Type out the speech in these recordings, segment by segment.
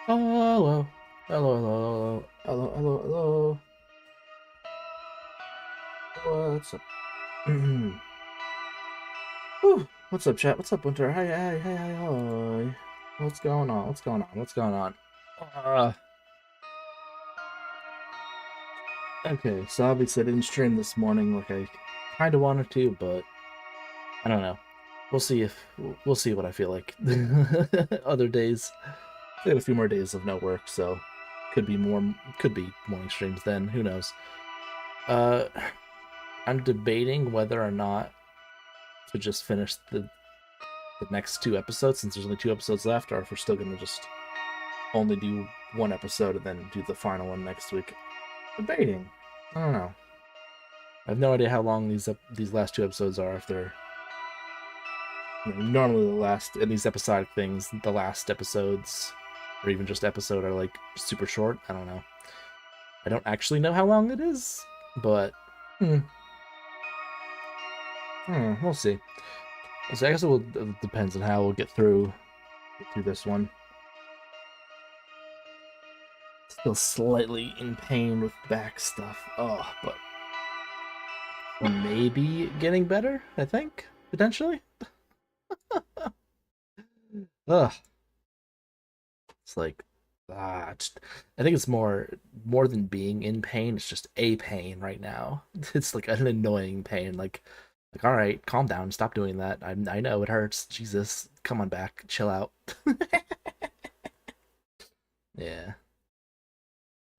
Hello. Hello, hello, hello, hello, hello, hello. What's up? Whew. What's up, chat? What's up, Winter? Hi, hi, hi, hi, hi. What's going on? What's going on? What's going on? Uh, okay, so obviously I didn't stream this morning like I kind of wanted to, but I don't know. We'll see what I feel like. Other days, I got a few more days of no work, so could be morning streams then. Who knows? Uh, I'm debating whether or not to just finish the next two episodes since there's only two episodes left, or if we're still gonna just only do one episode and then do the final one next week. Debating. I don't know. I have no idea how long these last two episodes are. If they're normally the last in these episodic things, the last episodes or even just episode are like super short. I don't know. I don't actually know how long it is, but we'll see. So I guess it depends on how we'll get through this one. Still slightly in pain with back stuff. Oh, but maybe getting better, I think, potentially. Ugh. It's like I think it's more than being in pain, it's just a pain right now. It's like an annoying pain. Like all right, calm down, stop doing that. I know it hurts. Jesus, come on back, chill out. Yeah.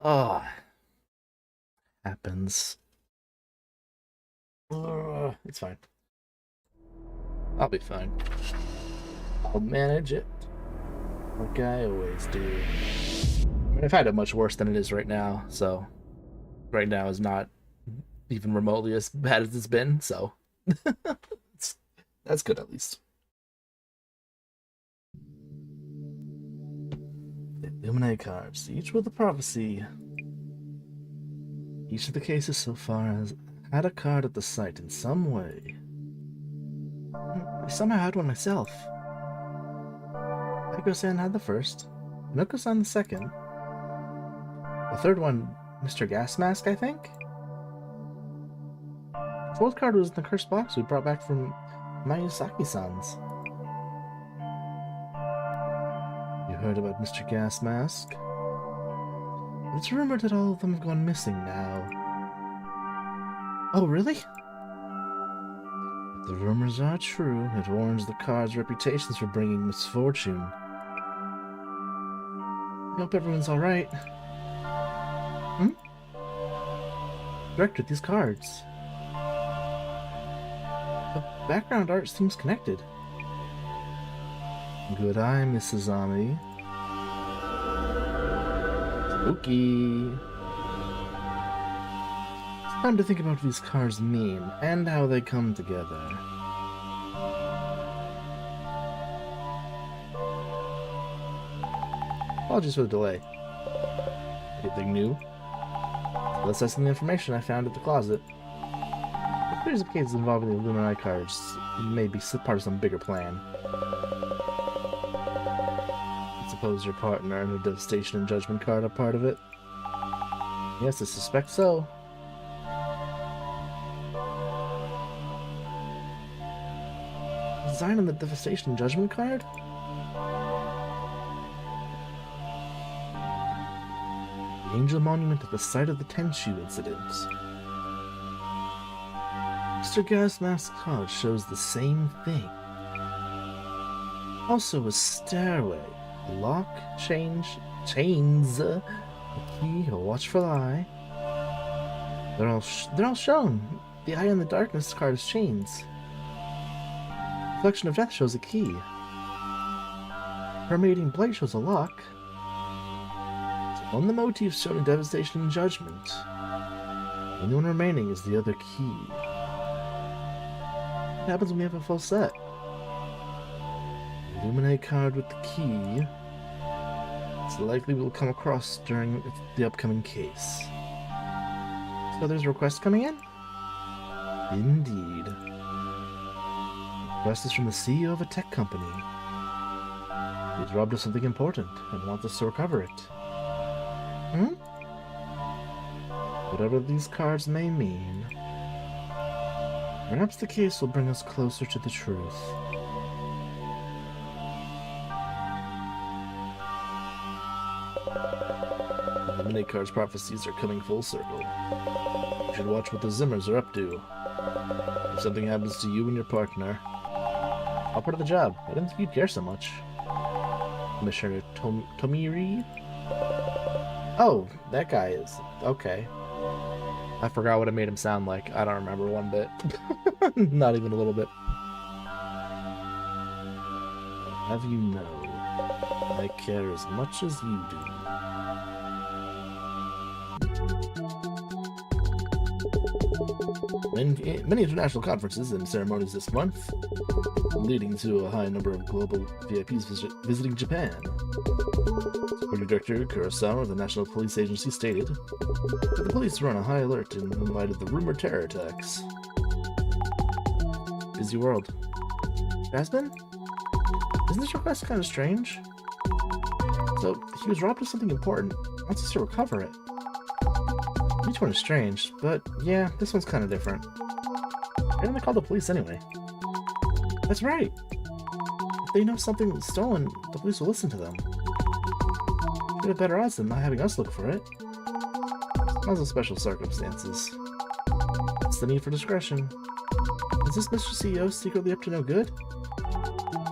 Oh, happens. It's fine. I'll be fine. I'll manage it like I always do. I mean, I've had it much worse than it is right now, so right now is not even remotely as bad as it's been, so it's, that's good at least. The Illuminati cards, each with a prophecy. Each of the cases so far has had a card at the site in some way. I somehow had one myself. Aiko-san had the first, Minoko-san the second. The third one, Mr. Gas Mask, I think? The fourth card was in the cursed box we brought back from Mayusaki-san's. You heard about Mr. Gas Mask? It's rumored that all of them have gone missing now. Oh, really? If the rumors are true, it warrants the card's reputations for bringing misfortune. I hope everyone's alright. Directed these cards. The background art seems connected. Good eye, Mrs. Ami. Spooky. It's time to think about what these cards mean and how they come together. Apologies for the delay. Anything new? Still assessing the information I found at the closet. It appears the cases involving the Illuminati cards may be part of some bigger plan. I suppose your partner and her Devastation and Judgment card are part of it? Yes, I suspect so. The design on the Devastation and Judgment card? The Angel Monument at the site of the Tenshu incident. Mr. Gasmask's card shows the same thing. Also a stairway, a lock, chains, a key, a watchful eye. They're all shown. The Eye in the Darkness card is chains. Reflection of Death shows a key. Permeating Blight shows a lock. One of the motifs shown in Devastation and Judgment. The only one remaining is the other key. What happens when we have a full set? The Illuminate card with the key. It's likely we'll come across during the upcoming case. So there's a request coming in? Indeed. The request is from the CEO of a tech company. He's robbed of something important and wants us to recover it. Hmm? Whatever these cards may mean, perhaps the case will bring us closer to the truth. The mini card's prophecies are coming full circle. You should watch what the Zimmers are up to. If something happens to you and your partner, I'll part of the job. I didn't think you'd care so much. Commissioner Tomiri? Oh, that guy is... okay. I forgot what it made him sound like. I don't remember one bit. Not even a little bit. I'll have you know, I care as much as you do. Many international conferences and ceremonies this month, leading to a high number of global VIPs visiting Japan. Security Director Kurosawa of the National Police Agency stated that the police were on a high alert in light of the rumored terror attacks. Busy world. Jasmine? Isn't this request kind of strange? So, he was robbed of something important. Wants us to recover it. Each one is strange, but yeah, this one's kind of different. Why didn't they call the police anyway? That's right! If they know something is stolen, the police will listen to them. Should have better odds than not having us look for it. Also special circumstances. It's the need for discretion. Is this Mr. CEO secretly up to no good?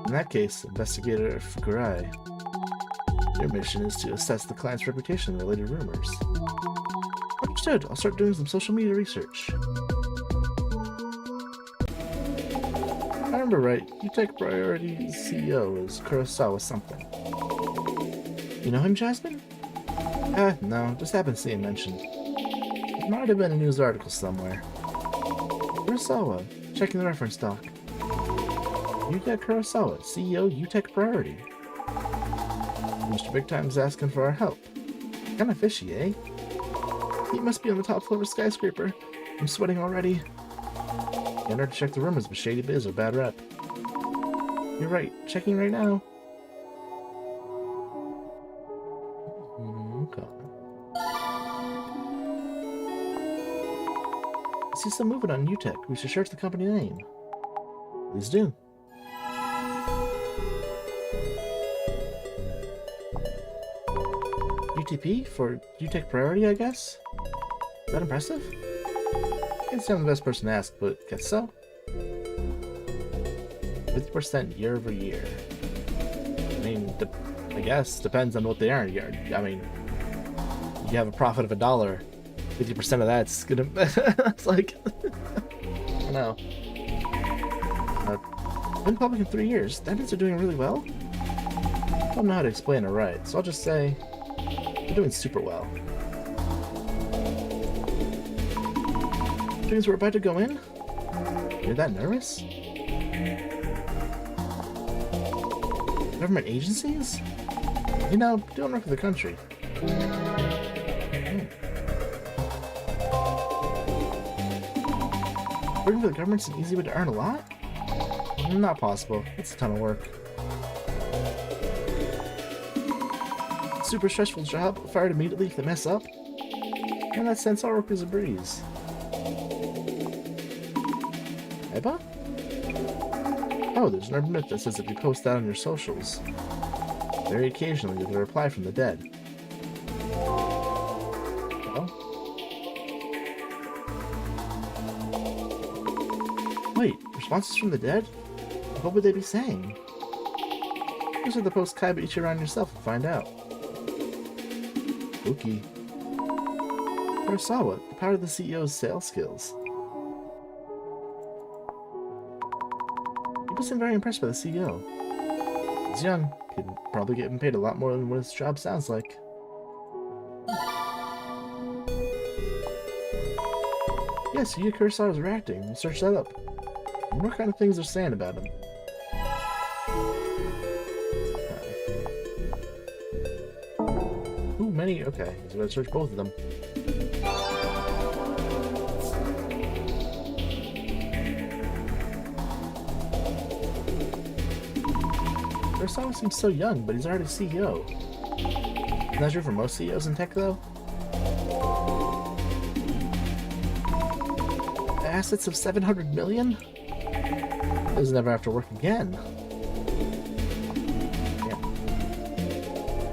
In that case, Investigator Fukurai, your mission is to assess the client's reputation and related rumors. Understood. I'll start doing some social media research. If I remember right, UTech Priority CEO is Kurosawa something. You know him, Jasmine? No, just happened to see him mentioned. It might have been a news article somewhere. Kurosawa, checking the reference doc. UTech Kurosawa, CEO UTech Priority. Mr. Big Time's asking for our help. Kinda fishy, eh? He must be on the top floor of a skyscraper. I'm sweating already. Can't hurt to check the rumors of shady biz or bad rep. You're right, checking right now. Okay. I see some movement on UTech. We should search the company name. Please do. UTP for UTech Priority, I guess? Is that impressive? Can't say I'm the best person to ask, but guess so. 50% year over year. I mean, I guess depends on what they are. I mean, you have a profit of $1. 50% of that's gonna. It's like, I don't know. Been public in 3 years. That means they're doing really well. I don't know how to explain it right, so I'll just say they're doing super well. Which means we're about to go in? You're that nervous? Government agencies? You know, doing work for the country. Working for the government's an easy way to earn a lot? Not possible. It's a ton of work. Super stressful job, fired immediately if they mess up. In that sense, our work is a breeze. Eba? Oh, there's an urban myth that says if you post that on your socials, very occasionally you'll get a reply from the dead. Oh? Wait, responses from the dead? What would they be saying? Just have to post Kaiba Ichiran yourself and find out. Spooky. Kurosawa, the power of the CEO's sales skills. People seem very impressed by the CEO. He's young, could probably get paid a lot more than what his job sounds like. Yes, Yuya Kurosawa's reacting. We'll search that up. And what kind of things they're saying about him. Ooh, many. Okay, so we gotta search both of them. Kurosawa seems so young, but he's already CEO. Isn't that true for most CEOs in tech, though? Assets of 700 million? Doesn't ever have to work again. Yeah.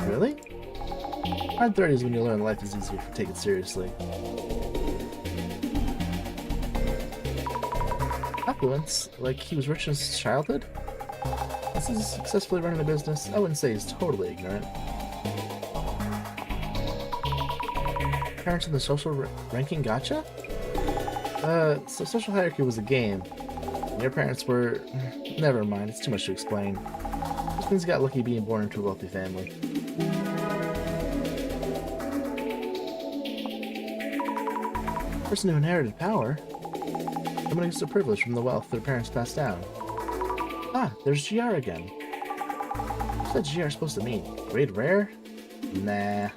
Really? Around 30 is when you learn life is easier if you take it seriously. Opulence? Like he was rich in his childhood? This is successfully running a business. I wouldn't say he's totally ignorant. Parents in the social ranking gotcha? So social hierarchy was a game. Your parents were... Never mind, it's too much to explain. Just means he got lucky being born into a wealthy family. Person who inherited power? Someone who used a privilege from the wealth their parents passed down. Ah, there's GR again. What's that GR supposed to mean? Grade rare? Nah.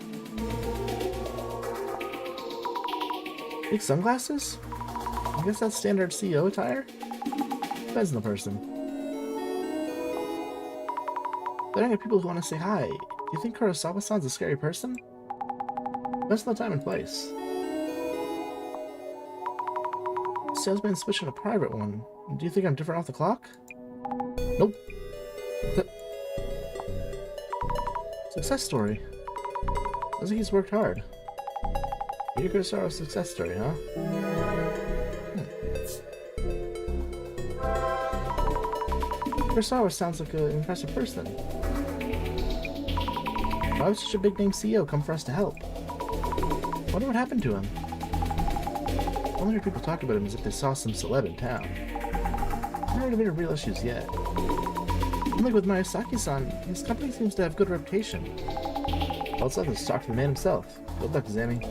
Big sunglasses? I guess that's standard CEO attire? Depends on the person. There are people who want to say hi. Do you think Kurosawa-san's a scary person? Depends on the time and place. Salesman switching a private one. Do you think I'm different off the clock? Nope. Success story. Looks like he's worked hard. Yu Kurosawa's success story, huh? Kurosawa sounds like an impressive person. Why would such a big-name CEO come for us to help? I wonder what happened to him. I wonder if people talked about him as if they saw some celeb in town. I haven't heard of real issues yet. Unlike with Miyazaki-san, his company seems to have good reputation. Well, it's like to talk to the man himself. Good luck, Zami.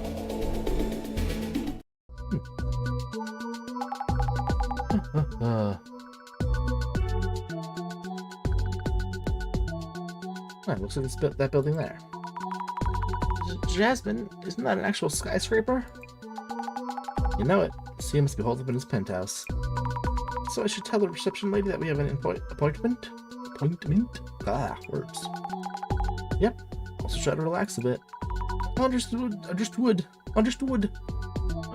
Looks like that building there. Jasmine, isn't that an actual skyscraper? You know it. See, must be holed up in his penthouse. So I should tell the reception lady that we have an appointment? Appointment? Ah, words. Yep. Also try to relax a bit. Understood. Understood. Understood.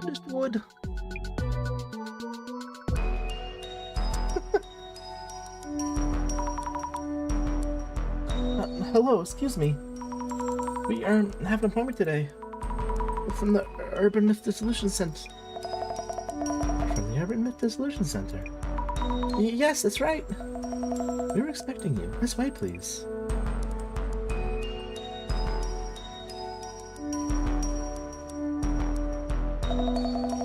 Understood. Hello, excuse me. We have an appointment today. From the Urban Myth Dissolution Center. From the Urban Myth Dissolution Center? Yes, that's right. We were expecting you. This way, please.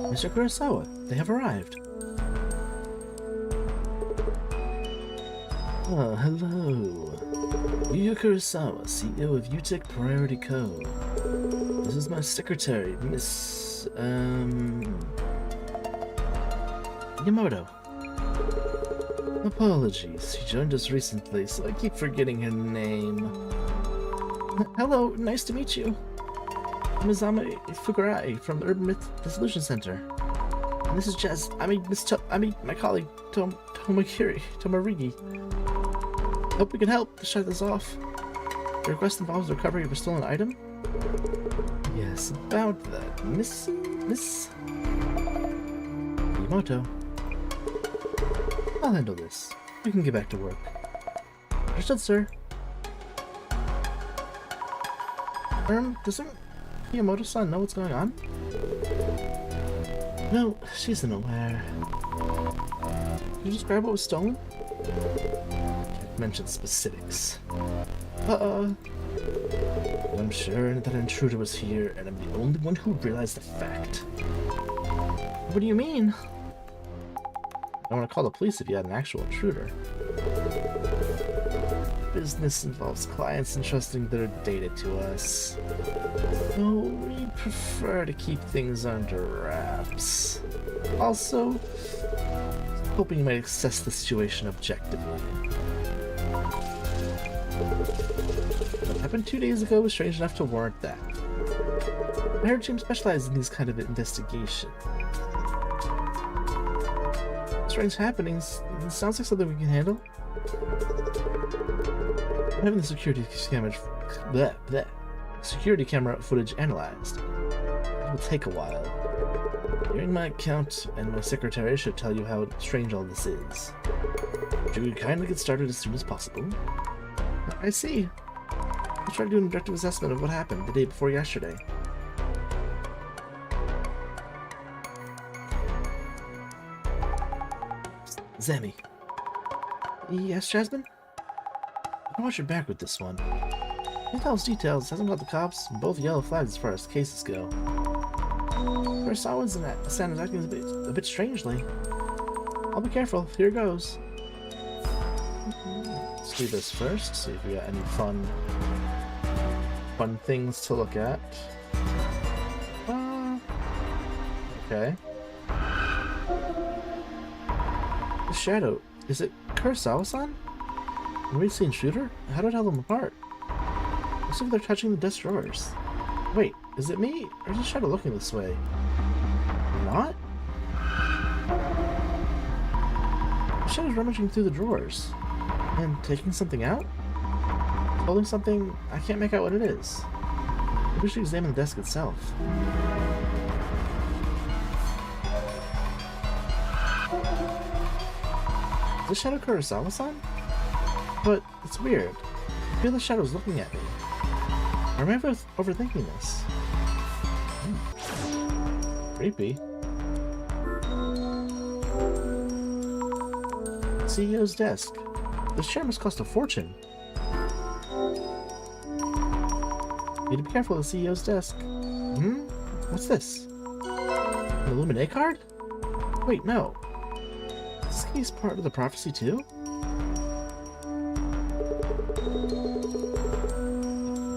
Mr. Kurosawa, they have arrived. Oh, hello. Yu Kurosawa, CEO of UTech Priority Co. This is my secretary, Miss... Yamamoto. Apologies, she joined us recently, so I keep forgetting her name. Hello, nice to meet you. I'm Izami Fukurai from the Urban Myth Dissolution Center. And this is my colleague, Tomarigi. Hope we can help to shut this off. The request involves the recovery of a stolen item? Yes, about that. Miss Yamamoto. I'll handle this. We can get back to work. Understood, sir. Doesn't Yamamoto-san know what's going on? No, she isn't aware. Can you describe what was stolen? Can't mention specifics. I'm sure that an intruder was here, and I'm the only one who realized the fact. What do you mean? I want to call the police if you had an actual intruder. Business involves clients entrusting their data to us. So we prefer to keep things under wraps. Also, hoping you might assess the situation objectively. What happened 2 days ago was strange enough to warrant that. I heard James specializes in these kind of investigations. Strange happenings. It sounds like something we can handle. I'm having the security camera footage analyzed. It will take a while. Hearing my account and my secretary should tell you how strange all this is. Would you kindly get started as soon as possible? I see. I'll try to do an objective assessment of what happened the day before yesterday. Zemi. Yes, Jasmine? I watch your back with this one. Can't tell us details, hasn't got the cops, both yellow flags as far as cases go. Kurosawa's in that sound is acting a bit strangely. I'll be careful, here goes. Let's do this first, see if we got any fun things to look at. Okay. The shadow, is it Kurosawa-san? Have we seen Shooter? How do I tell them apart? Looks like they're touching the desk drawers. Wait, is it me, or is the shadow looking this way? Not? The shadow's rummaging through the drawers. And taking something out? Holding something, I can't make out what it is. Maybe we should examine the desk itself. Is this shadow Kurosawa-san? But it's weird. I feel the shadow's looking at me. Or am I overthinking this? Creepy. CEO's desk. This chair must cost a fortune. Need to be careful of the CEO's desk. What's this? An Illuminate card? Wait, no. Is this case part of the prophecy too?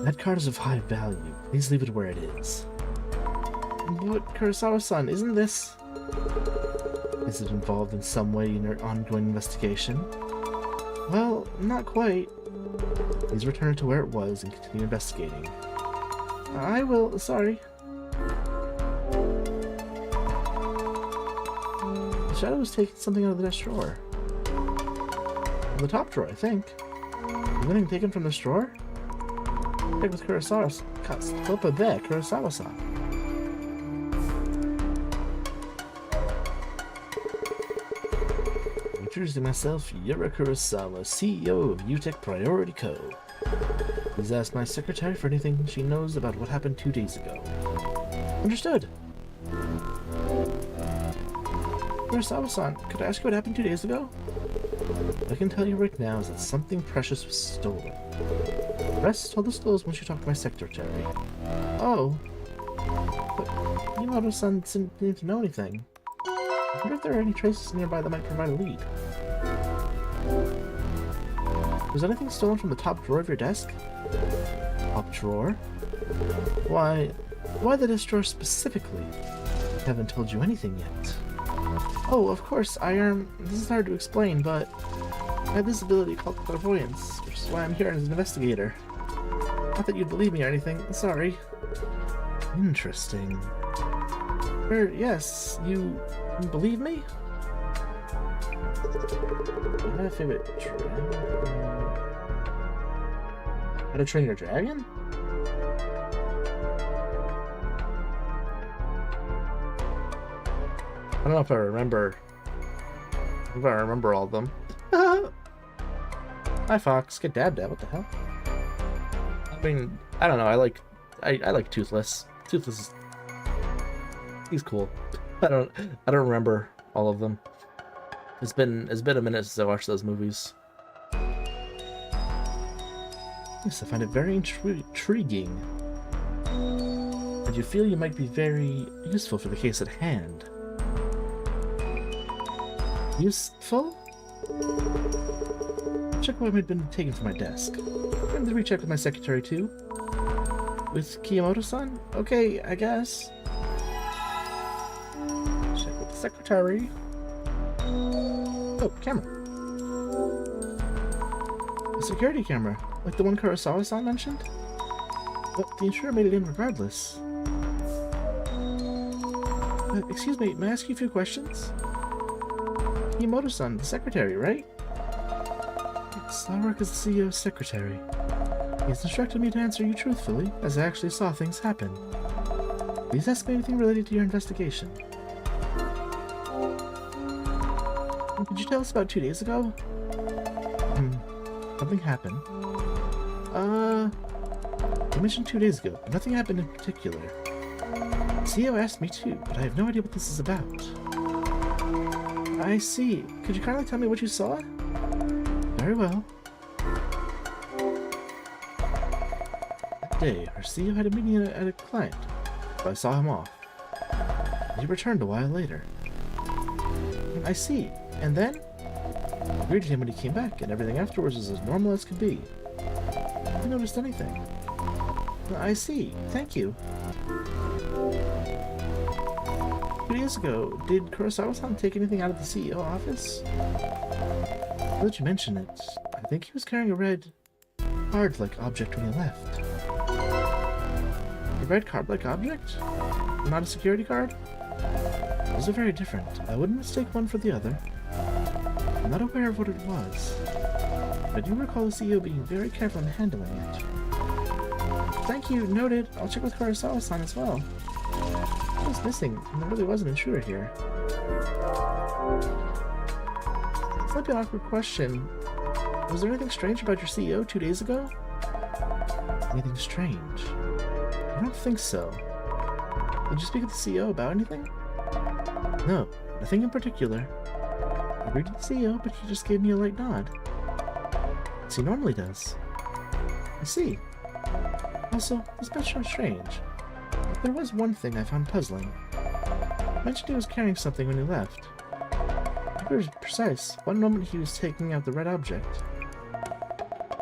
That card is of high value. Please leave it where it is. But Kurosawa-san, isn't this... Is it involved in some way in your ongoing investigation? Well, not quite. Please return it to where it was and continue investigating. I will, sorry. The shadow was taking something out of the desk drawer. The top drawer, I think. Anything taken from this drawer? Check with Kurosawa-san. Introducing myself, Yura Kurosawa, CEO of UTech Priority Co. Please ask my secretary for anything she knows about what happened 2 days ago. Understood. Kurosawa-san, could I ask you what happened 2 days ago? What I can tell you right now is that something precious was stolen. The rest I'll disclose once you talk to my secretary. Oh. But Yamato-san didn't need to know anything. I wonder if there are any traces nearby that might provide a lead. Was anything stolen from the top drawer of your desk? Top drawer? Why the desk drawer specifically? I haven't told you anything yet. Oh, of course, this is hard to explain, but I have this ability called clairvoyance, which is why I'm here as an investigator. Not that you'd believe me or anything, sorry. Interesting. Yes, you believe me? My favorite dragon? How to Train Your Dragon? I don't know if I remember. If I remember all of them. Hi, Fox. Get dabbed at. What the hell? I mean, I don't know. I like Toothless. Toothless is... He's cool. I don't remember all of them. It's been a minute since I watched those movies. Yes, I find it very intriguing. And you feel you might be very useful for the case at hand. Useful? Check what had been taken from my desk. I'm to recheck with my secretary too. With Kiyomoto-san? Okay, I guess. Check with the secretary. Oh, camera. A security camera, like the one Kurosawa-san mentioned? But the intruder made it in regardless. Excuse me, may I ask you a few questions? Kiyomoto-san, the secretary, right? Yes, I work as the CEO's secretary. He's instructed me to answer you truthfully, as I actually saw things happen. Please ask me anything related to your investigation. Could you tell us about 2 days ago? Something happened. You mentioned 2 days ago, but nothing happened in particular. CEO asked me too, but I have no idea what this is about. I see. Could you kindly tell me what you saw? Very well. That day, our CEO had a meeting at a client, so I saw him off. He returned a while later. I see. And then? I greeted him when he came back, and everything afterwards was as normal as could be. I haven't noticed anything. I see. Thank you. 2 days ago, did Kurosawa-san take anything out of the CEO office? Now that you mention it, I think he was carrying a red card-like object when he left. A red card-like object? Not a security card? Those are very different. I wouldn't mistake one for the other. I'm not aware of what it was, but I do recall the CEO being very careful in handling it. Thank you, noted. I'll check with Kurosawa-san as well. What was missing? And there really was an intruder here. This might be an awkward question. Was there anything strange about your CEO 2 days ago? Anything strange? I don't think so. Did you speak with the CEO about anything? No, nothing in particular. I agreed to the CEO, but he just gave me a light nod. As he normally does. I see. Also, this bit sure strange. But there was one thing I found puzzling. He mentioned he was carrying something when he left. To be precise, one moment he was taking out the red object.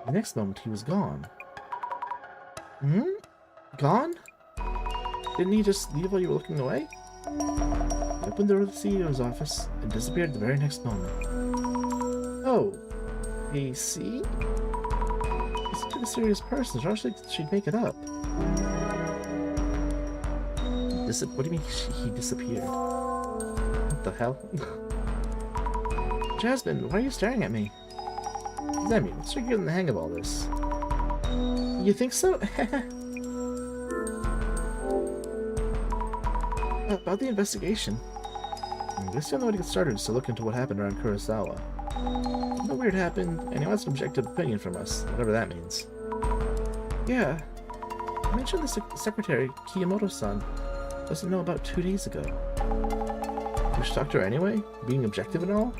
The next moment he was gone. Gone? Didn't he just leave while you were looking away? He opened the door of the CEO's office and disappeared the very next moment. Oh. I see? He's such a serious person, so I should she'd make it up. What do you mean he disappeared? What the hell? Jasmine, why are you staring at me? Zemi, let's start getting the hang of all this. You think so? About the investigation. I guess the only way to get started is to look into what happened around Kurosawa. Something weird happened, and he wants an objective opinion from us, whatever that means. Yeah. I mentioned the secretary, Kiyomoto-san, doesn't know about 2 days ago. We should talk to her anyway, being objective and all?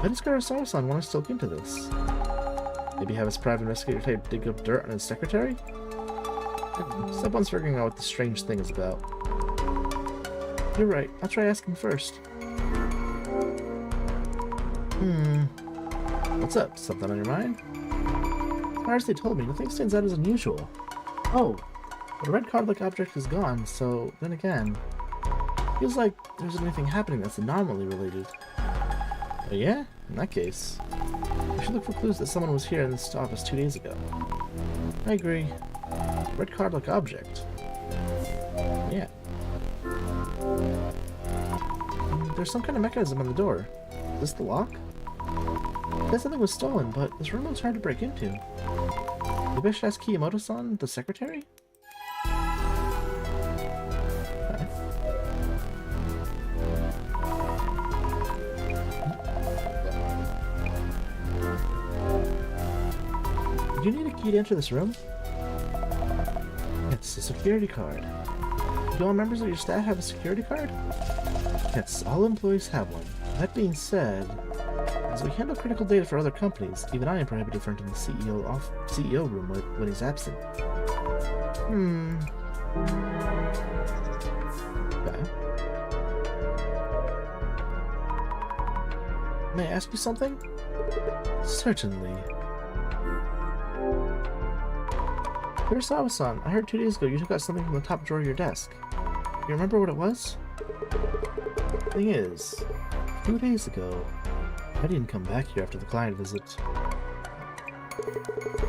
Why does Kurosawa-san want us to look into this? Maybe have his private investigator type dig up dirt on his secretary? Someone's figuring out what this strange thing is about. You're right, I'll try asking first. What's up? Something on your mind? As far as they told me, nothing stands out as unusual. Oh, the red card-like object is gone, so then again, feels like there's anything happening that's anomaly related. Oh yeah? In that case, we should look for clues that someone was here in this office 2 days ago. I agree. Red card-like object. Yeah. There's some kind of mechanism on the door. Is this the lock? I guess something was stolen, but this room was hard to break into. Maybe I should ask Kiyomoto-san, the secretary? Okay. Do you need a key to enter this room? It's a security card. Do all members of your staff have a security card? Yes, all employees have one. That being said, as we handle critical data for other companies, even I am prohibited from entering the CEO room when he's absent. Okay. May I ask you something? Certainly. Kurosawa-san, I heard 2 days ago you took out something from the top drawer of your desk. You remember what it was? Thing is, 2 days ago, I didn't come back here after the client visit.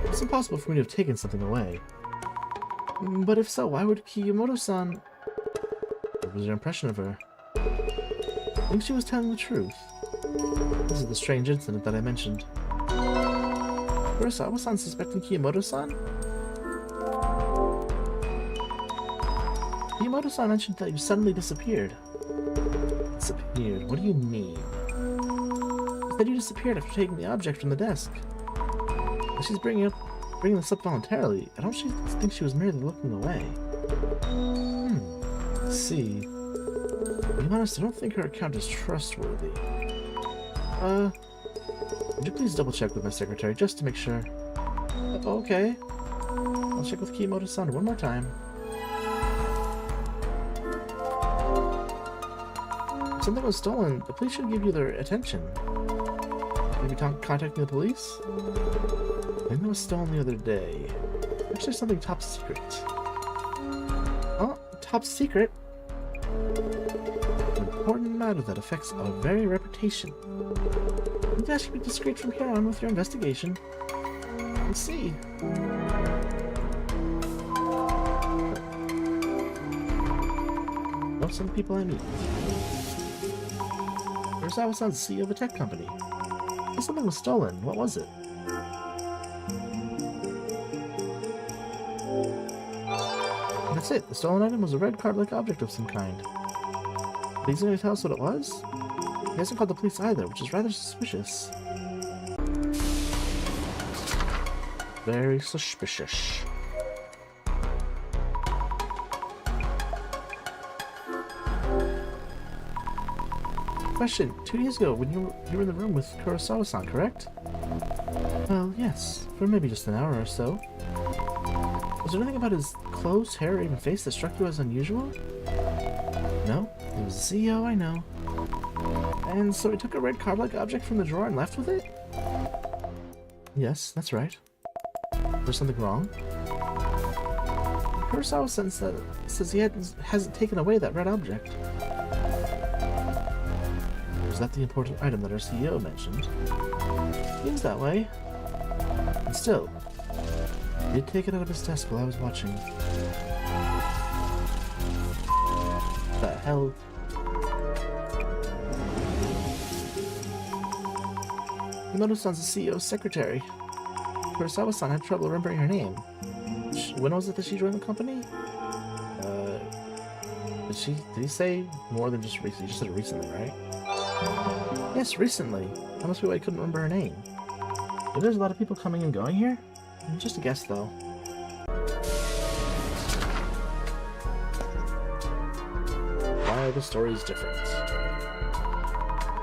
It's impossible for me to have taken something away. But if so, why would Kiyomoto-san... What was your impression of her? I think she was telling the truth. This is the strange incident that I mentioned. Kurosawa-san suspecting Kiyomoto-san? Kiyomoto-san mentioned that you suddenly disappeared. Disappeared? What do you mean? He said you disappeared after taking the object from the desk. But she's bringing this up voluntarily. I don't think she was merely looking away. Let's see. To be honest, I don't think her account is trustworthy. Would you please double check with my secretary just to make sure? Okay. I'll check with Kiyomoto-san one more time. If something was stolen, the police should give you their attention. Maybe contacting the police? I think that was stolen the other day. Actually, something top secret. Oh, top secret? An important matter that affects our very reputation. You guys should be discreet from here on with your investigation. Let's see. Know some people I meet. Kurosawa-san's the CEO of a tech company. If something was stolen, what was it? That's it. The stolen item was a red card-like object of some kind. Please can you tell us what it was? He hasn't called the police either, which is rather suspicious. Very suspicious. Question. 2 days ago, when you were in the room with Kurosawa-san, correct? Well, yes. For maybe just an hour or so. Was there anything about his clothes, hair, or even face that struck you as unusual? No. He was the CEO, I know. And so he took a red card-like object from the drawer and left with it? Yes, that's right. Is there something wrong? Kurosawa-san says he hasn't taken away that red object. Was that the important item that our CEO mentioned? Seems that way. And still, he did take it out of his desk while I was watching. What the hell? Kiyomoto-san's the CEO's secretary. Kurosawa-san had trouble remembering her name. When was it that she joined the company? Did he say more than just recently? He just said recently, right? Yes, recently. That must be why I couldn't remember her name. But there's a lot of people coming and going here? Just a guess, though. Why are the stories different?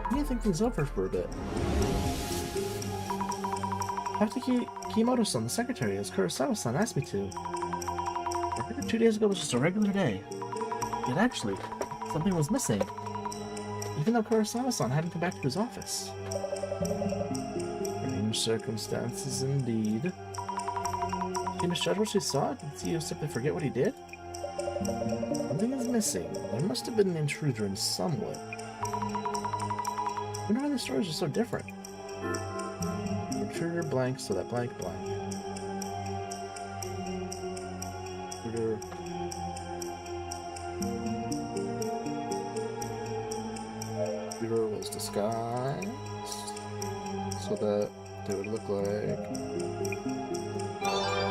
I need to think things over for a bit. I have to Kiyomoto-san, the secretary, as Kurosawa-san asked me to. I figured 2 days ago was just a regular day. Yet actually, something was missing. Even though Kurosawa-san hadn't come back to his office. Strange circumstances indeed. Did he misjudge what she saw? Did the CEO simply forget what he did? Something is missing. There must have been an intruder in some way. I wonder why the stories are so different. Intruder blank, so that blank blank. Intruder. Intruder was disguised, so that they would look like.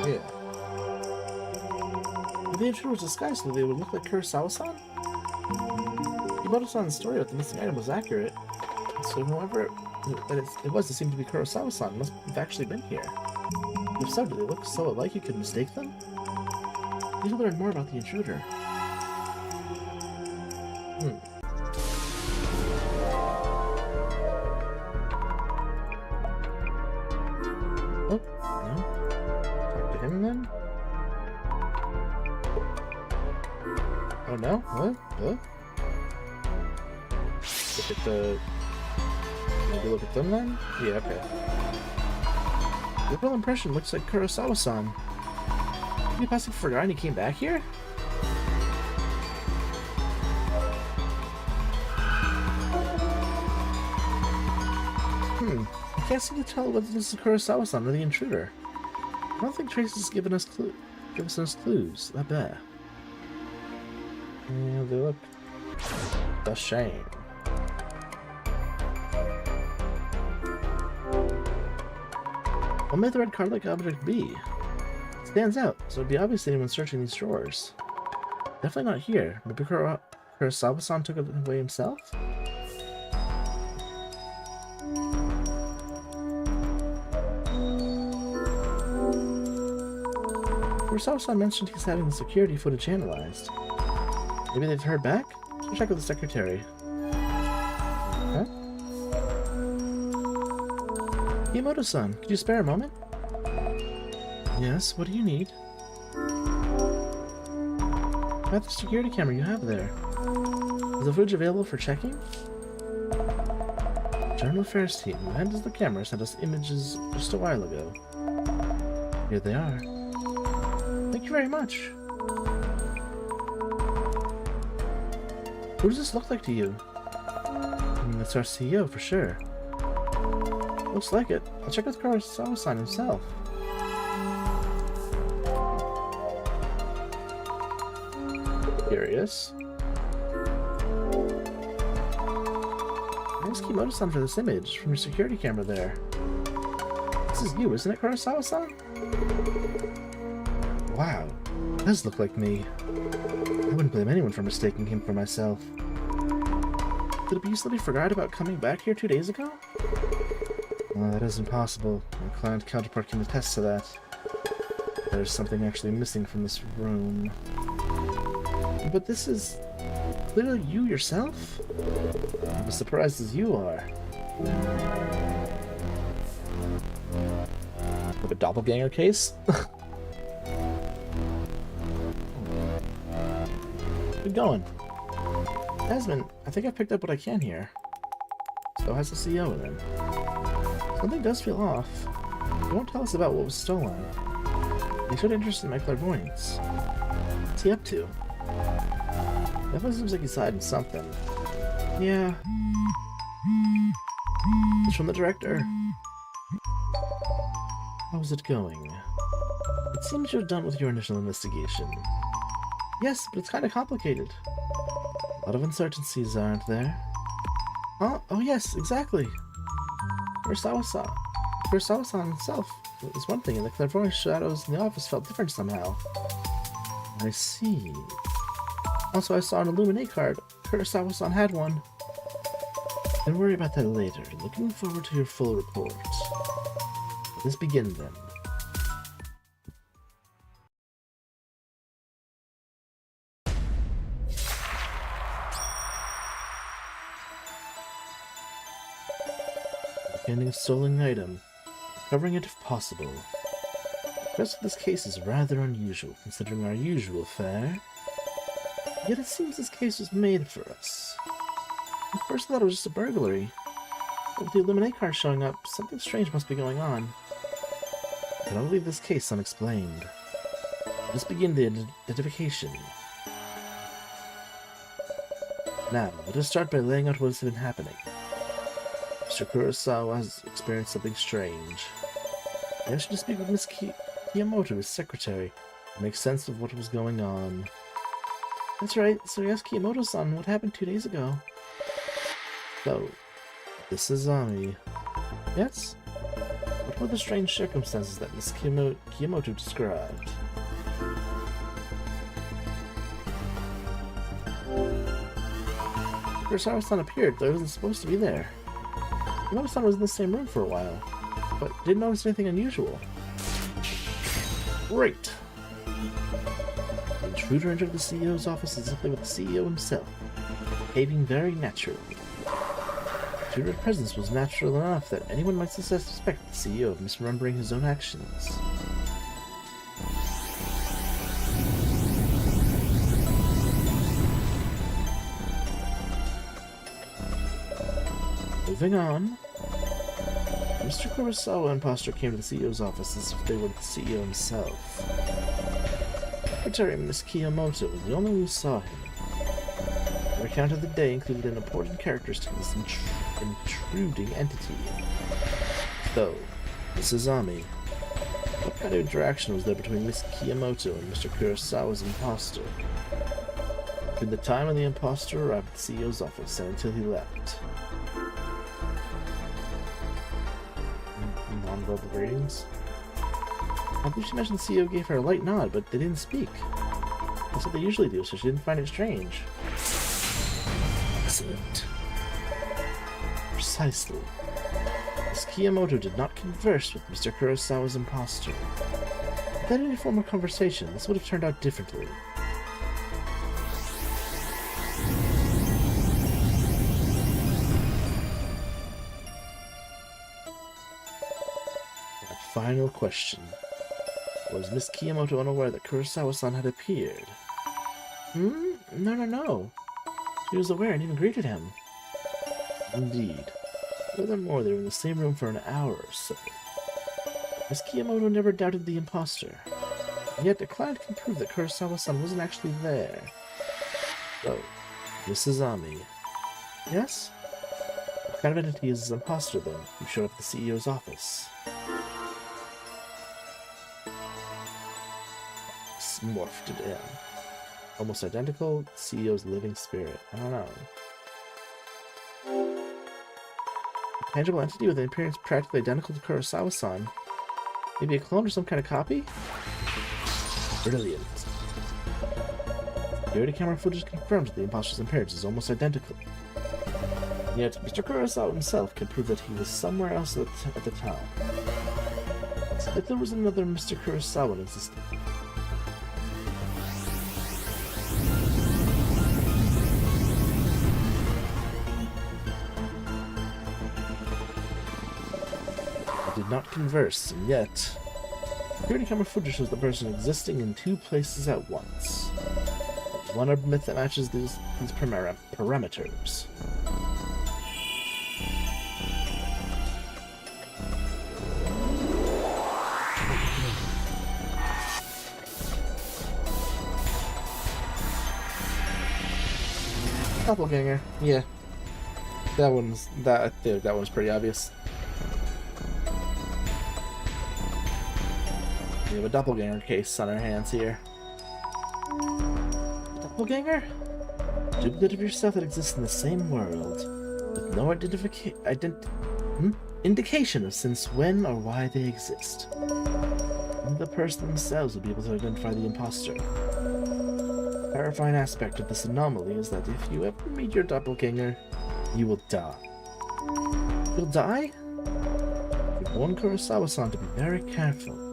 Yeah. If the intruder was disguised, so they would look like Kurosawa-san? Kiyomoto-san's story about the missing item was accurate, so whoever it was, it seemed to be Kurosawa-san, must have actually been here. If so, do they look so alike you could mistake them? I need to learn more about the intruder. Oh, no. Talk to him then? Oh no? What? Look at the... Maybe look at them then? Yeah, okay. Your real impression looks like Kurosawa-san. Did he possibly forgot and he came back here? I can't seem to tell whether this is Kurosawa-san or the intruder. I don't think Trace has given us clues. That bad. Yeah, they look a shame. What may the red card-like object be? It stands out, so it'd be obvious to anyone searching these drawers. Definitely not here. Maybe Kurosawa-san took it away himself? Kurosawa-san mentioned he's having the security footage analyzed. Maybe they've heard back? Should check with the secretary. Huh? Miyamoto-san, could you spare a moment? Yes, what do you need? About the security camera you have there. Is the footage available for checking? General Affairs team, who handles the camera, sent us images just a while ago. Here they are. Thank you very much. Who does this look like to you? That's our CEO for sure. Looks like it. I'll check with Kurosawa-san himself. Curious. Thanks Kimoto-san for this image from your security camera there. This is you, isn't it, Kurosawa-san? Wow, it does look like me. I wouldn't blame anyone for mistaking him for myself. Could it be you suddenly forgot about coming back here 2 days ago? Well, that is impossible. My client counterpart can attest to that. There's something actually missing from this room. But this is clearly you yourself? I'm as surprised as you are. Like a doppelganger case? Good going. Desmond, I think I've picked up what I can here. So has the CEO with him. Something does feel off. He won't tell us about what was stolen. He showed interest in my clairvoyance. What's he up to? Definitely seems like he's hiding something. Yeah. It's from the director. How's it going? It seems you're done with your initial investigation. Yes, but it's kind of complicated. A lot of uncertainties, aren't there? Oh yes, exactly. Kurosawa-san himself was one thing, and the clairvoyant shadows in the office felt different somehow. I see. Also, I saw an Illuminate card. Kurosawa-san had one. Don't worry about that later. Looking forward to your full report. Let's begin then. Finding a stolen item, recovering it if possible. The rest of this case is rather unusual, considering our usual fare. Yet it seems this case was made for us. At first I thought it was just a burglary, but with the Illuminate card showing up, something strange must be going on. I cannot leave this case unexplained. Let's begin the identification. Now, let us start by laying out what has been happening. Mr. Kurosawa has experienced something strange. I asked you to speak with Miss Kiyamoto, his secretary, to make sense of what was going on. That's right, so we asked Kiyamoto-san what happened 2 days ago. So, this is Ami. Yes? What were the strange circumstances that Miss Kiyamoto described? Kurosawa-san appeared, though he wasn't supposed to be there. Kiyamoto-san was in the same room for a while, but didn't notice anything unusual. Great! The intruder entered the CEO's office exactly with the CEO himself, behaving very naturally. The intruder's presence was natural enough that anyone might suspect the CEO of misremembering his own actions. Moving on. Mr. Kurosawa imposter came to the CEO's office as if they were the CEO himself. Secretary Miss Kiyamoto was the only one who saw him. The account of the day included an important characteristic of this intruding entity. So, this is Ami. What kind of interaction was there between Miss Kiyamoto and Mr. Kurosawa's imposter? Between the time when the imposter arrived at the CEO's office and until he left. Non-verbal ratings. I believe she mentioned the CEO gave her a light nod, but they didn't speak. That's what they usually do, so she didn't find it strange. Excellent. Precisely. Miss Kiyomoto did not converse with Mr. Kurosawa's imposter. Without any form of conversation, this would have turned out differently. That final question. Was Miss Kiyomoto unaware that Kurosawa-san had appeared? No. She was aware and even greeted him. Indeed. Furthermore, they were in the same room for an hour or so. Miss Kiyomoto never doubted the imposter, and yet declined can prove that Kurosawa-san wasn't actually there. So, Miss Izami. Yes? What kind of entity is this imposter, then, who showed up at the CEO's office? Morphed it in. Almost identical, CEO's living spirit. I don't know. A tangible entity with an appearance practically identical to Kurosawa-san. Maybe a clone or some kind of copy? Brilliant. Security camera footage confirms that the imposter's appearance is almost identical. And yet, Mr. Kurosawa himself can prove that he was somewhere else at the time. It's like there was another Mr. Kurosawa in existence. Did not converse, and yet security camera footage shows the person existing in two places at once. There's one urban myth that matches these parameters. Doppelganger, yeah. That one's pretty obvious. We have a doppelganger case on our hands here. Doppelganger? A duplicate of yourself that exists in the same world, with no indication of since when or why they exist. Only the person themselves will be able to identify the imposter. The terrifying aspect of this anomaly is that if you ever meet your doppelganger, you will die. You'll die? You've warned Kurosawa-san to be very careful.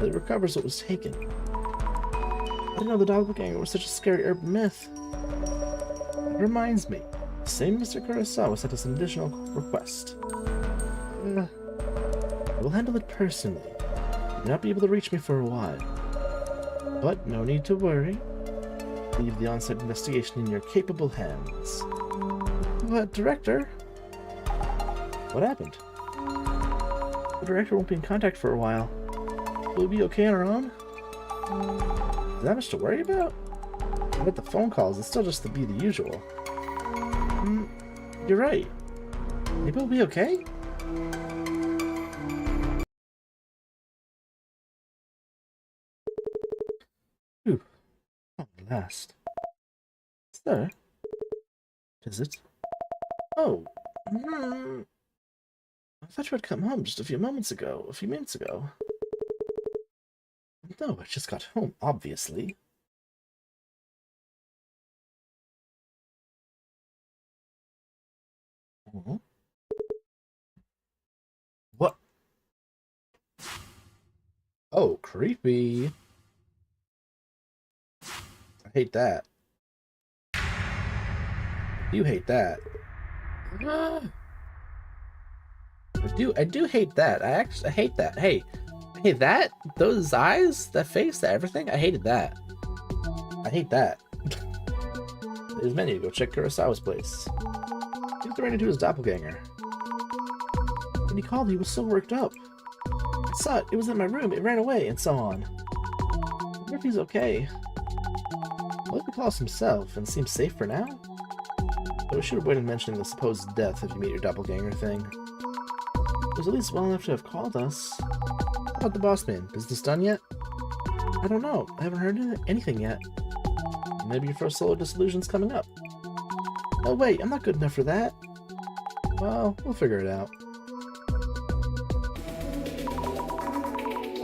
It recovers what was taken. I didn't know the doppelganger was such a scary urban myth. It reminds me, the same Mr. Kurosawa sent us an additional request. I will handle it personally. You may not be able to reach me for a while. But no need to worry. Leave the on-site investigation in your capable hands. But, Director? What happened? The Director won't be in contact for a while. Will we be okay on our own? Is that much to worry about? I bet the phone calls, it's still just to be the usual. You're right. Maybe we'll be okay? Phew. At last. Sir? Is it? Oh. I thought you had come home just a few minutes ago. No, I just got home, obviously. What? Oh, creepy. I hate that. You hate that. I do hate that. I hate that. Hey, that? Those eyes? That face? That everything? I hated that. I hate that. There's menu. Go check Kurosawa's place. He was ran into his doppelganger. When he called, he was so worked up. I saw it. It was in my room. It ran away, and so on. I wonder if he's okay. I'll let him call us himself, and seems safe for now. But we should have waited mentioning the supposed death if you meet your doppelganger thing. It was at least well enough to have called us. How about the boss man? Business done yet? I don't know. I haven't heard anything yet. Maybe your first solo Dissolution's coming up. No, wait. I'm not good enough for that. Well, we'll figure it out.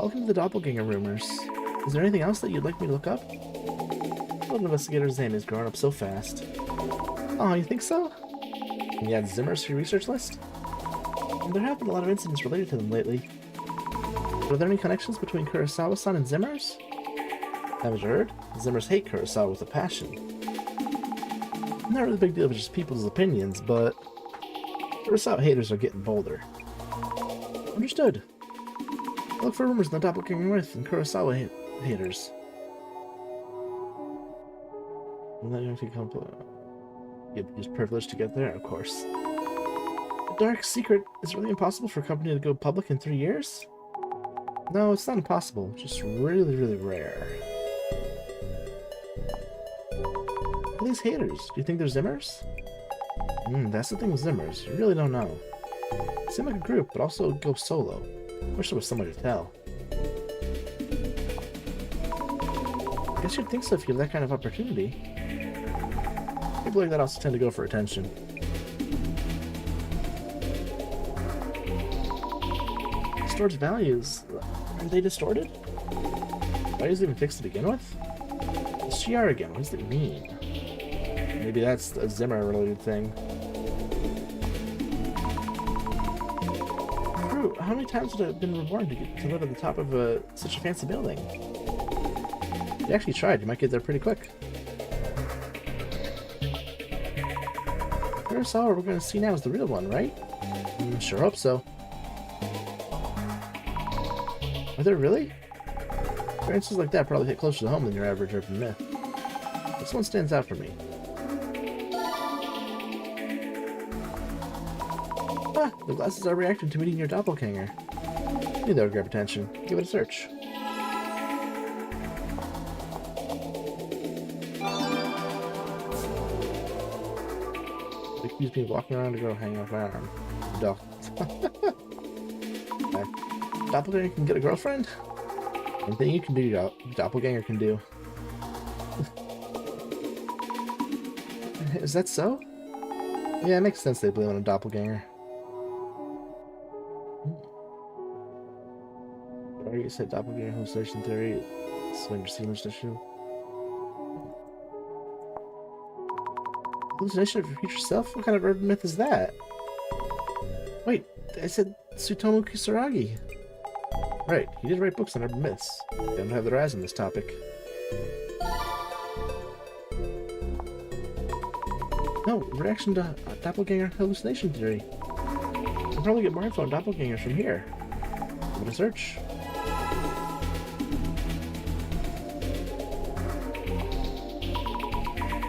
welcome to the doppelganger rumors. Is there anything else that you'd like me to look up? Little investigator Zane is growing up so fast. Oh, you think so? Can you add Zimmers to your research list? Well, there have been a lot of incidents related to them lately. But are there any connections between Kurosawa-san and Zimmers? Haven't you heard? Zimmers hate Kurosawa with a passion. Not really a big deal if it's just people's opinions, but Kurosawa haters are getting bolder. Understood. Look for rumors in the doppelganger myth and Kurosawa haters. You're just privileged to get there, of course. A dark secret is really impossible for a company to go public in 3 years? No, it's not impossible. Just really, really rare. What are these haters? Do you think they're Zimmers? That's the thing with Zimmers. You really don't know. They seem like a group, but also go solo. Wish there was somebody to tell. I guess you'd think so if you have that kind of opportunity. People like that also tend to go for attention. Distorted values. Are they distorted? Why is it even fixed to begin with? It's GR again. What does it mean? Maybe that's a Zimmer-related thing. True. How many times would it have been reborn to live at the top of such a fancy building? You actually tried. You might get there pretty quick. Kurosawa we're going to see now is the real one, right? Sure hope so. Are there really? Experiences like that probably hit closer to home than your average urban myth. This one stands out for me. Ah, the glasses are reacting to meeting your doppelganger. Knew that would grab attention. Give it a search. Accuse me of walking around to go hang off my arm. Duh. Doppelganger can get a girlfriend? Anything you can do, doppelganger can do. Is that so? Yeah, it makes sense they blame on a doppelganger. You said doppelganger hallucination theory. Slender Sealer's issue. Hallucination of your future self? What kind of urban myth is that? Wait, I said Tsutomu Kusaragi. Right, he did write books on urban myths. They don't have their eyes on this topic. No, reaction to doppelganger hallucination theory. You'll probably get more info on doppelgangers from here. Give it a search.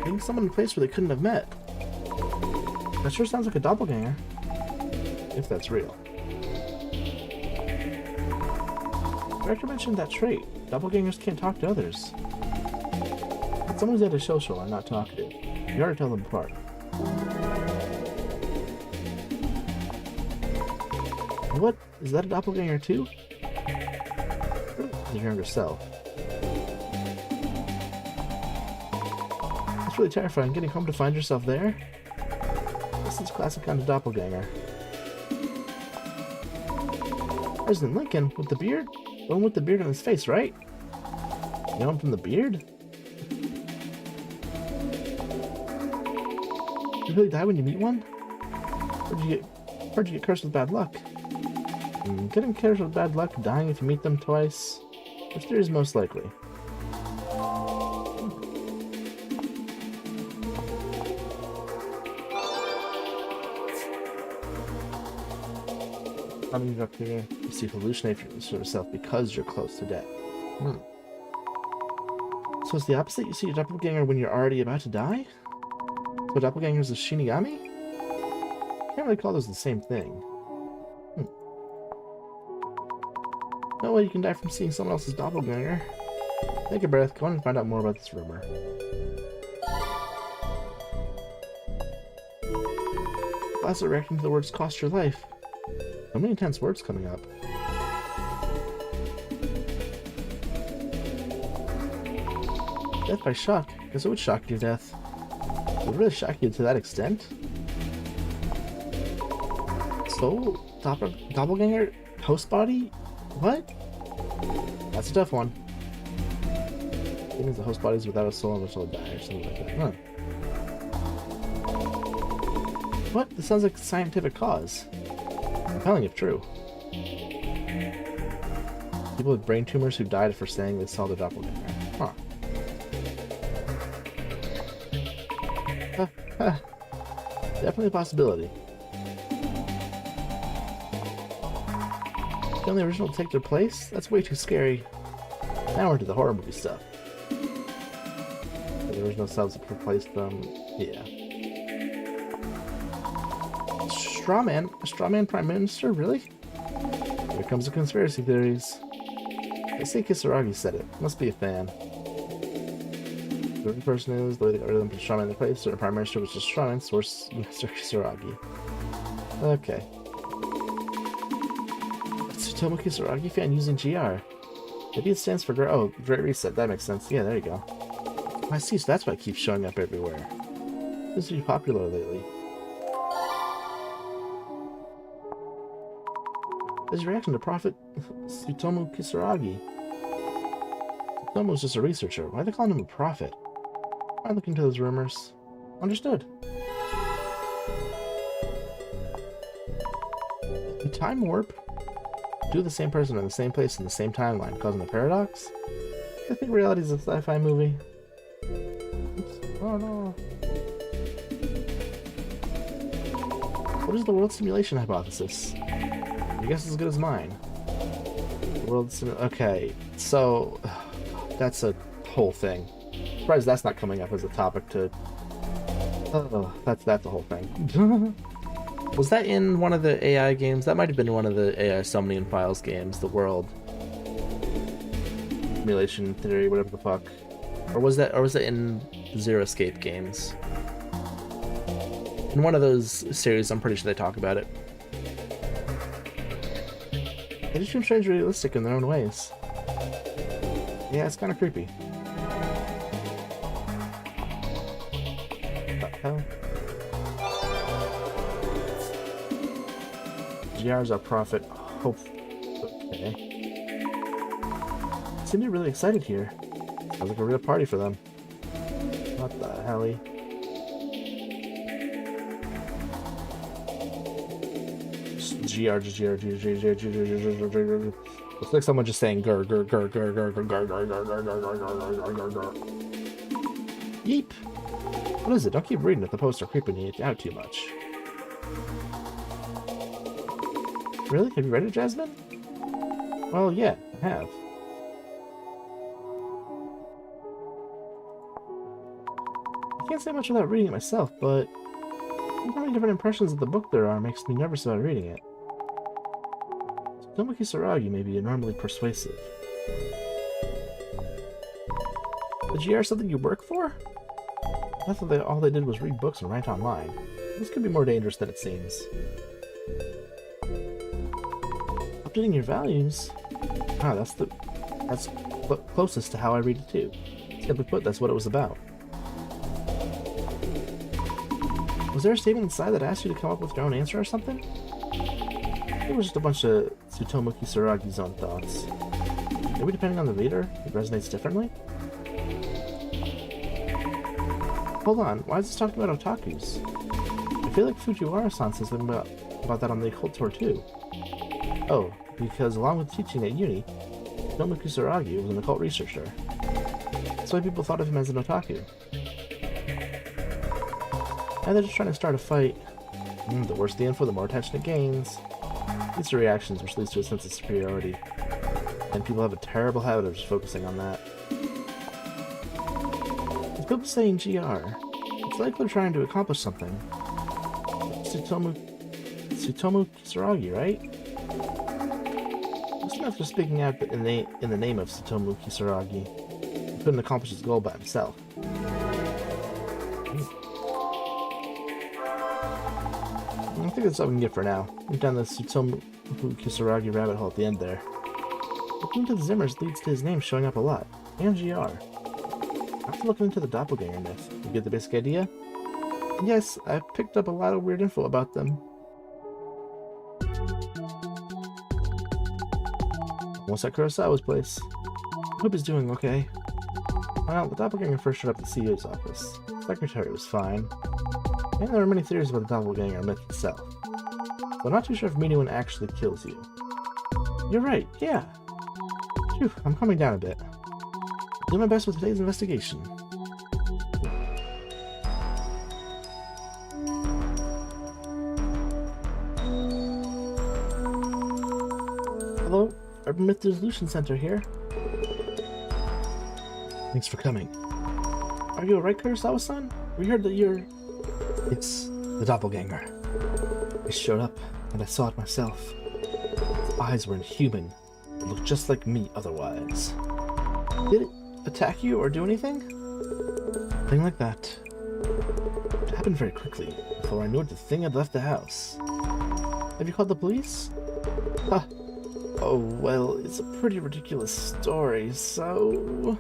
Being someone in a place where they couldn't have met. That sure sounds like a doppelganger. If that's real. The director mentioned that trait. Doppelgangers can't talk to others. But someone's antisocial and not talkative. You ought to tell them apart. What? Is that a doppelganger too? Your younger self. It's really terrifying getting home to find yourself there. This is classic kind of doppelganger. President Lincoln with the beard? The one with the beard on his face, right? You know him from the beard? Did you really die when you meet one? Where'd you get cursed with bad luck? Getting cursed with bad luck, dying if you meet them twice. Which theory is most likely? Coming up here, you see hallucinate yourself because you're close to death. So it's the opposite? You see a doppelganger when you're already about to die? So doppelganger is a Shinigami? Can't really call those the same thing. No way you can die from seeing someone else's doppelganger. Take a breath, go on and find out more about this rumor. Class are reacting to the words cost your life. So many intense words coming up. Death by shock. Guess it would shock you to death. Would it really shock you to that extent? So, doppelganger? Host body? What? That's a tough one. Things the host bodies without a soul until they die or something like that. Huh. What? This sounds like a scientific cause. Compelling if true. People with brain tumors who died for saying they saw the doppelganger. Huh. Definitely a possibility. Can the original take their place? That's way too scary. Now we're into the horror movie stuff. The original selves have replaced them. Yeah. Strawman? A strawman prime minister? Really? Here comes the conspiracy theories. They say Kisaragi said it. Must be a fan. Whoever the person is, the way they got rid of them from strawman in their place, certain prime minister was just strawman, source Master Kisaragi. Okay. Tsutomu Kisaragi fan using GR. Maybe it stands for Great Reset. That makes sense. Yeah, there you go. Oh, I see, so that's why it keeps showing up everywhere. This is popular lately. His reaction to Prophet Tsutomu Kisaragi. Tsutomu's just a researcher. Why are they calling him a prophet? Why look into those rumors? Understood. A time warp? Do the same person in the same place in the same timeline, causing a paradox? I think reality is a sci-fi movie. Oops. Oh no. What is the world simulation hypothesis? I guess it's as good as mine. Okay, so that's a whole thing. I'm surprised that's not coming up as a topic to. Oh, that's the whole thing. Was that in one of the AI games? That might have been one of the AI Summoning Files games, the world simulation theory, whatever the fuck. Or was that in Zero Escape games? In one of those series, I'm pretty sure they talk about it. They just seem strangely realistic in their own ways. Yeah, it's kind of creepy. What the hell? GR's our prophet. Hope. Okay. Seem to be really excited here. Sounds like a real party for them. What the helly? GR. Looks like someone just saying gur gur gur gur gur gur gur gur gur gur gur gur gur gur. Yeep. What is it? Don't keep reading it. The posts are creeping you out too much. Really? Have you read it, Jasmine? Well, yeah, I have. I can't say much without reading it myself, but how many different impressions of the book there are makes me nervous about reading it. Tsutomu Kisaragi may be normally persuasive. The GR something you work for? I thought all they did was read books and write online. This could be more dangerous than it seems. Updating your values? Ah, that's closest to how I read it too. Simply put, that's what it was about. Was there a statement inside that asked you to come up with your own answer or something? It was just a bunch of Tsutomu Kisaragi's own thoughts. Maybe depending on the reader, it resonates differently? Hold on, why is this talking about otakus? I feel like Fujiwara-san says something about that on the occult tour too. Oh, because along with teaching at uni, Tsutomu Kisaragi was an occult researcher. That's why people thought of him as an otaku. Now they're just trying to start a fight. The worse the info, the more attention it gains. These are reactions, which leads to a sense of superiority. And people have a terrible habit of just focusing on that. With people saying GR, it's like they're trying to accomplish something. Tsutomu Kisaragi, right? It's not just speaking out in the name of Tsutomu Kisaragi. He couldn't accomplish his goal by himself. I think that's all we can get for now. We've done the Tsutomu Kisaragi rabbit hole at the end there. Looking into the Zimmers leads to his name showing up a lot. And GR. After looking into the doppelganger myth, you get the basic idea? Yes, I've picked up a lot of weird info about them. Almost at Kurosawa's place. I hope he's doing okay. Well, the doppelganger first showed up at the CEO's office. The secretary was fine. And there are many theories about the doppelganger myth itself. So I'm not too sure if meeting one actually kills you. You're right, yeah. Phew, I'm coming down a bit. I'll do my best with today's investigation. Hello, Urban Myth Dissolution Center here. Thanks for coming. Are you alright, Kurosawa-san? We heard that you're... It's the doppelganger. It showed up, and I saw it myself. Its eyes were inhuman. It looked just like me otherwise. Did it attack you or do anything? Nothing like that. It happened very quickly. Before I knew it, the thing had left the house. Have you called the police? Huh. Oh, well, it's a pretty ridiculous story, so...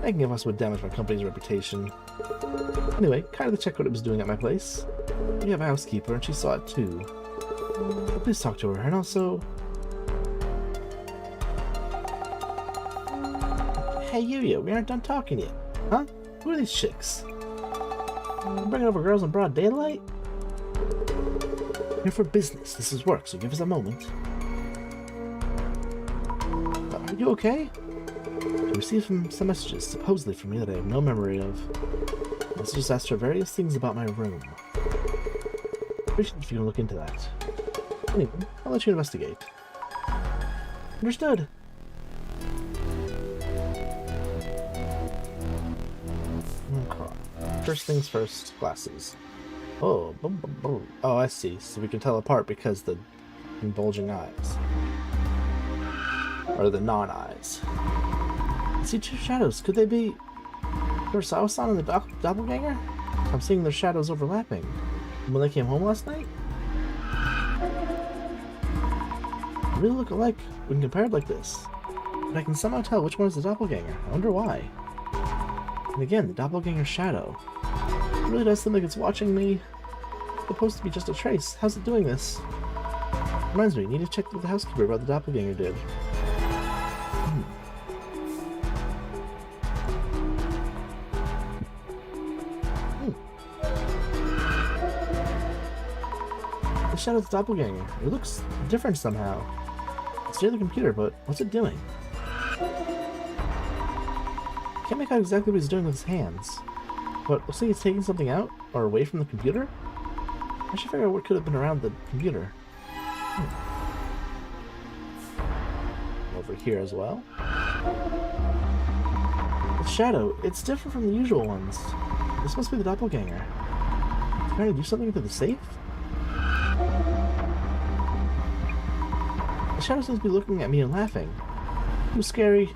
Making of us would damage my company's reputation. Anyway, kind of checked what it was doing at my place. We have a housekeeper, and she saw it too. So please talk to her, and also... Hey, Yuya, we aren't done talking yet. Huh? Who are these chicks? Bringing over girls in broad daylight? Here for business. This is work, so give us a moment. Are you okay? I received some messages, supposedly from me, that I have no memory of. Messages asked for various things about my room. Appreciate if you can look into that. Anyway, I'll let you investigate. Understood. First things first, glasses. Oh, boom, boom, boom. Oh, I see. So we can tell apart because the bulging eyes. Or the non-eyes. I see two shadows. Could they be Kurosawa-san and the doppelganger? I'm seeing their shadows overlapping. When they came home last night? They really look alike when compared like this. But I can somehow tell which one is the doppelganger. I wonder why. And again, the doppelganger shadow. It really does seem like it's watching me. It's supposed to be just a trace. How's it doing this? Reminds me, I need to check with the housekeeper about the doppelganger did. The shadow of the doppelganger. It looks different somehow. It's near the computer, but what's it doing? Can't make out exactly what he's doing with his hands. But looks like he's taking something out or away from the computer? I should figure out what could have been around the computer. Over here as well. The shadow, it's different from the usual ones. This must be the doppelganger. Is he trying to do something to the safe? The shadow seems to be looking at me and laughing. Too scary.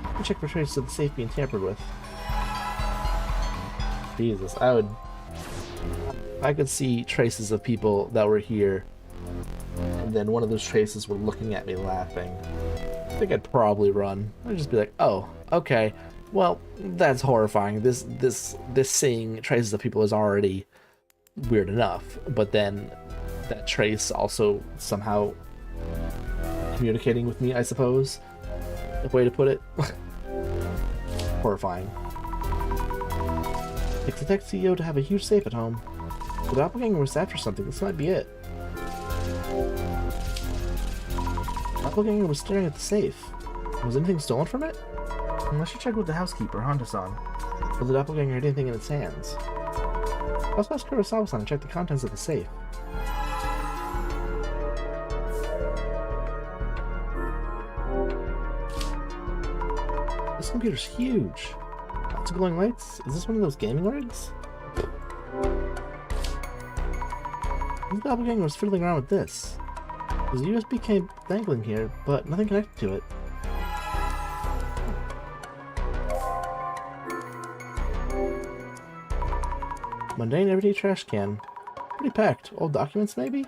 Let me check for traces of the safe being tampered with. Jesus, I could see traces of people that were here, and then one of those traces were looking at me laughing. I think I'd probably run. I'd just be like, oh, okay, well, that's horrifying. This seeing traces of people is already weird enough, but then that trace also somehow communicating with me, I suppose, a way to put it. Horrifying. Takes the tech CEO to have a huge safe at home. The doppelganger was after something. This might be it. The doppelganger was staring at the safe. Was anything stolen from it? I should check with the housekeeper, Honda-san. But the doppelganger had anything in its hands. I'll also ask Kurosawa-san to check the contents of the safe. This computer's huge. Lots of glowing lights. Is this one of those gaming rigs? The doppelganger was fiddling around with this. There's a USB cable dangling here, but nothing connected to it. Mundane everyday trash can. Pretty packed. Old documents, maybe?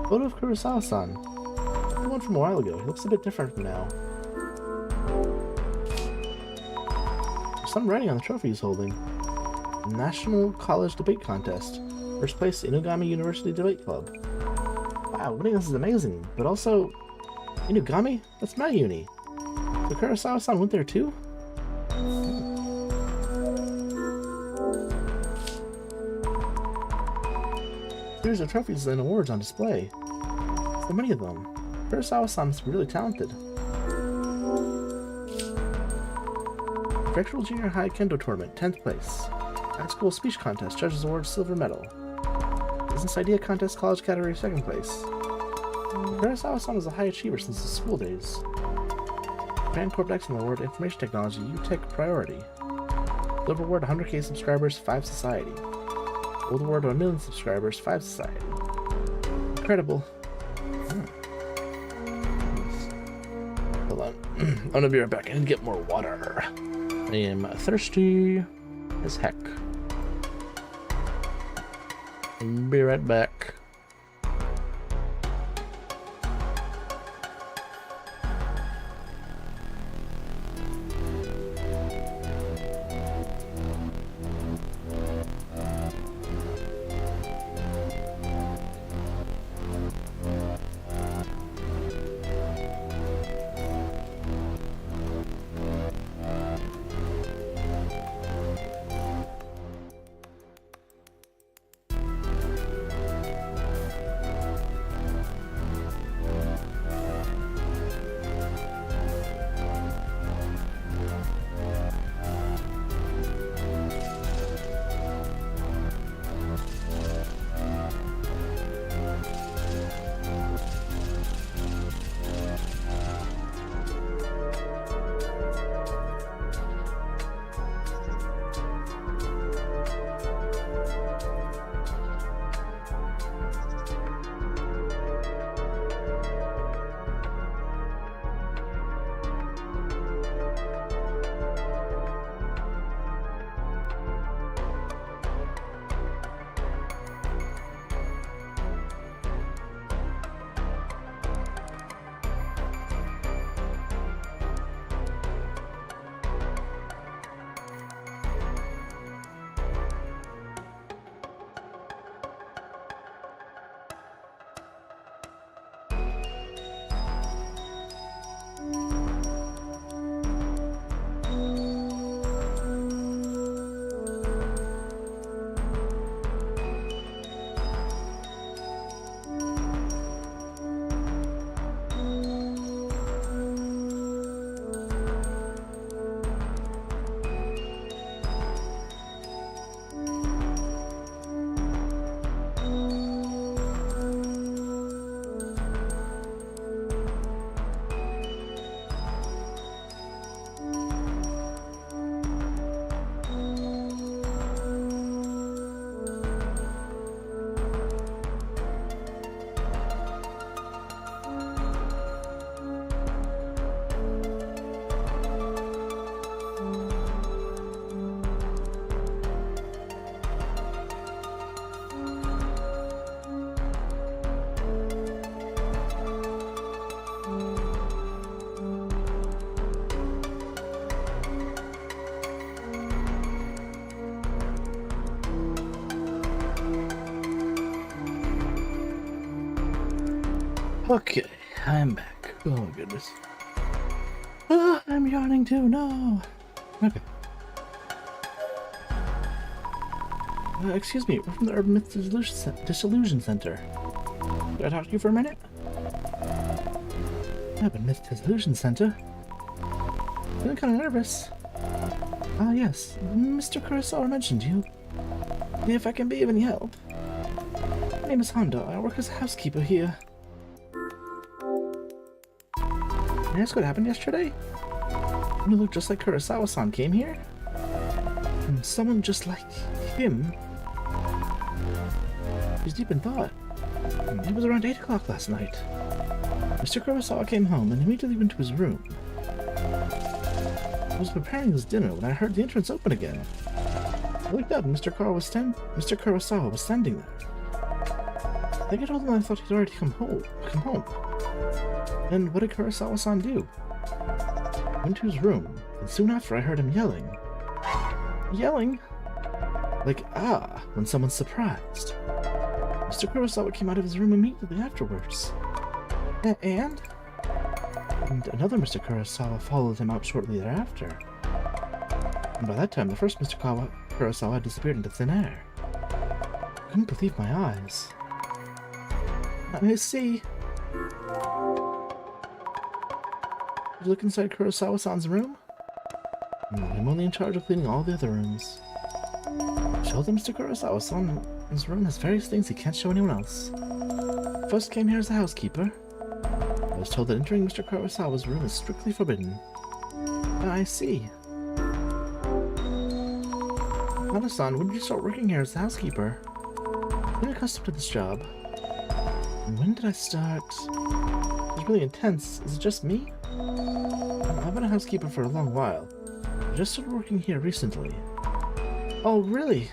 Photo of Kurosawa-san. The one from a while ago. He looks a bit different from now. There's some writing on the trophy he's holding. National College Debate Contest. First place, Inugami University Debate Club. Wow, winning this is amazing, but also... Inugami? That's my uni. So Kurosawa-san went there too? Series of trophies and awards on display. So many of them. Kurosawa-san must be really talented. Virtual Junior High Kendo Tournament, 10th place. High School Speech Contest, Judges Award, Silver Medal. Business Idea Contest, College Category, 2nd place. Kurosawa-san was a high achiever since his school days. Japan Corp Excellent Award, Information Technology, UTech Priority. Silver Award, 100k subscribers, 5 Society. Gold Award, 1 million subscribers, 5 Society. Incredible. Hold on. I'm gonna be right back and get more water. I am thirsty as heck. Be right back. Okay, I'm back. Oh goodness. I'm yawning too, no! Okay. Excuse me, we're from the Urban Myth Dissolution Center. Can I talk to you for a minute? Urban Myth Dissolution Center? Feeling kind of nervous. Ah yes, Mr. Kurosawa mentioned you. If I can be of any help. My name is Honda, I work as a housekeeper here. Can I ask what happened yesterday? Someone who looked just like Kurosawa-san came here? And someone just like him? He's deep in thought. It was around 8 o'clock last night. Mr. Kurosawa came home and immediately went to his room. I was preparing his dinner when I heard the entrance open again. I looked up and Mr. Kurosawa was standing there. I think I told him I thought he'd already come home. And what did Kurosawa-san do? I went to his room, and soon after I heard him yelling. Yelling? Like, when someone's surprised. Mr. Kurosawa came out of his room immediately afterwards. And another Mr. Kurosawa followed him out shortly thereafter. And by that time, the first Mr. Kurosawa had disappeared into thin air. I couldn't believe my eyes. I see. Did you look inside Kurosawa-san's room? I'm only in charge of cleaning all the other rooms. Show them Mr. Kurosawa-san's room has various things he can't show anyone else. First came here as a housekeeper. I was told that entering Mr. Kurosawa's room is strictly forbidden. I see. Hana-san, when did you start working here as a housekeeper? I've been accustomed to this job. And when did I start? It's really intense. Is it just me? I've been a housekeeper for a long while. I just started working here recently. Oh, really?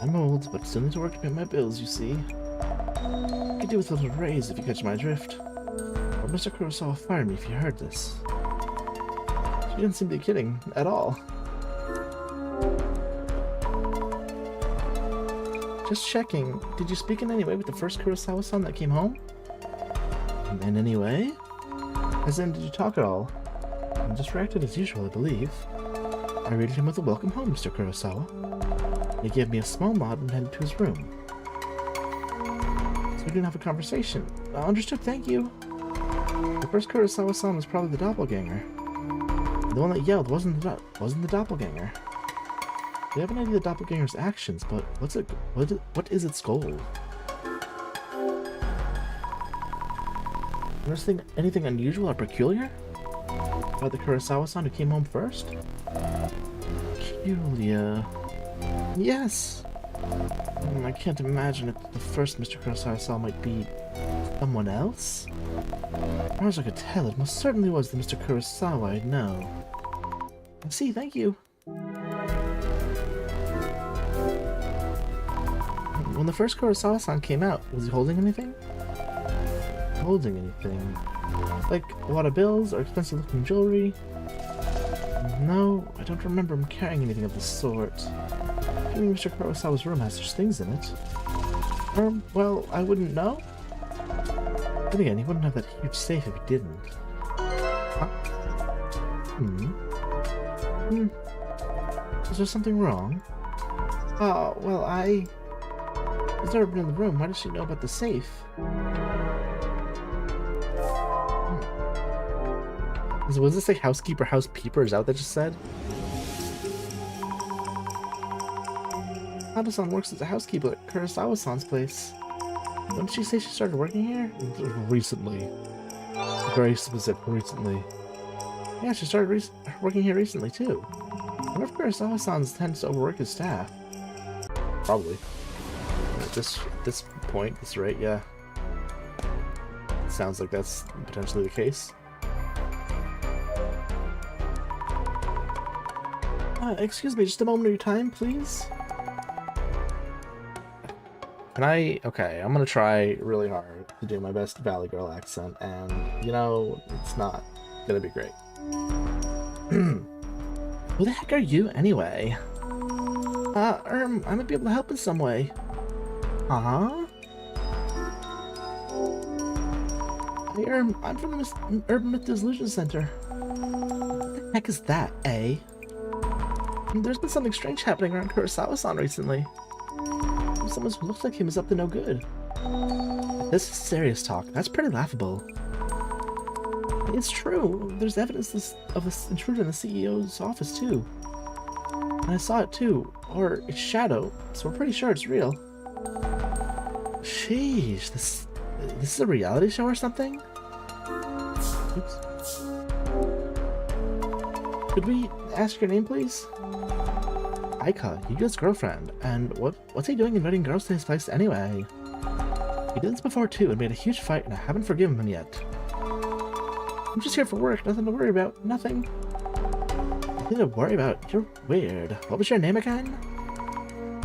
I'm old, but still need to work to pay my bills, you see. I could do with a little raise if you catch my drift. Or Mr. Kurosawa fired me if you heard this. She didn't seem to be kidding at all. Just checking, did you speak in any way with the first Kurosawa-san that came home? In any way? As in, did you talk at all? I just reacted as usual, I believe. I greeted him with a welcome home, Mr. Kurosawa. He gave me a small nod and headed to his room. So we didn't have a conversation. Understood, thank you. The first Kurosawa-san was probably the doppelganger. The one that yelled wasn't the doppelganger. We have an idea of the doppelganger's actions, but what is its goal? Notice anything unusual or peculiar about the Kurosawa-san who came home first? Peculiar. Yes. I can't imagine that the first Mr. Kurosawa might be someone else. As far as I could tell, it most certainly was the Mr. Kurosawa I know. I see, thank you. When the first Kurosawa-san came out, was he holding anything? Holding anything? Like a lot of bills or expensive-looking jewelry? No, I don't remember him carrying anything of the sort. Maybe Mr. Kurosawa's room has such things in it. Well, I wouldn't know. But again, he wouldn't have that huge safe if he didn't. Huh? Is there something wrong? Well, She's never been in the room. Why does she know about the safe? Was this like housekeeper, housepeoper? Is that what they just said? Hana-san works as a housekeeper at Kurosawa-san's place. When did she say she started working here? Recently. Very specific, recently. Yeah, she started working here recently too. I wonder if Kurosawa-san tends to overwork his staff. Probably. At this point, that's right, yeah. Sounds like that's potentially the case. Excuse me, just a moment of your time, please? Okay, I'm gonna try really hard to do my best Valley Girl accent, and, you know, it's not gonna be great. Who the heck are you, anyway? I might be able to help in some way. Huh? Hey, I'm from the Urban Myth Dissolution Center. What the heck is that, eh? There's been something strange happening around Kurosawa-san recently. Someone who looks like him is up to no good. This is serious talk. That's pretty laughable. It's true. There's evidence of this intruder in the CEO's office, too. And I saw it, too. Or its shadow, so we're pretty sure it's real. Sheesh, this is a reality show or something? Oops. Could we ask your name, please? Aika, Yuga's girlfriend, and what's he doing inviting girls to his place anyway? He did this before too and made a huge fight, and I haven't forgiven him yet. I'm just here for work, nothing to worry about, nothing. Nothing to worry about? You're weird. What was your name again?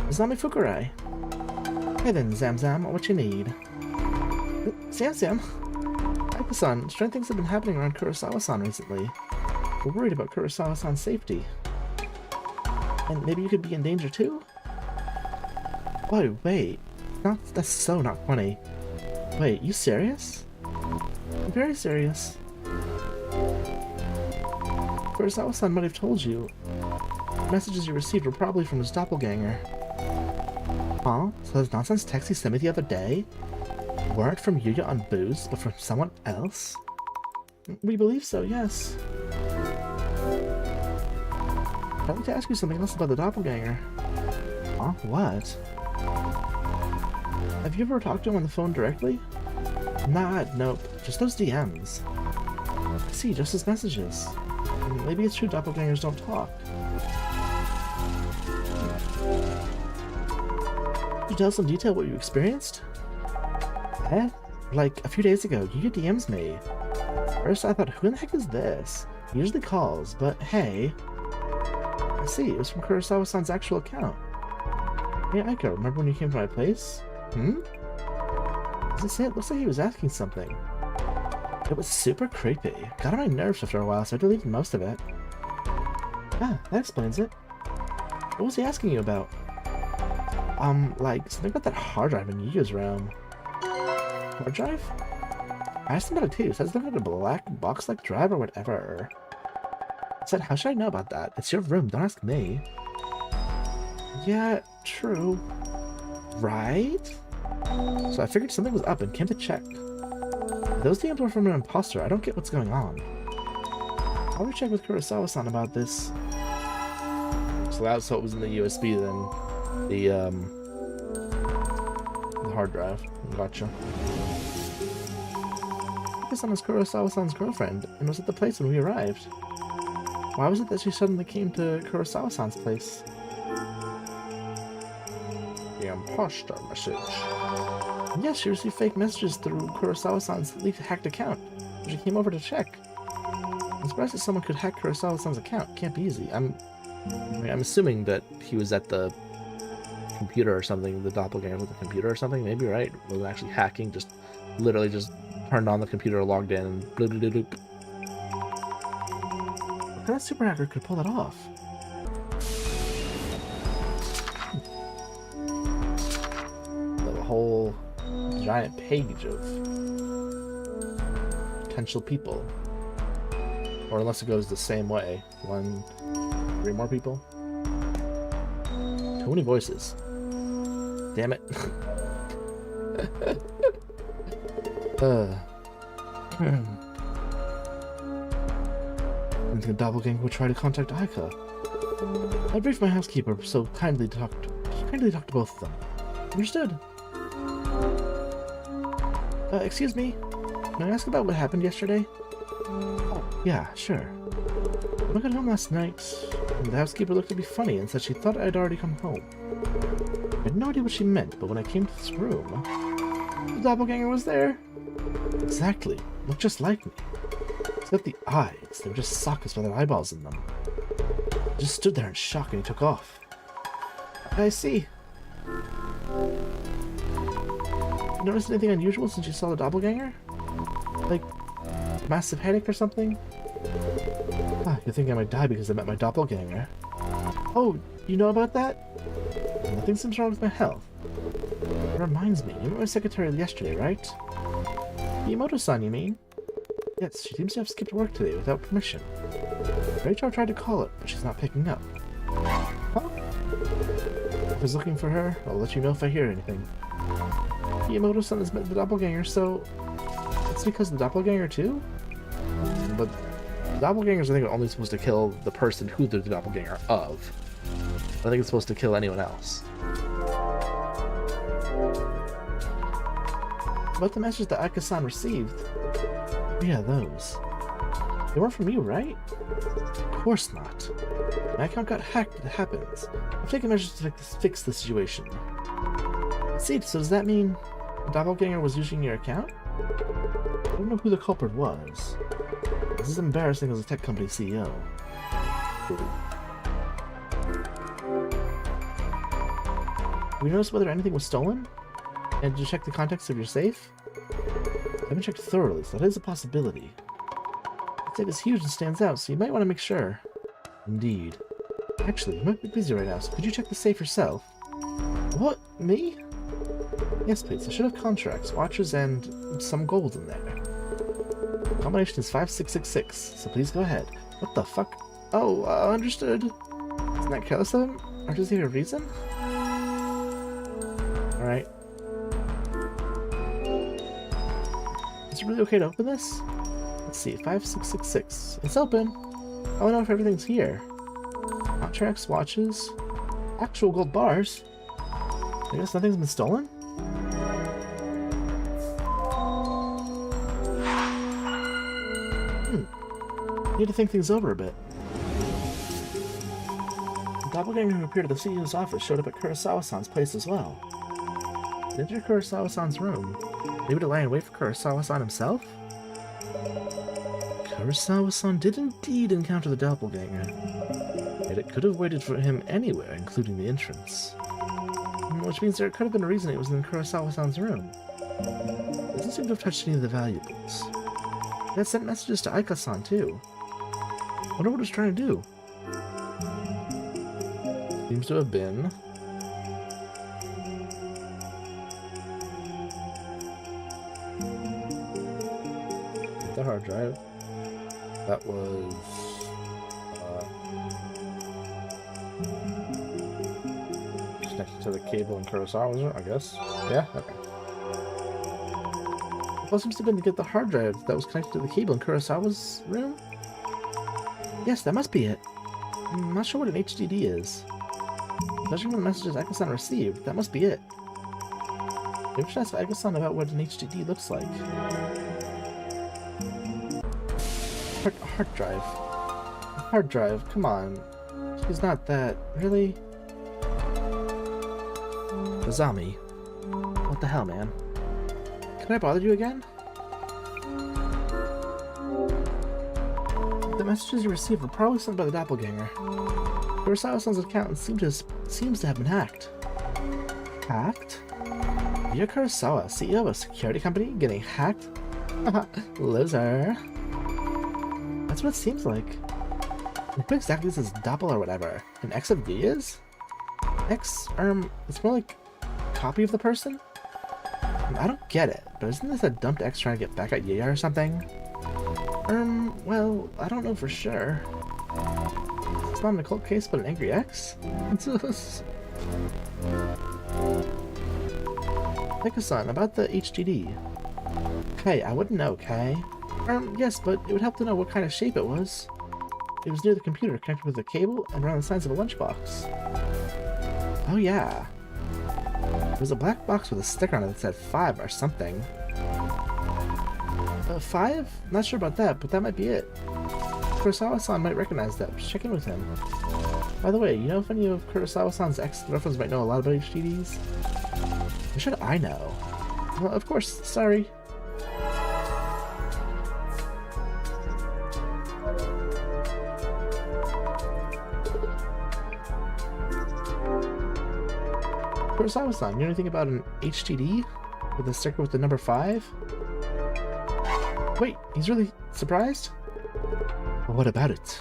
Izami Fukurai. Hey then, Zamzam, what you need? Sam? Aika-san, strange things have been happening around Kurosawa-san recently. We're worried about Kurosawa-san's safety. And maybe you could be in danger too? Wait. That's so not funny. Wait, you serious? I'm very serious. Kurosawa-san might have told you. The messages you received were probably from his doppelganger. Huh? So those nonsense texts he sent me the other day weren't from Yuya on booze, but from someone else? We believe so, yes. I'd like to ask you something else about the doppelganger. Huh? What? Have you ever talked to him on the phone directly? Nope. Just those DMs. I see, just his messages. Maybe it's true doppelgangers don't talk. Could you tell us in detail what you experienced? Eh? Like, a few days ago, Yuya DMs me. First I thought, who in the heck is this? He usually calls, but hey. I see, it was from Kurosawa-san's actual account. Hey Aiko, remember when you came to my place? Does it say it? Looks like he was asking something. It was super creepy. Got on my nerves after a while, so I deleted most of it. Ah, that explains it. What was he asking you about? Like, something about that hard drive in Yuya's room. Hard drive? I asked him about it too. It says something like a black box-like drive or whatever. I said, how should I know about that? It's your room, don't ask me. Yeah, true. Right? So I figured something was up and came to check. If those DMs were from an imposter, I don't get what's going on. I'll recheck with Kurosawa-san about this. So that's what was in the USB then. The hard drive. Gotcha. This is Kurosawa-san's girlfriend and was at the place when we arrived. Why was it that she suddenly came to Kurosawa-san's place? The imposter message. Yes, she received fake messages through Kurosawa-san's leaked hacked account. She came over to check. I'm surprised that someone could hack Kurosawa-san's account. Can't be easy. I'm assuming that he was at the computer or something, the doppelganger with the computer or something, maybe, right? Wasn't actually hacking, just literally just turned on the computer, logged in, and bloop bloop bloop. What kind of super hacker could pull that off? The whole giant page of potential people. Or unless it goes the same way. 3 more people? Too many voices. Damn it. And the doppelganger will try to contact Aika. I briefed my housekeeper, so kindly talked to both of them. Understood. Excuse me. Can I ask about what happened yesterday? Oh, yeah, sure. I got home last night, and the housekeeper looked at me funny and said she thought I'd already come home. I had no idea what she meant, but when I came to this room, the doppelganger was there. Exactly. Looked just like me. Except the eyes. They were just sockets without eyeballs in them. I just stood there in shock and he took off. I see. You noticed anything unusual since you saw the doppelganger? Like, massive headache or something? Ah, you think I might die because I met my doppelganger? Oh, you know about that? Nothing seems wrong with my health. It reminds me, you met my secretary yesterday, right? Miyamoto-san, you mean? Yes, she seems to have skipped work today without permission. HR tried to call her, but she's not picking up. Huh? If I was looking for her, I'll let you know if I hear anything. Miyamoto-san has met the doppelganger, so... It's because of the doppelganger too? But doppelgangers, I think, are only supposed to kill the person who they're the doppelganger of. I think it's supposed to kill anyone else. About the message that Aika-san received? Yeah, those. They weren't from you, right? Of course not. My account got hacked, it happens. I've taken measures to fix the situation. See, so does that mean the doppelganger was using your account? I don't know who the culprit was. This is embarrassing as a tech company CEO. Have you noticed whether anything was stolen? And did you check the contents of your safe? I haven't checked thoroughly, so that is a possibility. The safe is huge and stands out, so you might want to make sure. Indeed. Actually, you might be busy right now, so could you check the safe yourself? What? Me? Yes, please. I should have contracts, watches, and some gold in there. The combination is 5666, so please go ahead. What the fuck? Oh, understood. Isn't that careless of him? Or does he have a reason? Alright. Is it really okay to open this? Let's see, 5666. It's open. I don't know if everything's here. Contracts, watches, actual gold bars. I guess nothing's been stolen? Need to think things over a bit. The doppelganger who appeared at the CEO's office showed up at Kurosawa-san's place as well. They entered Kurosawa-san's room. Maybe to lie in wait for Kurosawa-san himself? Kurosawa-san did indeed encounter the doppelganger. Yet it could have waited for him anywhere, including the entrance. Which means there could have been a reason it was in Kurosawa-san's room. It doesn't seem to have touched any of the valuables. It had sent messages to Aika-san too. Wonder what it was trying to do. Seems to have been the hard drive. That was connected to the cable in Kurosawa's room, I guess. Yeah, okay. Well, seems to have been to get the hard drive that was connected to the cable in Kurosawa's room? Yes, that must be it. I'm not sure what an HDD is. Judging from the messages Aika-san received, that must be it. Maybe we should ask Aika-san about what an HDD looks like. Hard drive. Hard drive, come on. She's not that. Really? Azami. What the hell, man? Can I bother you again? The messages you received were probably sent by the doppelganger. Kurosawa-san's account seems to have been hacked. Hacked? You're Kurosawa, CEO of a security company, getting hacked? Loser. That's what it seems like. What exactly is this doppel or whatever? An X of D is? X, it's more like a copy of the person? I don't get it, but isn't this a dumped X trying to get back at Yaya or something? Well, I don't know for sure. It's not an occult case, but an angry X? Aika-san, about the HDD. Hey, I wouldn't know, okay? Yes, but it would help to know what kind of shape it was. It was near the computer, connected with a cable, and around the size of a lunchbox. Oh yeah. It was a black box with a sticker on it that said 5 or something. 5? Not sure about that, but that might be it. Kurosawa-san might recognize that. Just check in with him. By the way, you know if any of Kurosawa-san's ex-girlfriends might know a lot about HDDs? Or should I know? Well, of course, sorry. Kurosawa-san, you know anything about an HDD? With a sticker with the number 5? Wait, he's really surprised? Well, what about it?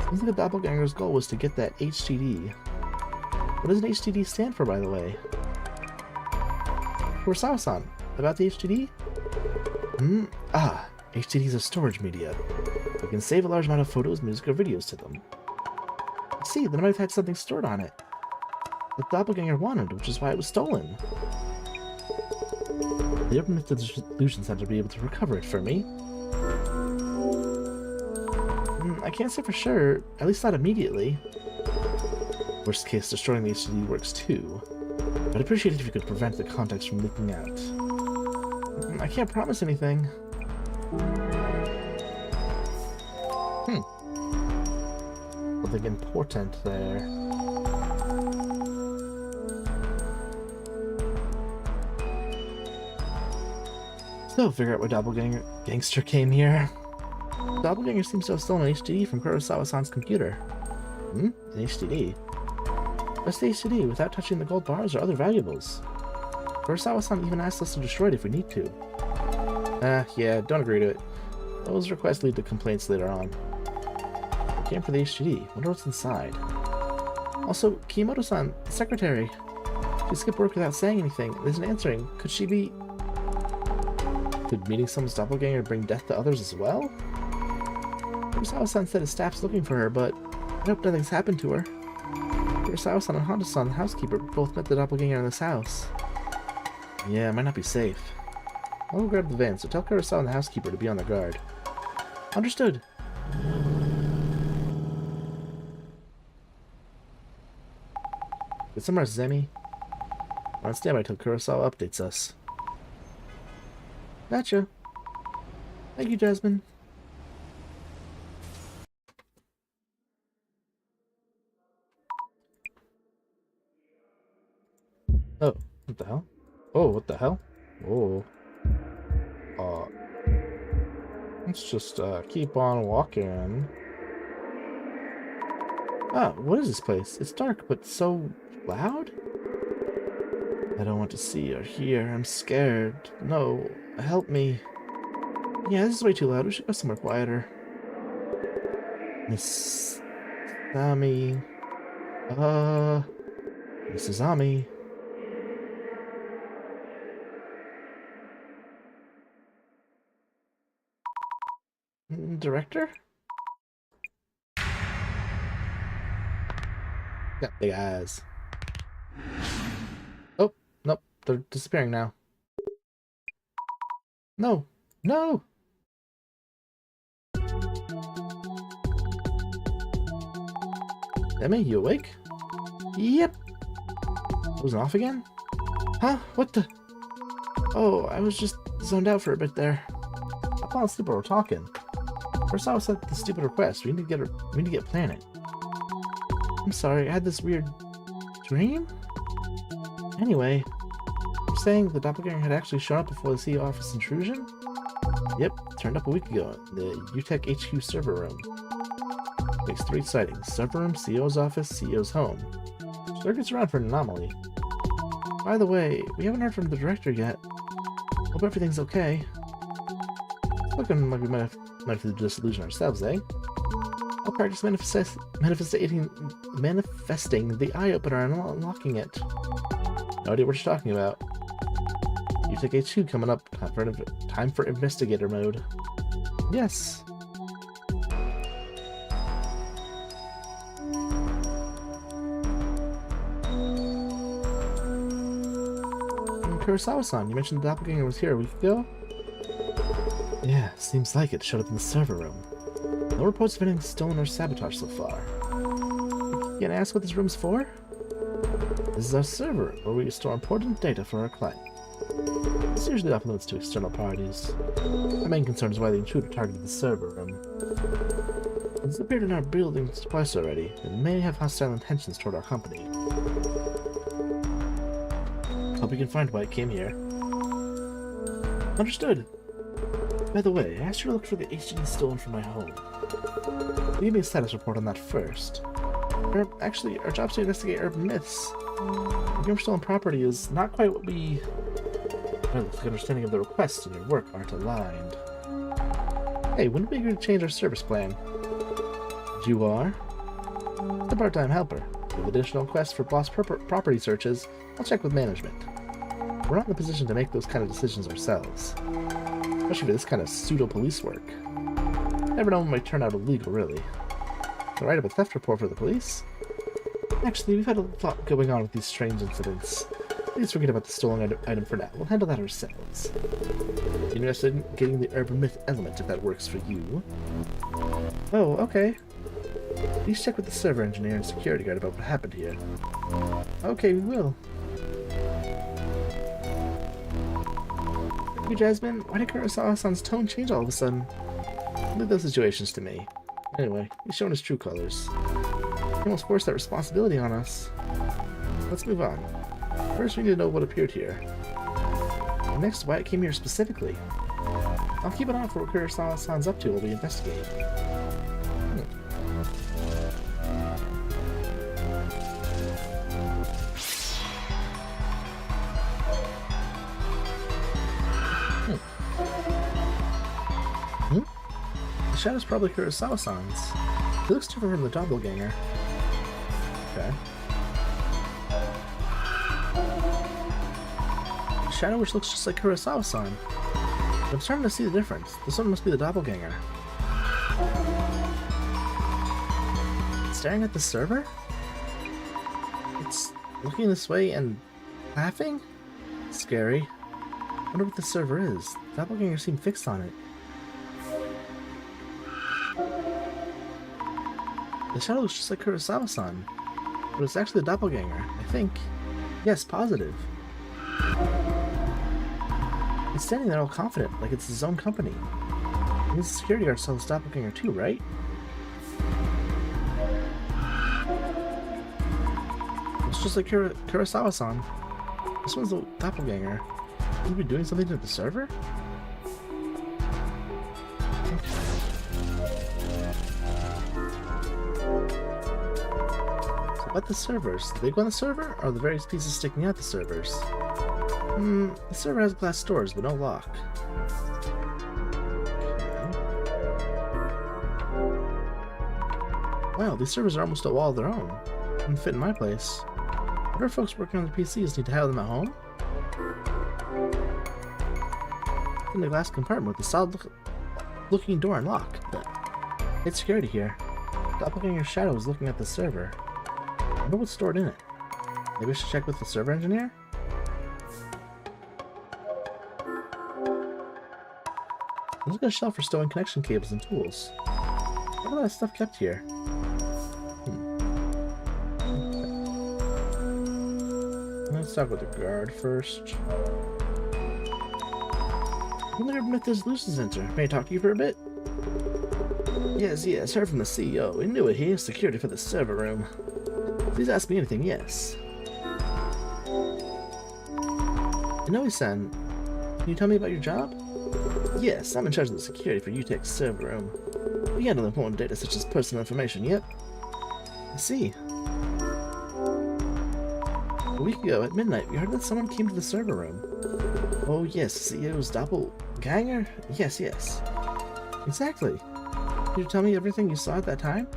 Seems like the doppelganger's goal was to get that HDD. What does an HDD stand for, by the way? Kurosawa-san, about the HDD? HDD is a storage media. You can save a large amount of photos, music, or videos to them. I see, then I might have had something stored on it. The doppelganger wanted, which is why it was stolen. They opened it to the Dissolution Center to be able to recover it for me. I can't say for sure, at least not immediately. Worst case, destroying the HDD works too. But I'd appreciate it if you could prevent the contacts from leaking out. I can't promise anything. Something important there. So, figure out why Gangster came here. Doppelganger seems to have stolen an HDD from Kurosawa-san's computer. An HDD? What's the HDD without touching the gold bars or other valuables? Kurosawa-san even asked us to destroy it if we need to. Yeah, don't agree to it. Those requests lead to complaints later on. We came for the HDD. Wonder what's inside. Also, Kimoto-san, the secretary. She skipped work without saying anything. Isn't answering. Could she be... Could meeting someone's doppelganger bring death to others as well? Kurosawa-san said his staff's looking for her, but I hope nothing's happened to her. Kurosawa-san and Honda-san, the housekeeper, both met the doppelganger in this house. Yeah, it might not be safe. I'll go grab the van, so tell Kurosawa and the housekeeper to be on their guard. Understood. Get some rest, Zemi. On standby till Kurosawa updates us. Gotcha. Thank you, Jasmine. Oh, what the hell? Oh, what the hell? Whoa. Let's just keep on walking. Ah, what is this place? It's dark, but so loud? I don't want to see or hear. I'm scared. No, help me. Yeah, this is way too loud. We should go somewhere quieter. Miss Ami. Mrs. Ami. Director? Got big eyes. Oh, nope. They're disappearing now. No. No! Emmy, you awake? Yep. Wasn't off again? Huh? What the? Oh, I was just zoned out for a bit there. I fell asleep while we're talking. Kurosawa said the stupid request. We need to get Planet. I'm sorry, I had this weird dream? Anyway, you're saying the doppelganger had actually shown up before the CEO office intrusion? Yep, turned up a week ago in the UTech HQ server room. Makes 3 sightings: server room, CEO's office, CEO's home. Sure gets around for an anomaly. By the way, we haven't heard from the director yet. Hope everything's okay. Looking like we might have the dissolution ourselves, eh? I'll practice manifesting the eye-opener and unlocking it. No idea what you're talking about. You take H2 coming up. Time for investigator mode. Yes. Kurosawa-san, you mentioned the doppelganger was here a week ago? Yeah, seems like it. Showed up in the server room. No reports of anything stolen or sabotaged so far. You can ask what this room's for? This is our server room, where we store important data for our client. It's usually off limits to external parties. Our main concern is why the intruder targeted the server room. It's appeared in our building twice already, and may have hostile intentions toward our company. Hope you can find why it came here. Understood. By the way, I asked you to look for the HDD stolen from my home. Leave me a status report on that first. Actually, our job's to investigate urban myths. Your stolen property is not quite what we... Well, the understanding of the request and your work aren't aligned. Hey, wouldn't it be good to change our service plan? You are? The part-time helper. With additional requests for boss property searches, I'll check with management. We're not in the position to make those kind of decisions ourselves. Especially for this kind of pseudo-police work. Never know when might turn out illegal, really. To write up a theft report for the police? Actually, we've had a lot going on with these strange incidents. Please forget about the stolen item for now. We'll handle that ourselves. Interested in getting the urban myth element if that works for you? Oh, okay. Please check with the server engineer and security guard about what happened here. Okay, we will. Thank you, Jasmine. Why did Kurosawa-san's tone change all of a sudden? Leave those situations to me. Anyway, he's shown his true colors. He almost forced that responsibility on us. Let's move on. First, we need to know what appeared here. And next, why it came here specifically. I'll keep an eye for what Kurosawa-san's up to while we investigate. The shadow's probably Kurosawa-san's. He looks different from the doppelganger. Okay. Shadow which looks just like Kurosawa-san. I'm starting to see the difference. This one must be the doppelganger. Staring at the server? It's looking this way and laughing? Scary. I wonder what the server is. The doppelganger seemed fixed on it. The shadow looks just like Kurosawa-san, but it's actually the doppelganger, I think. Yes, positive. He's standing there all confident, like it's his own company. He means the security guard saw this doppelganger too, right? It's just like Kurosawa-san. This one's the doppelganger. Could he be doing something to the server? So about the servers, the big one the server, or the various pieces sticking out the servers? The server has glass doors, but no lock. Wow, these servers are almost a wall of their own. Wouldn't fit in my place. What are folks working on their PCs need to have them at home? In the glass compartment with the solid looking door and lock. But it's security here. Doppelganger Shadow is looking at the server. I wonder what's stored in it. Maybe I should check with the server engineer? Look at a shelf for stowing connection cables and tools. Look at all that stuff kept here. Let's talk with the guard first. You never met this Dissolution Center. May I talk to you for a bit? Yes, heard from the CEO. We knew it here. Security for the server room. Please ask me anything, yes. Inoue-san, can you tell me about your job? Yes, I'm in charge of the security for UTech's server room. We handle important data such as personal information, yep. I see. A week ago at midnight, we heard that someone came to the server room. Oh yes, CEO's doppelganger? Yes. Exactly. Could you tell me everything you saw at that time?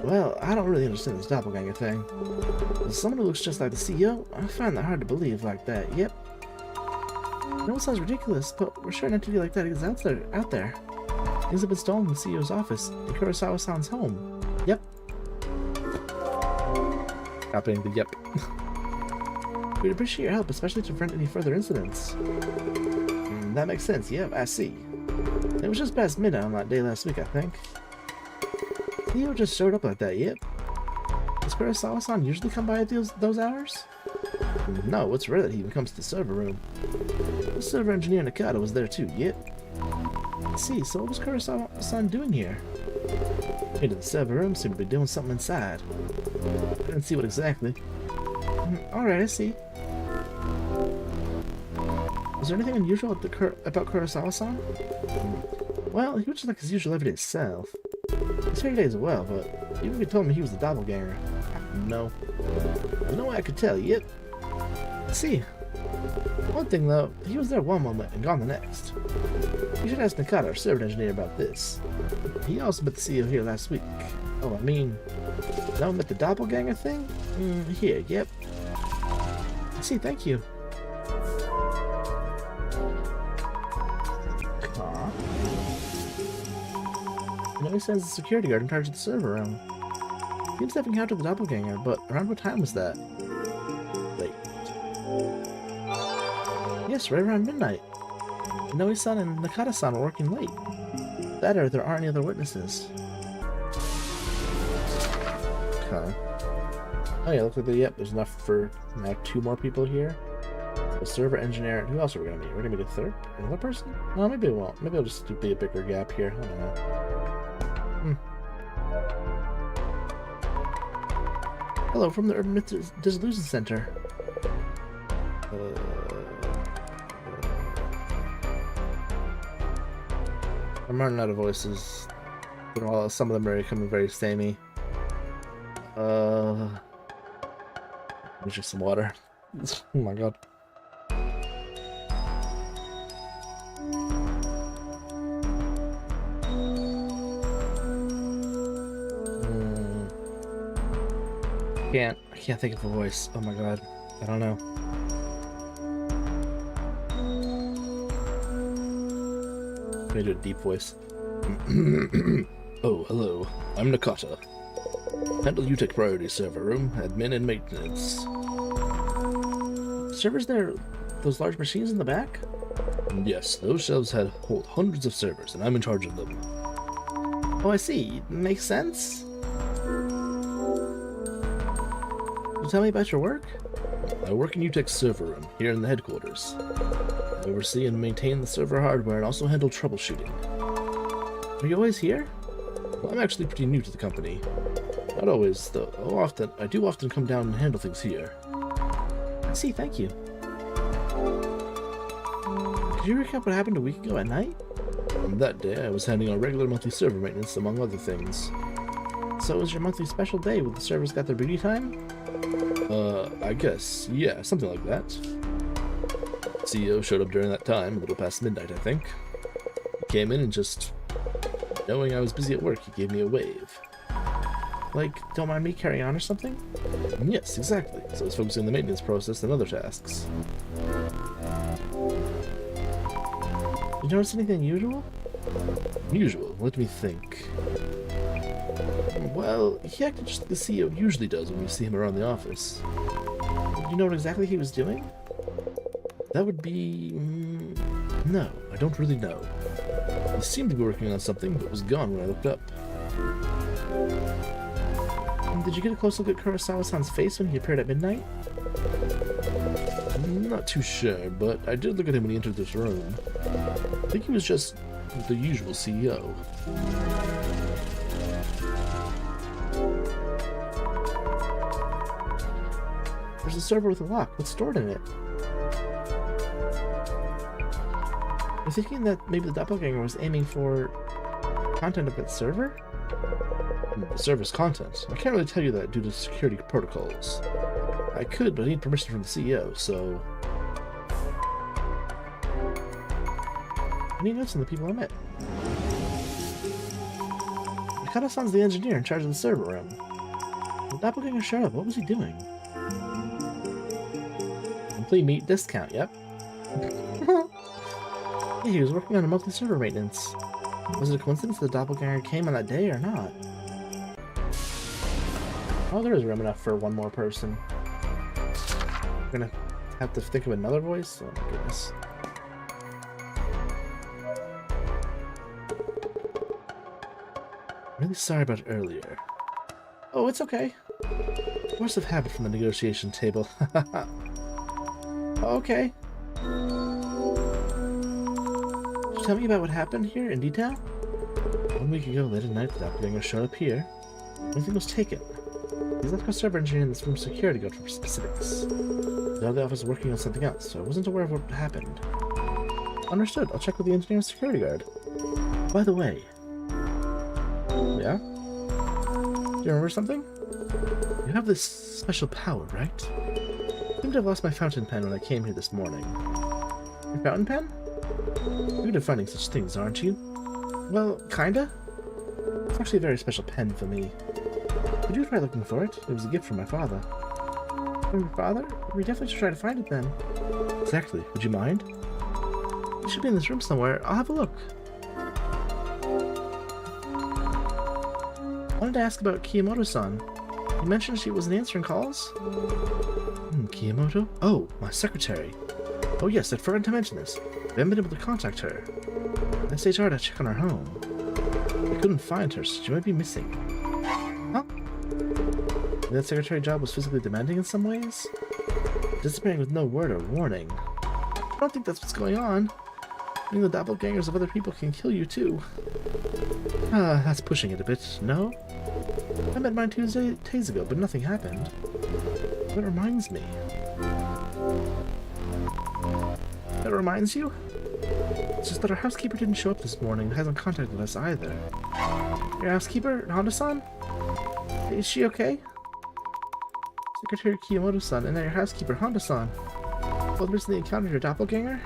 Well, I don't really understand this doppelganger thing. As someone who looks just like the CEO, I find that hard to believe like that, yep. I know it sounds ridiculous, but we're sure an entity like that is out there. Things have been stolen from the CEO's office in Kurosawa-san's home. Yep. Copying the yep. We'd appreciate your help, especially to prevent any further incidents. That makes sense, yep, I see. It was just past midnight on that day last week, I think. Theo just showed up like that, yep. Does Kurosawa-san usually come by at those hours? No, it's rare that he even comes to the server room. The server engineer Nakata was there too, yep. I see, so what was Kurosawa-san doing here? Into the server room, seemed to be doing something inside. I didn't see what exactly. Alright, I see. Was there anything unusual about Kurosawa-san? Well, he was just like his usual everyday self. He's here today as well, but even if he told me he was the doppelganger, no. There's no way I could tell, yep. See, one thing though, he was there one moment and gone the next. You should ask Nakata, our server engineer, about this. He also met the CEO here last week. Oh, I mean, no one met the doppelganger thing? Here, yep. See, thank you. Inoue sends the security guard in charge of the server room. He seems to have encountered the doppelganger, but around what time was that? Wait. Yes, right around midnight. Inoue-san and Nakata-san were working late. That or there aren't any other witnesses. Okay. Oh yeah, looks like there's enough for now 2 more people here. The server engineer. Who else are we gonna meet? We're gonna meet another person? No, maybe we won't. Maybe it'll just be a bigger gap here. I don't know. Hello from the Urban Dissolution Center. I'm running out of voices. Some of them are becoming very samey. Let me drink some water. Oh my god. I can't think of a voice. Oh my god. I don't know. Let me do a deep voice. Oh, hello. I'm Nakata. Handle UTech priority server room, admin and maintenance. Servers there, those large machines in the back? Yes, those shelves hold hundreds of servers, and I'm in charge of them. Oh, I see. Makes sense. So tell me about your work? I work in UTech's server room, here in the headquarters. I oversee and maintain the server hardware and also handle troubleshooting. Are you always here? Well, I'm actually pretty new to the company. Not always, though. I do often come down and handle things here. I see, thank you. Could you recap what happened a week ago at night? On that day, I was handling our regular monthly server maintenance, among other things. So it was your monthly special day when the servers got their beauty time? I guess. Yeah, something like that. CEO showed up during that time, a little past midnight, I think. He came in and just... knowing I was busy at work, he gave me a wave. Like, don't mind me carrying on or something? Yes, exactly. So I was focusing on the maintenance process and other tasks. You notice anything unusual? Unusual? Let me think. Well, he acted just like the CEO usually does when you see him around the office. Do you know what exactly he was doing? That would be... no, I don't really know. He seemed to be working on something, but was gone when I looked up. Did you get a close look at Kurosawa-san's face when he appeared at midnight? Not too sure, but I did look at him when he entered this room. I think he was just the usual CEO. There's a server with a lock. What's stored in it? You're thinking that maybe the doppelganger was aiming for content of that server? The server's content. I can't really tell you that due to security protocols. I could, but I need permission from the CEO, so... Any notes on the people I met? Nakata-san's the engineer in charge of the server room. The doppelganger showed up. What was he doing? Complete meat discount, yep. Yeah, he was working on a monthly server maintenance. Was it a coincidence the doppelganger came on that day or not? Oh, there is room enough for one more person. I'm gonna have to think of another voice? Oh my goodness. Really sorry about earlier. Oh, it's okay. Force of habit from the negotiation table. Okay. Tell me about what happened here in detail? 1 week ago, late at night, the doppelganger showed up here. Everything was taken. He's left our server engineer in this room security guard for specifics. The other office is working on something else, so I wasn't aware of what happened. Understood. I'll check with the engineer and security guard. By the way. Yeah? Do you remember something? You have this special power, right? I seem to have lost my fountain pen when I came here this morning. Your fountain pen? You're good at finding such things, aren't you? Well, kinda. It's actually a very special pen for me. Would you try looking for it? It was a gift from my father. From your father? We definitely should try to find it then. Exactly. Would you mind? It should be in this room somewhere. I'll have a look. I wanted to ask about Kiyomoto-san. You mentioned she wasn't answering calls? Kiyomoto? Oh, my secretary. Oh yes, I forgot to mention this. We haven't been able to contact her. Let's HR to check on her home. I couldn't find her, so she might be missing. Huh? Maybe that secretary job was physically demanding in some ways? Disappearing with no word or warning. I don't think that's what's going on. I mean, the doppelgangers of other people can kill you too. That's pushing it a bit, no? I met mine 2 days ago, but nothing happened. That reminds me. That reminds you? It's just that our housekeeper didn't show up this morning and hasn't contacted us either. Your housekeeper, Honda-san? Is she okay? Secretary Kiyomoto-san and your housekeeper, Honda-san. Both recently encountered your doppelganger?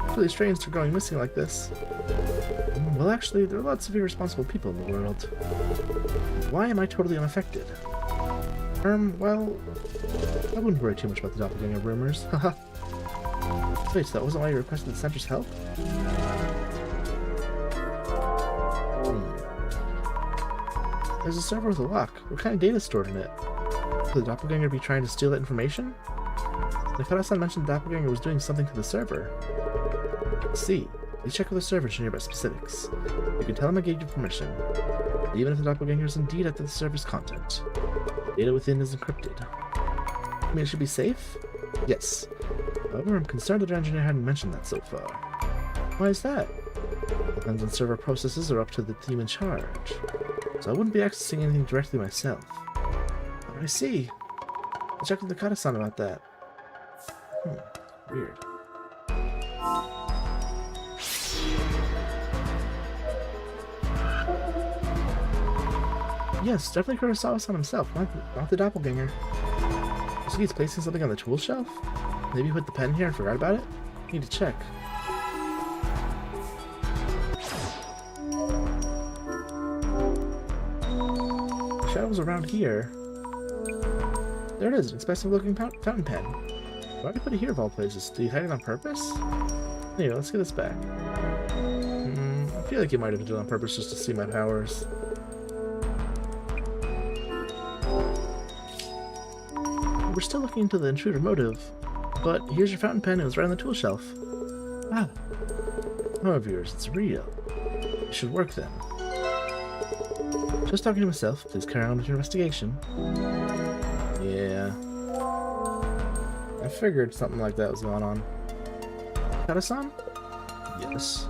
It's really strange they're going missing like this. Well, actually, there are lots of irresponsible people in the world. Why am I totally unaffected? Well, I wouldn't worry too much about the doppelganger rumors. Haha. Wait, so that wasn't why you requested the center's help? There's a server with a lock. What kind of data is stored in it? Could the doppelganger be trying to steal that information? The Kata-san mentioned the doppelganger was doing something to the server. Let's see. Please check with the server to hear about specifics. You can tell him I gave you permission. Even if the doppelganger is indeed after the server's content. The data within is encrypted. I mean, it should be safe? Yes. However, I'm concerned that our engineer hadn't mentioned that so far. Why is that? Depends on server processes or up to the team in charge. So I wouldn't be accessing anything directly myself. Oh, I see. I'll check with the Kata-san about that. Weird. Yes, definitely Kurosawa-san himself, not the doppelganger. So he's placing something on the tool shelf? Maybe he put the pen here and forgot about it? Need to check. Shadows around here. There it is, an expensive looking fountain pen. Why did he put it here of all places? Did he hide it on purpose? Anyway, let's get this back. I feel like he might have done it on purpose just to see my powers. We're still looking into the intruder motive, but here's your fountain pen. It was right on the tool shelf. Ah. Oh, of yours, it's real. It should work then. Just talking to myself. Please carry on with your investigation. Yeah. I figured something like that was going on. Kata-san? Yes.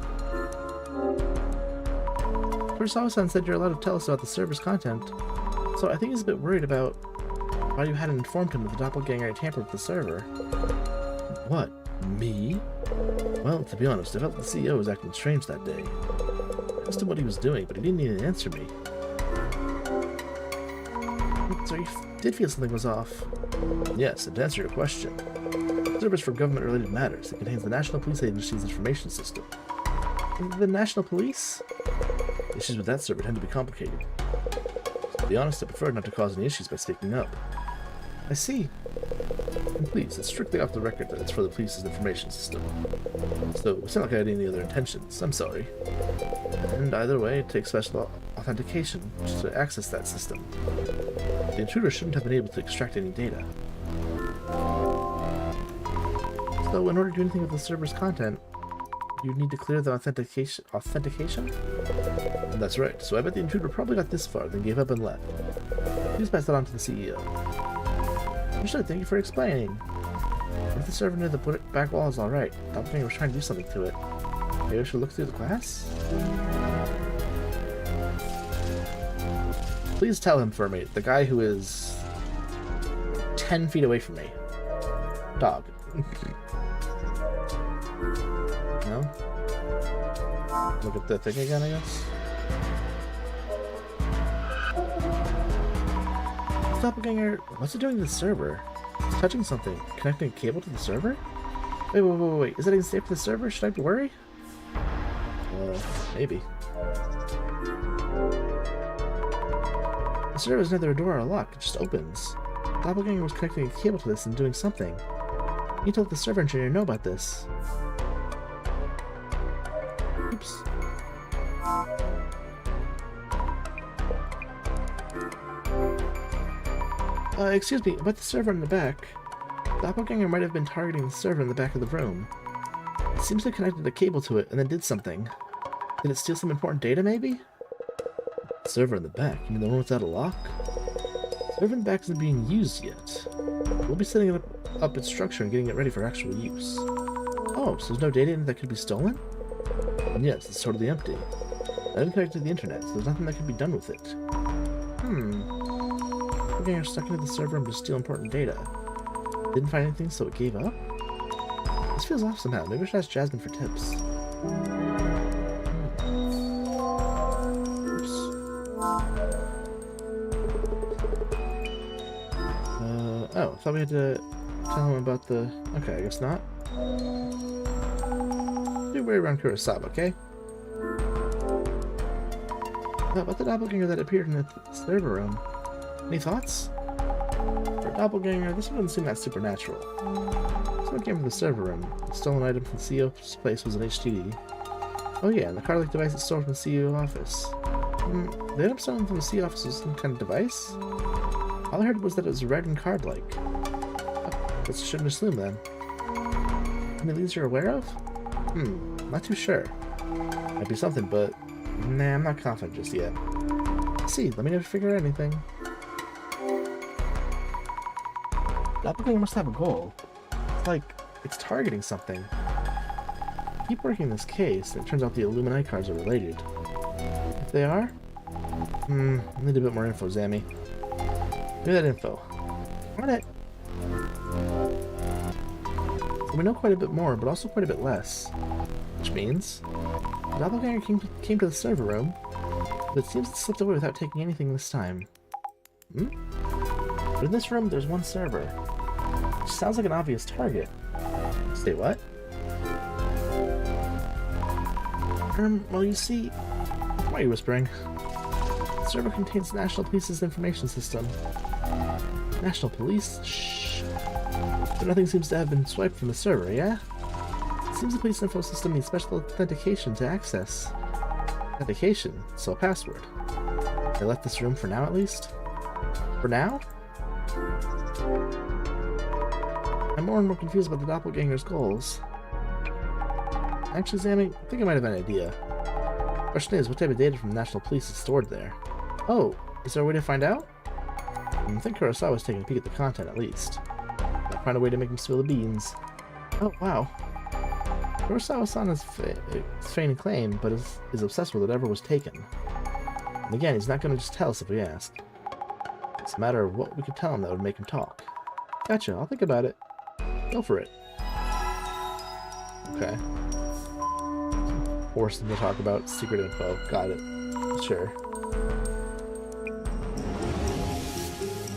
Kurosawa-san said you're allowed to tell us about the server's content, so I think he's a bit worried about why you hadn't informed him that the doppelganger had tampered with the server. What? Me? Well, to be honest, I felt the CEO was acting strange that day. I asked him what he was doing, but he didn't even answer me. So you did feel something was off? Yes, and to answer your question, the server's for government-related matters. It contains the National Police Agency's information system. The National Police? Issues with that server tend to be complicated. To be honest, I prefer not to cause any issues by speaking up. I see. And please, it's strictly off the record that it's for the police's information system. So, it's not like I had any other intentions. I'm sorry. And either way, it takes special authentication to access that system. The intruder shouldn't have been able to extract any data. So, in order to do anything with the server's content, you need to clear the authentication? And that's right. So I bet the intruder probably got this far, then gave up and left. Please pass that on to the CEO. Understood. Thank you for explaining. If the server near the back wall is alright, doppelganger was trying to do something to it. Maybe I should look through the glass? Please tell him for me. The guy who is 10 feet away from me. Dog. No? Look at the thing again, I guess. Doppelganger, what's it doing to the server? It's touching something. Connecting a cable to the server? Wait. Is that even safe for the server? Should I worry? Maybe. The server is neither a door or a lock. It just opens. Doppelganger was connecting a cable to this and doing something. You need to let the server engineer know about this. Oops. Excuse me, about the server in the back. The doppelganger might have been targeting the server in the back of the room. It seems to have connected a cable to it and then did something. Did it steal some important data, maybe? The server in the back? You mean the one without a lock? The server in the back isn't being used yet. We'll be setting up its structure and getting it ready for actual use. Oh, so there's no data in it that could be stolen? And yes, it's totally empty. I didn't connect to the internet, so there's nothing that can be done with it. Doppelganger stuck into the server and to steal important data. Didn't find anything, so it gave up? This feels off somehow. Maybe I should ask Jasmine for tips. Oops. Oh, I thought we had to tell him about the... Okay, I guess not. Your way around Kurosawa, okay? About the doppelganger that appeared in the server room. Any thoughts? For a doppelganger, this one doesn't seem that supernatural. Someone came from the server room. The stolen item from the CEO's place was an HDD. Oh yeah, and the card-like device is stored from the CEO office. The item stolen from the CEO office was some kind of device? All I heard was that it was red and card-like. Oh, guess I shouldn't assume then. Any of these you're aware of? Not too sure. Might be something, but nah, I'm not confident just yet. Let's see, let me know if you figure out anything. Doppelganger must have a goal. It's like it's targeting something. Keep working this case, and it turns out the Illuminati cards are related. If they are? I need a bit more info, Zammy. Give me that info. On it! So we know quite a bit more, but also quite a bit less. Which means, the doppelganger came to the server room, but it seems it slipped away without taking anything this time. But in this room, there's one server. Which sounds like an obvious target. Say what? Well, you see... Why are you whispering? The server contains National Police's information system. National Police? Shh. But nothing seems to have been swiped from the server, yeah? It seems the police info system needs special authentication to access. Authentication? So a password. They left this room for now, at least? For now? I'm more and more confused about the doppelganger's goals. Actually, Sammy, I think I might have an idea. Question is, what type of data from the National Police is stored there? Oh, is there a way to find out? I think Kurosawa was taking a peek at the content, at least. I'll find a way to make him spill the beans. Oh, wow. Kurosawa-san is feigning claim, but is obsessed with whatever was taken. And again, he's not going to just tell us if we ask. It's a matter of what we could tell him that would make him talk. Gotcha, I'll think about it. Go for it. Okay. Force them to talk about secret info. Got it. Sure.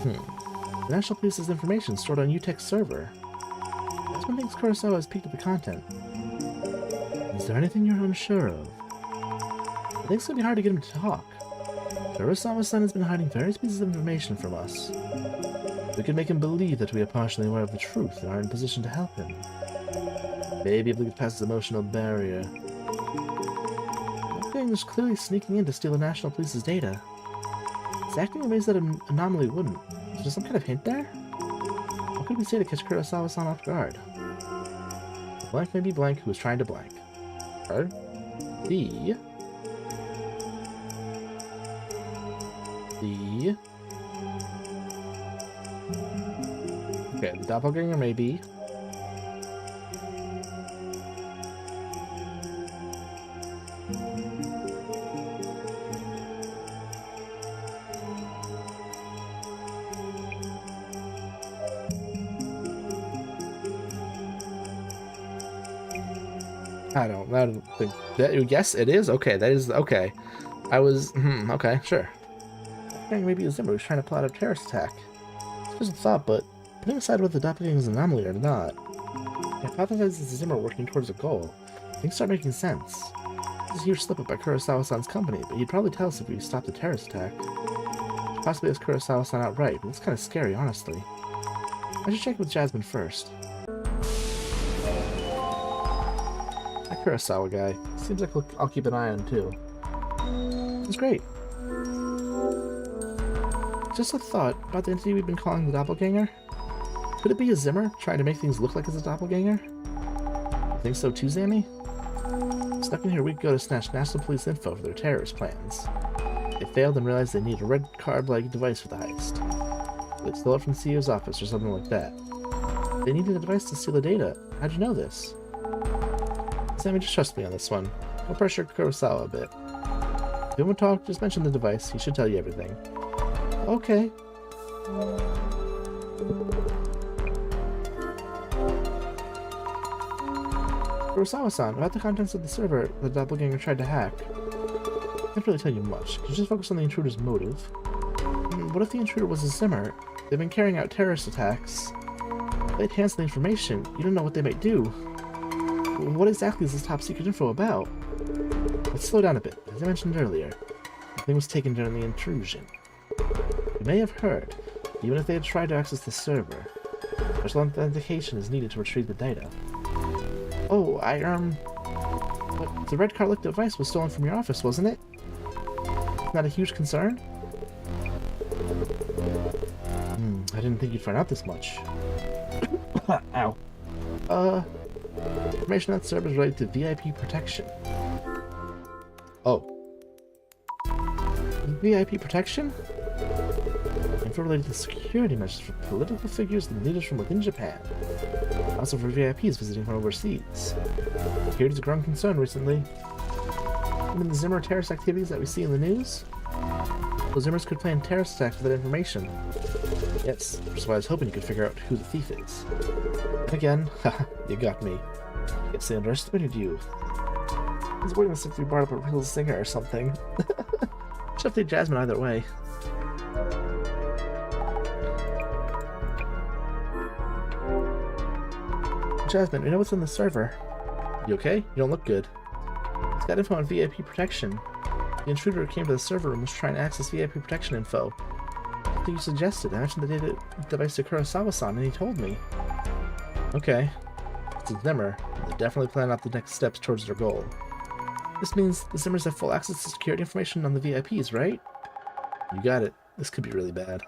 The National Police's information stored on UTech's server. That's one thing Kurosawa has peeked at the content. Is there anything you're unsure of? I think it's going to be hard to get him to talk. Kurosawa-san has been hiding various pieces of information from us. We could make him believe that we are partially aware of the truth and are in position to help him. Maybe if we could pass his emotional barrier. That thing was clearly sneaking in to steal the National Police's data. It's acting in ways that an anomaly wouldn't. Is there some kind of hint there? What could we say to catch Kurosawa-san off guard? Blank may be blank who was trying to blank. Or the okay, the doppelganger may be I don't think that. Yes, it is. Okay, that is okay. I was okay, sure. I think maybe Zimmer was trying to plot a terrorist attack. It's just a thought, but putting aside whether the doppelganger's an anomaly or not, the hypothesis is Zimmer working towards a goal. Things start making sense. This is a huge slip-up by Kurosawa-san's company, but he'd probably tell us if we stopped the terrorist attack. Possibly ask Kurosawa-san outright, but it's kind of scary, honestly. I should check with Jasmine first. That Kurosawa guy. Seems like I'll keep an eye on too. It's great. Just a thought about the entity we've been calling the doppelganger. Could it be a Zimmer trying to make things look like it's a doppelganger? You think so too, Zammy? Stuck in here a week ago to snatch National Police info for their terrorist plans. They failed and realized they need a red card-like device for the heist. They stole it from the CEO's office or something like that. They needed a device to steal the data. How'd you know this? Sammy, just trust me on this one. I'll pressure Kurosawa a bit. If you want to talk, just mention the device. He should tell you everything. Okay. Kurosawa-san, about the contents of the server the doppelganger tried to hack. I can't really tell you much. Could you just focus on the intruder's motive? What if the intruder was a Zimmer? They've been carrying out terrorist attacks. If they enhance the information, you don't know what they might do. What exactly is this top secret info about? Let's slow down a bit. As I mentioned earlier, the thing was taken during the intrusion. You may have heard, the even if they had tried to access the server. Special authentication is needed to retrieve the data. Oh, But the red car-like device was stolen from your office, wasn't it? Not a huge concern? I didn't think you'd find out this much. Ow. Information on that server is related to VIP protection. Oh. VIP protection? Info related to security measures for political figures and leaders from within Japan. Also for VIPs visiting from overseas. Security is a growing concern recently. Even the Zimmer terrorist activities that we see in the news? Those Zimmers could plan terrorist attacks with that information. Yes, which is why I was hoping you could figure out who the thief is. And again, haha, you got me. I guess they underestimated you. I was waiting to see if we brought up a real singer or something. Should update Jasmine either way. Jasmine, we know what's on the server. You okay? You don't look good. It's got info on VIP protection. The intruder who came to the server room was trying to access VIP protection info. I think you suggested. I mentioned the data device to Kurosawa-san and he told me. Okay. It's a Zimmer. They definitely plan out the next steps towards their goal. This means the Zimmers have full access to security information on the VIPs, right? You got it. This could be really bad.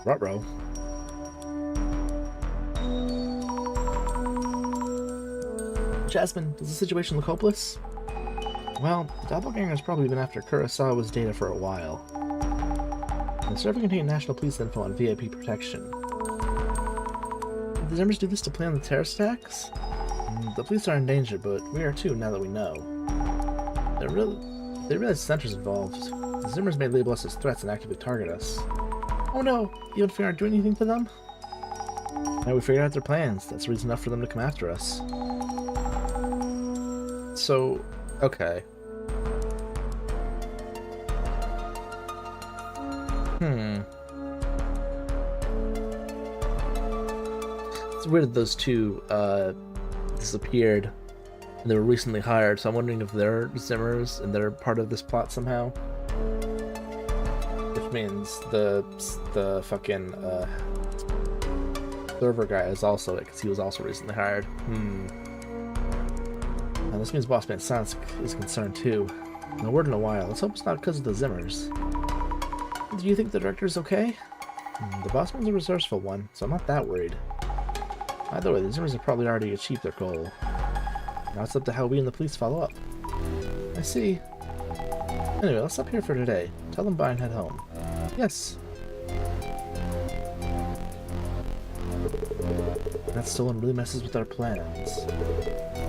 Ruh-roh. Jasmine, does the situation look hopeless? Well, the doppelganger's probably been after Kurosawa's data for a while. The server contained national police info on VIP protection. Did the Zimmers do this to plan the terrorist attacks? The police are in danger, but we are too, now that we know. They realize the center's involved. The Zimmers may label us as threats and actively target us. Oh no! Even if we aren't doing anything to them? Now we figured out their plans. That's reason enough for them to come after us. So, okay. It's weird that those two, disappeared. And they were recently hired, so I'm wondering if they're Zimmers and they're part of this plot somehow. Which means the fucking, server guy is also it, because he was also recently hired. And this means Boss Man Silence is concerned too. No word in a while. Let's hope it's not because of the Zimmers. Do you think the director's okay? The Boss Man's a resourceful one, so I'm not that worried. Either way, the Zimmers have probably already achieved their goal. Now it's up to how we and the police follow up. I see. Anyway, let's stop here for today. Tell them bye and head home. Yes. That stolen really messes with our plans.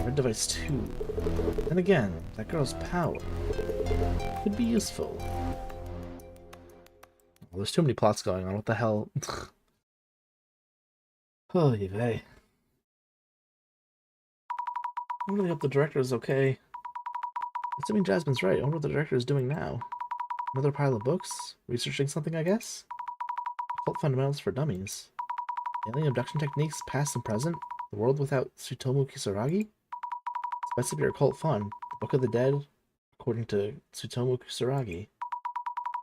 Red device 2. And again, that girl's power. Could be useful. Well, there's too many plots going on. What the hell? Oh, vey. I really hope the director is okay. Assuming Jasmine's right, I wonder what the director is doing now. Another pile of books? Researching something, I guess? Occult Fundamentals for Dummies. Alien abduction techniques, past and present. The world without Tsutomu Kisaragi. Spice up your occult fun. The Book of the Dead, according to Tsutomu Kisaragi.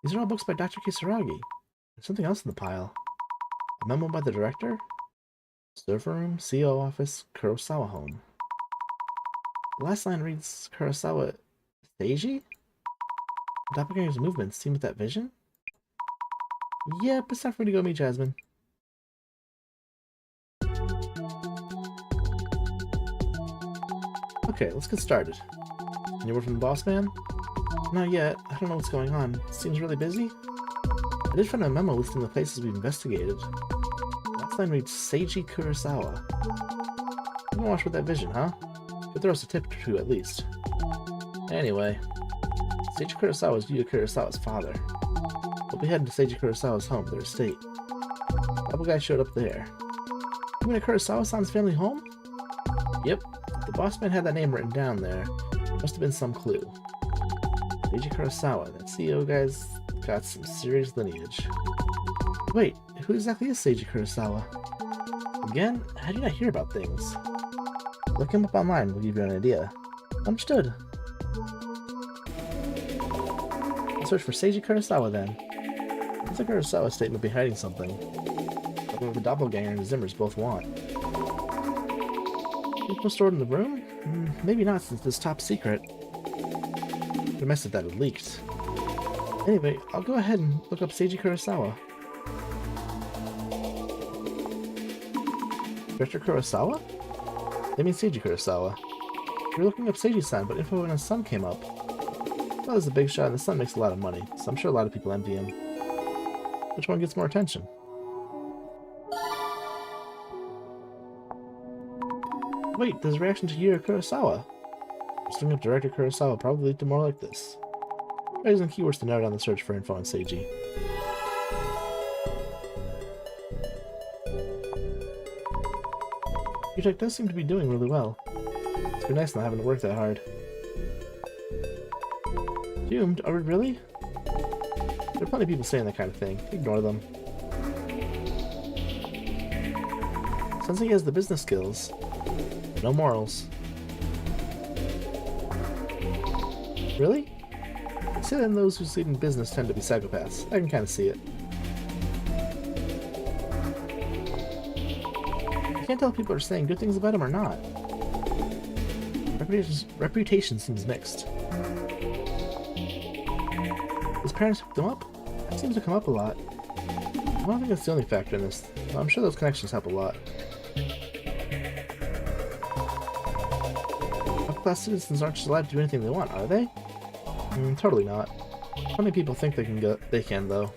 These are all books by Dr. Kisaragi. There's something else in the pile. A memo by the director? Server room, CO office, Kurosawa home. The last line reads Kurosawa Seiji? The doppelganger's movements seem with that vision? Yep, it's time for me to go meet Jasmine. Okay, let's get started. Any word from the boss man? Not yet. I don't know what's going on. Seems really busy. I did find a memo listing the places we've investigated. Last line reads Seiji Kurosawa. I'm gonna watch with that vision, huh? Could throw us a tip or two at least. Anyway, Seiji Kurosawa is Yuya Kurosawa's father. We'll be heading to Seiji Kurosawa's home, their estate. Couple guys showed up there. You mean a Kurosawa-san's family home? Yep. The boss man had that name written down there. Must have been some clue. Seiji Kurosawa, that CEO guy's got some serious lineage. Wait, who exactly is Seiji Kurosawa? Again, how do you not hear about things? Look him up online, we'll give you an idea. Understood. I'll search for Seiji Kurosawa then. It's like Kurosawa's statement be hiding something. Something the doppelganger and the Zimmers both want. People stored in the room? Maybe not, since it's top secret. The mess if that had leaked. Anyway, I'll go ahead and look up Seiji Kurosawa. Director Kurosawa? They mean Seiji Kurosawa. We were looking up Seiji-san, but info on his son came up. Well, there's a big shot and the son makes a lot of money, so I'm sure a lot of people envy him. Which one gets more attention? Wait, there's a reaction to Yuri Kurosawa. Looking up Director Kurosawa probably lead to more like this. Try using keywords to narrow down the search for info on Seiji. Utech does seem to be doing really well. It's been nice not having to work that hard. Doomed? Are we really? There are plenty of people saying that kind of thing. Ignore them. Sounds like he has the business skills. No morals. Really? See, then those who succeed in business tend to be psychopaths. I can kind of see it. I can't tell if people are saying good things about him or not. Reputation seems mixed. His parents hooked him up? That seems to come up a lot. I don't think that's the only factor in this. I'm sure those connections help a lot. Upper-class citizens aren't just allowed to do anything they want, are they? Totally not. Plenty of people think they can, though.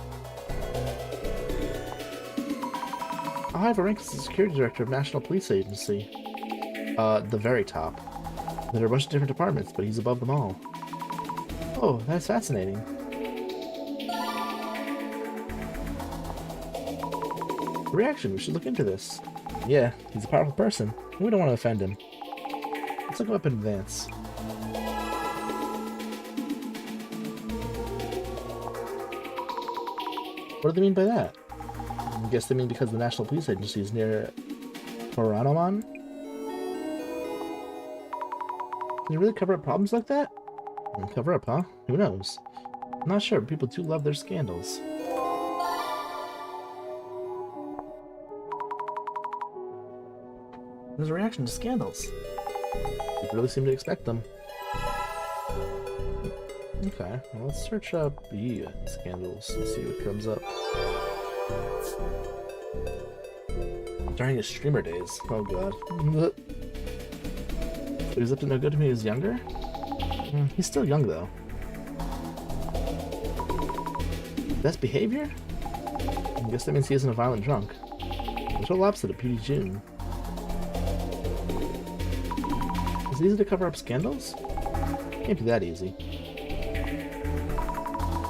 I'll have a rank as the security director of National Police Agency. The very top. There are a bunch of different departments, but he's above them all. Oh, that's fascinating. Reaction, we should look into this. Yeah, he's a powerful person. We don't want to offend him. Let's look him up in advance. What do they mean by that? I guess they mean because the National Police Agency is near Paranormal? Can you really cover up problems like that? Cover up, huh? Who knows? I'm not sure, but people do love their scandals. There's a reaction to scandals. People really seem to expect them. Okay, well, let's search up the scandals and see what comes up. During his streamer days. Oh god. He was up to no good to me when he was younger? He's still young though. Best behavior? I guess that means he isn't a violent drunk. The total opposite of P.D. June. Is it easy to cover up scandals? Can't be that easy.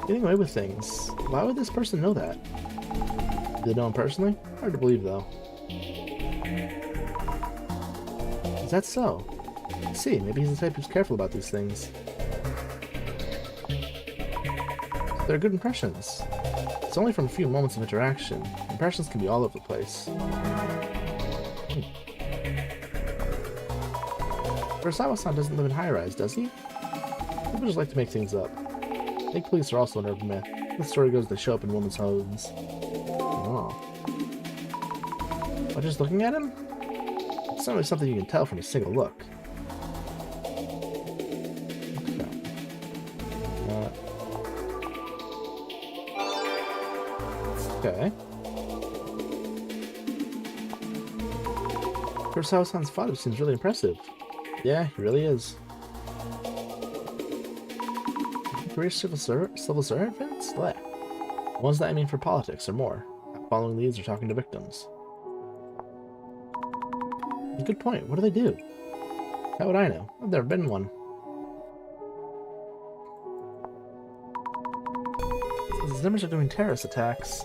Getting away with things. Why would this person know that? Do they know him personally? Hard to believe though. Is that so? Let's see, maybe he's the type who's careful about these things. They're good impressions. It's only from a few moments of interaction. Impressions can be all over the place. Kurosawa-san doesn't live in high-rise, does he? People just like to make things up. I think police are also an urban myth. The story goes they show up in women's homes. Oh. By just looking at him? It's not really something you can tell from a single look. Okay. Kurosawa-san's father seems really impressive. Yeah, he really is. Career civil servants? What does that mean for politics or more? Following leads or talking to victims? Good point. What do they do? How would I know? I've never been one. The Zimmers are doing terrorist attacks.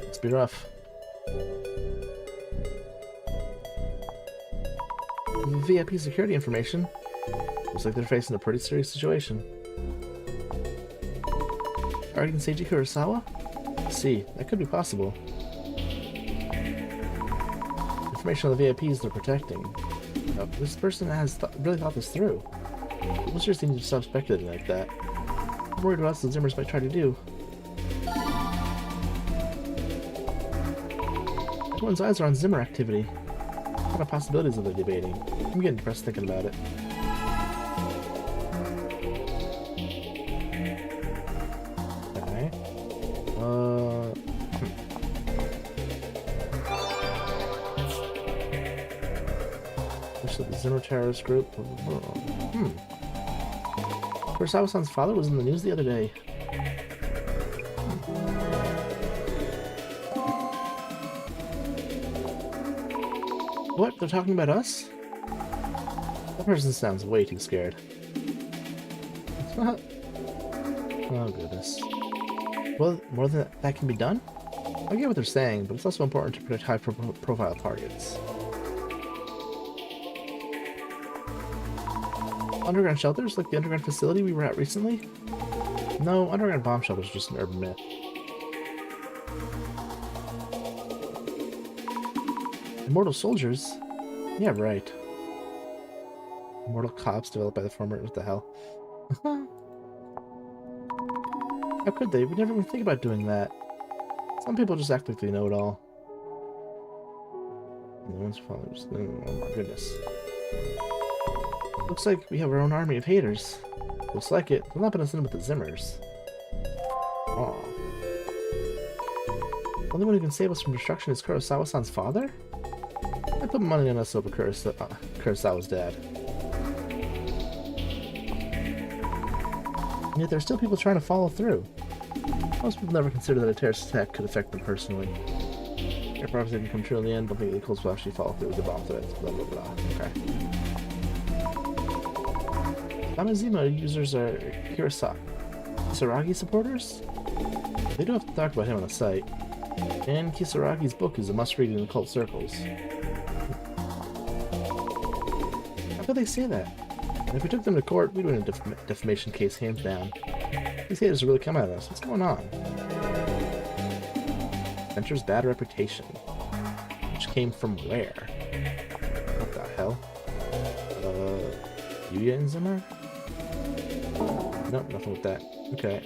Must be rough. VIP security information. Looks like they're facing a pretty serious situation. Targeting Seiji Kurosawa? See, that could be possible. Information on the VIPs they're protecting. This person has really thought this through. People sure seem to stop speculating like that. I'm worried what else the Zimmers might try to do. Everyone's eyes are on Zimmer activity. What kind of possibilities are they debating? I'm getting depressed thinking about it. Okay. The Zimmer terrorist group. Kurosawa-san's father was in the news the other day. What? They're talking about us? That person sounds way too scared. Oh, goodness. Well, more than that can be done? I get what they're saying, but it's also important to protect high-profile targets. Underground shelters, like the underground facility we were at recently? No, underground bomb shelters are just an urban myth. Immortal soldiers? Yeah, right. Immortal cops developed by the former... What the hell? How could they? We never even think about doing that. Some people just act like they know it all. No one's followers. Oh my goodness. Looks like we have our own army of haters. Looks like it. They're lumping us in with the Zimmers. Aw. The only one who can save us from destruction is Kurosawa-san's father? I put money on us over Kurosawa's dad. And yet there are still people trying to follow through. Most people never consider that a terrorist attack could affect them personally. Their prophecy didn't come true in the end, don't think the cults will actually follow through with the bomb threats, blah blah blah. Okay. Amazima users are Kisaragi supporters? They do have to talk about him on the site. And Kisaragi's book is a must-read in occult circles. How could they say that? And if we took them to court, we'd win a defamation case hands down. These haters are really coming at us. What's going on? Venture's bad reputation. Which came from where? What the hell? Yuya and Zimmer? Nope, nothing with that. Okay,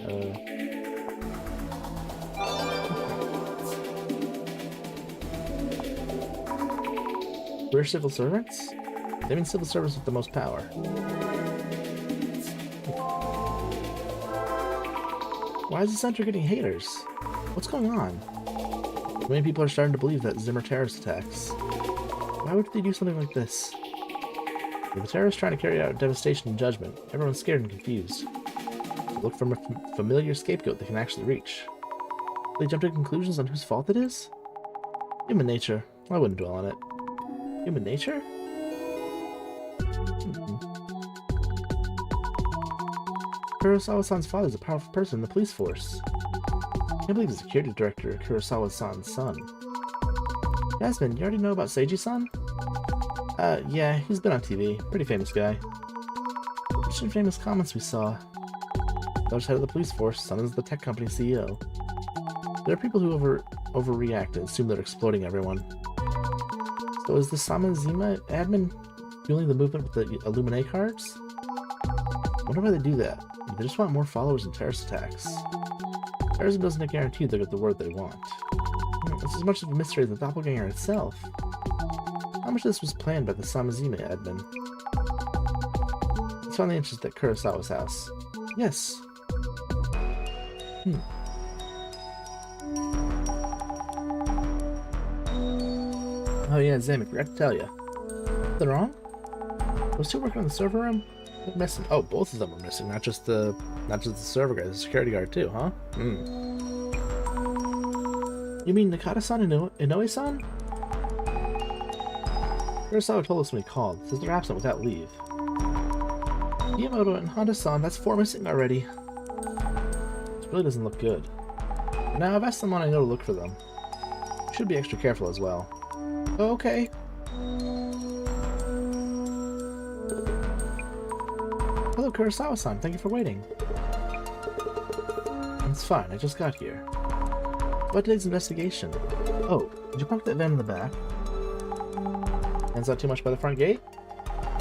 we're civil servants? They mean civil servants with the most power. Why is the center getting haters? What's going on? Many people are starting to believe that Zimmer terrorist attacks. Why would they do something like this? With the terrorists trying to carry out devastation and judgment, everyone's scared and confused. They look for a familiar scapegoat they can actually reach. They jump to conclusions on whose fault it is? Human nature. I wouldn't dwell on it. Human nature? Kurosawa-san's father is a powerful person in the police force. I can't believe the security director of Kurosawa-san's son. Jasmine, you already know about Seiji-san? Yeah, he's been on TV. Pretty famous guy. Which famous comments we saw. Father's head of the police force, son is the tech company CEO. There are people who overreact and assume they're exploiting everyone. So is the Samazima admin fueling the movement with the Illuminate cards? I wonder why they do that. They just want more followers and terrorist attacks. Terrorism doesn't guarantee they'll get the word they want. It's as much of a mystery as the doppelganger itself. How much of this was planned by the Samazima admin? Let's find the interest at Kurosawa's house. Yes. Oh yeah, Zam, I forgot to tell you. Something wrong? Those two working on the server room? They're missing. Oh, both of them are missing. Not just the server guy, the security guard too, huh? You mean Nakata-san and Inoue-san? Kurosawa told us when he called. Says they're absent without leave. Miyamoto and Honda-san, that's 4 missing already. This really doesn't look good. But now I've asked someone I know to look for them. Should be extra careful as well. Oh, okay. Hello, Kurosawa-san. Thank you for waiting. It's fine. I just got here. What today's investigation? Oh, did you park that van in the back? Van's not too much by the front gate?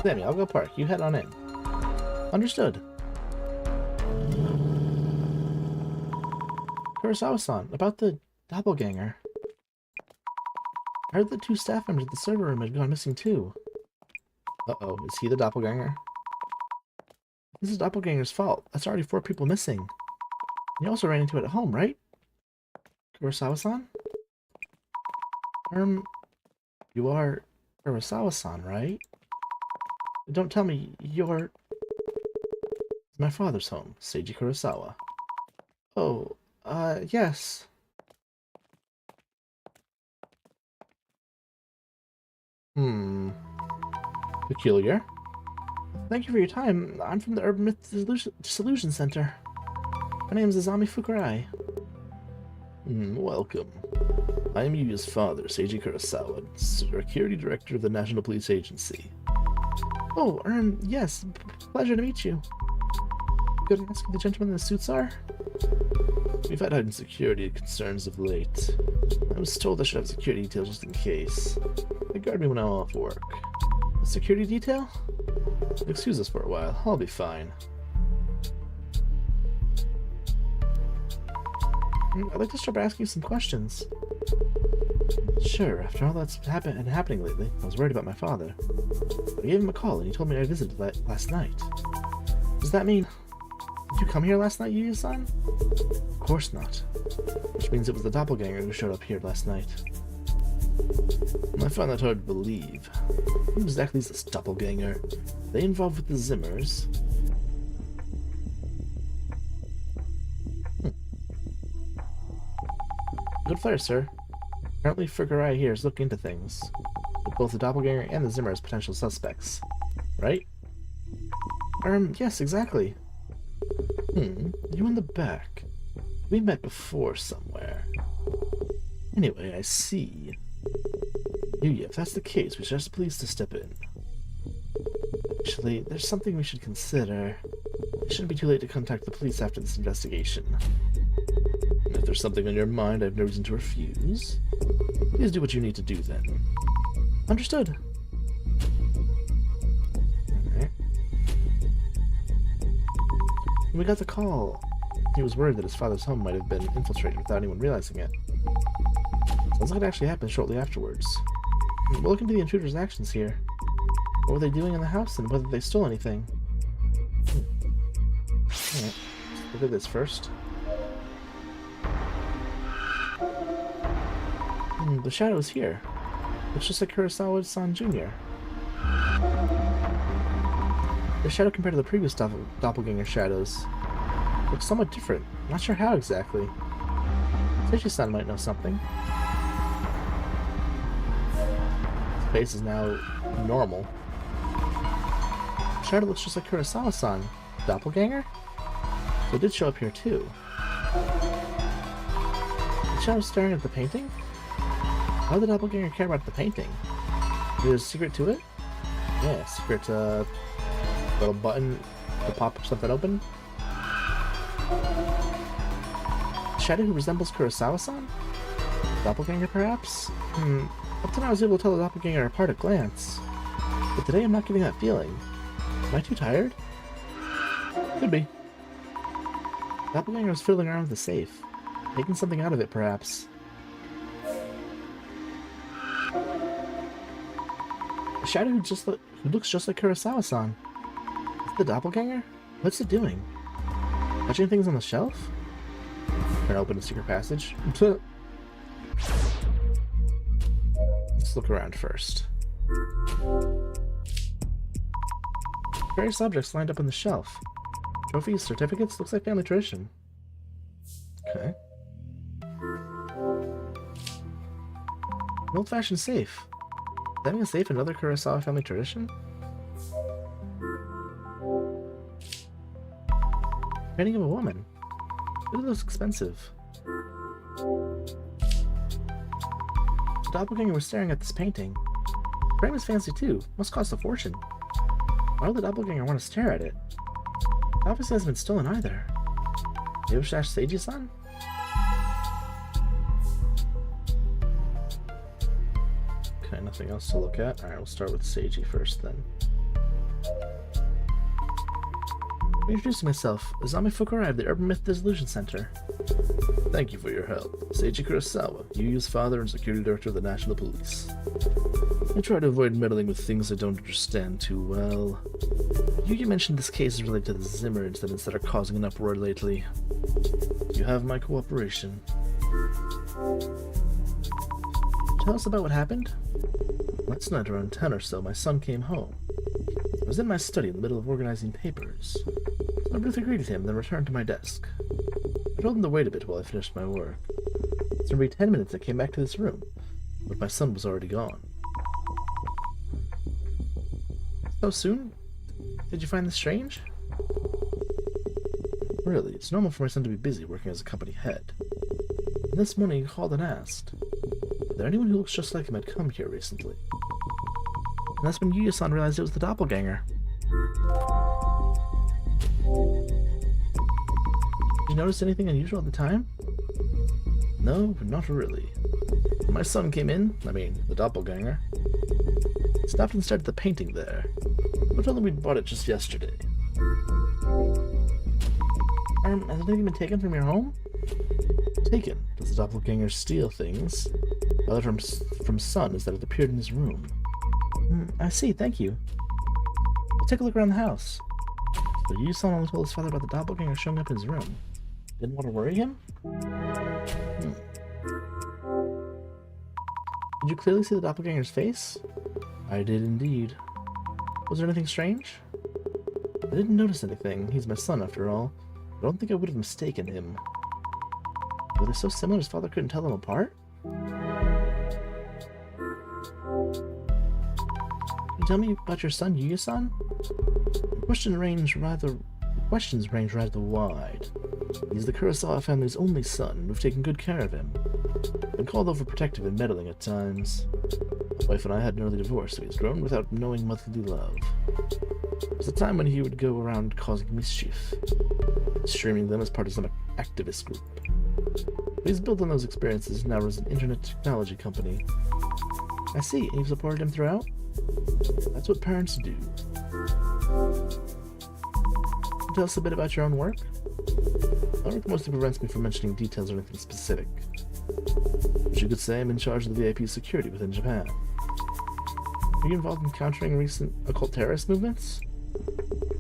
Sammy, I'll go park. You head on in. Understood. Kurosawa-san, about the doppelganger. I heard the two staff members at the server room had gone missing too. Uh-oh, is he the doppelganger? This is doppelganger's fault. That's already 4 people missing. You also ran into it at home, right? Kurosawa-san? You are Kurosawa-san, right? Don't tell me you're... My father's home, Seiji Kurosawa. Oh, yes. Peculiar. Thank you for your time. I'm from the Urban Myth Dissolution Center. My name is Azami Fukurai. Welcome. I am Yuya's father, Seiji Kurosawa, Security Director of the National Police Agency. Oh, yes. Pleasure to meet you. Could I ask who the gentlemen in the suits are? We've had heightened security concerns of late. I was told I should have security details just in case. They guard me when I'm off work. A security detail? Excuse us for a while. I'll be fine. I'd like to start by asking you some questions. Sure, after all that's happening lately, I was worried about my father. I gave him a call and he told me I visited last night. Does that mean... Did you come here last night, Yuya-san? Of course not. Which means it was the doppelganger who showed up here last night. I find that hard to believe. Who exactly is this doppelganger? Are they involved with the Zimmers? Good flare, sir. Apparently Fukurai here is looking into things, with both the doppelganger and the Zimmer as potential suspects. Right? Yes, exactly. You in the back. We met before somewhere. Anyway, I see. Yuya, if that's the case, we should ask the police to step in. Actually, there's something we should consider. It shouldn't be too late to contact the police after this investigation. And if there's something on your mind I have no reason to refuse, please do what you need to do then. Understood. Alright. When we got the call, he was worried that his father's home might have been infiltrated without anyone realizing it. Sounds like it actually happened shortly afterwards. We'll look into the intruder's actions here. What were they doing in the house and whether they stole anything? Alright, let's look at this first. The shadow is here. Looks just like Kurosawa-san Jr. The shadow compared to the previous doppelganger shadows looks somewhat different. Not sure how exactly. Seiji-san might know something. His face is now normal. The shadow looks just like Kurosawa-san. Doppelganger? So it did show up here too. The shadow's staring at the painting? Why would the doppelganger care about the painting? There's a secret to it? Yeah, secret, little button to pop something open. Shadow who resembles Kurosawa-san? Doppelganger, perhaps? Up to now I was able to tell the doppelganger apart at a glance. But today I'm not getting that feeling. Am I too tired? Could be. Doppelganger was fiddling around with the safe. Taking something out of it, perhaps. A shadow who looks just like Kurosawa-san. Is the doppelganger? What's it doing? Touching things on the shelf? Trying to open a secret passage? Let's look around first. Various objects lined up on the shelf. Trophies, certificates, looks like family tradition. Okay. An old-fashioned safe. Is having a safe another Kurosawa family tradition? Painting of a woman. It looks expensive. The doppelganger was staring at this painting. The frame is fancy too. Must cost a fortune. Why would the doppelganger want to stare at it? It obviously hasn't been stolen either. Maybe we should ask Seiji-san? Okay, nothing else to look at. Alright, we'll start with Seiji first then. Introducing myself, Azami Fukurai of the Urban Myth Dissolution Center. Thank you for your help. Seiji Kurosawa, Yu's father and security director of the National Police. I try to avoid meddling with things I don't understand too well. You mentioned this case is related to the Zimmer incidents that are causing an uproar lately. You have my cooperation. Tell us about what happened? Last night around 10 or so, my son came home. I was in my study in the middle of organizing papers. I briefly greeted him, then returned to my desk. I told him to wait a bit while I finished my work. It's going to be 10 minutes I came back to this room, but my son was already gone. So soon? Did you find this strange? Really, it's normal for my son to be busy working as a company head. And this morning he called and asked, "Is there anyone who looks just like him had come here recently?" And that's when Yuya-san realized it was the doppelganger. Did you notice anything unusual at the time? No, not really. When my son came in, the doppelganger, he stopped and stared at the painting there. I told him we'd bought it just yesterday. Has anything been taken from your home? Taken? Does the doppelganger steal things? Other from son is that it appeared in his room. I see, thank you. Let's take a look around the house. So Yu-san only told his father about the doppelganger showing up in his room. Didn't want to worry him? Did you clearly see the doppelganger's face? I did indeed. Was there anything strange? I didn't notice anything. He's my son, after all. I don't think I would have mistaken him. Were they so similar his father couldn't tell them apart? Can you tell me about your son, Yuya-san? Questions range rather wide. He's the Kurosawa family's only son, and we've taken good care of him. Been called overprotective and meddling at times. My wife and I had an early divorce, so he's grown without knowing motherly love. There was a time when he would go around causing mischief, streaming them as part of some activist group. But he's built on those experiences and now runs an internet technology company. I see, and you've supported him throughout? That's what parents do. Tell us a bit about your own work? My work mostly prevents me from mentioning details or anything specific. But you could say I'm in charge of the VIP security within Japan. Are you involved in countering recent occult terrorist movements?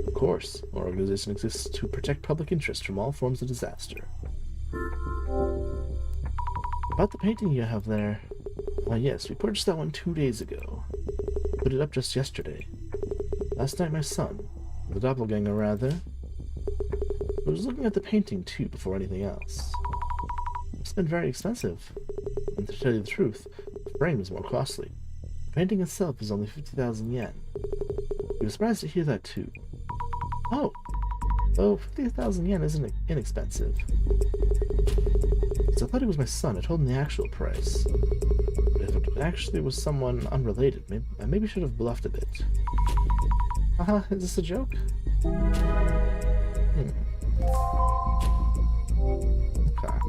Of course. Our organization exists to protect public interest from all forms of disaster. About the painting you have there. Yes, we purchased that one 2 days ago. Put it up just yesterday. Last night my son, the doppelganger rather, I was looking at the painting too before anything else. It's been very expensive. And to tell you the truth, the frame is more costly. The painting itself is only 50,000 yen. He was surprised to hear that too. Oh! Though 50,000 yen isn't inexpensive. So I thought it was my son, I told him the actual price. But if it actually was someone unrelated, I maybe should have bluffed a bit. Haha, is this a joke? Okay.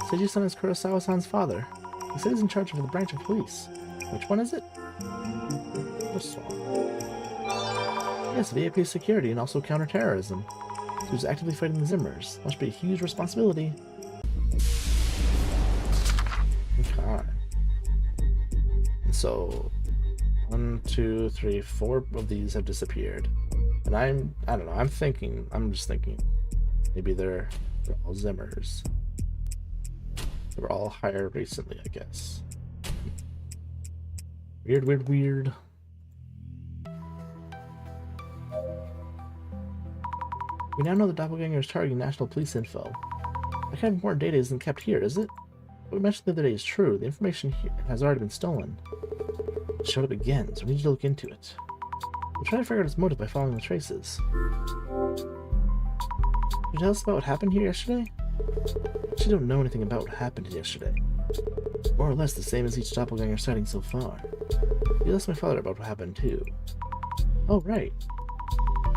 Seiji-san is Kurosawa-san's father. He said he's in charge of the branch of police. Which one is it? This one. Yes, VIP security and also counterterrorism. He was actively fighting the Zimmers. Must be a huge responsibility. Okay. So, 1, 2, 3, 4 of these have disappeared. And I don't know, I'm just thinking, maybe they're all Zimmers. They were all hired recently, I guess. Weird, weird, weird. We now know the doppelganger is targeting national police info. That kind of important data isn't kept here, is it? What we mentioned the other day is true. The information here has already been stolen. It showed up again, so we need to look into it. We'll try to figure out its motive by following the traces. Can you tell us about what happened here yesterday? I actually don't know anything about what happened yesterday. More or less the same as each doppelganger sighting so far. You asked my father about what happened too. Oh, right.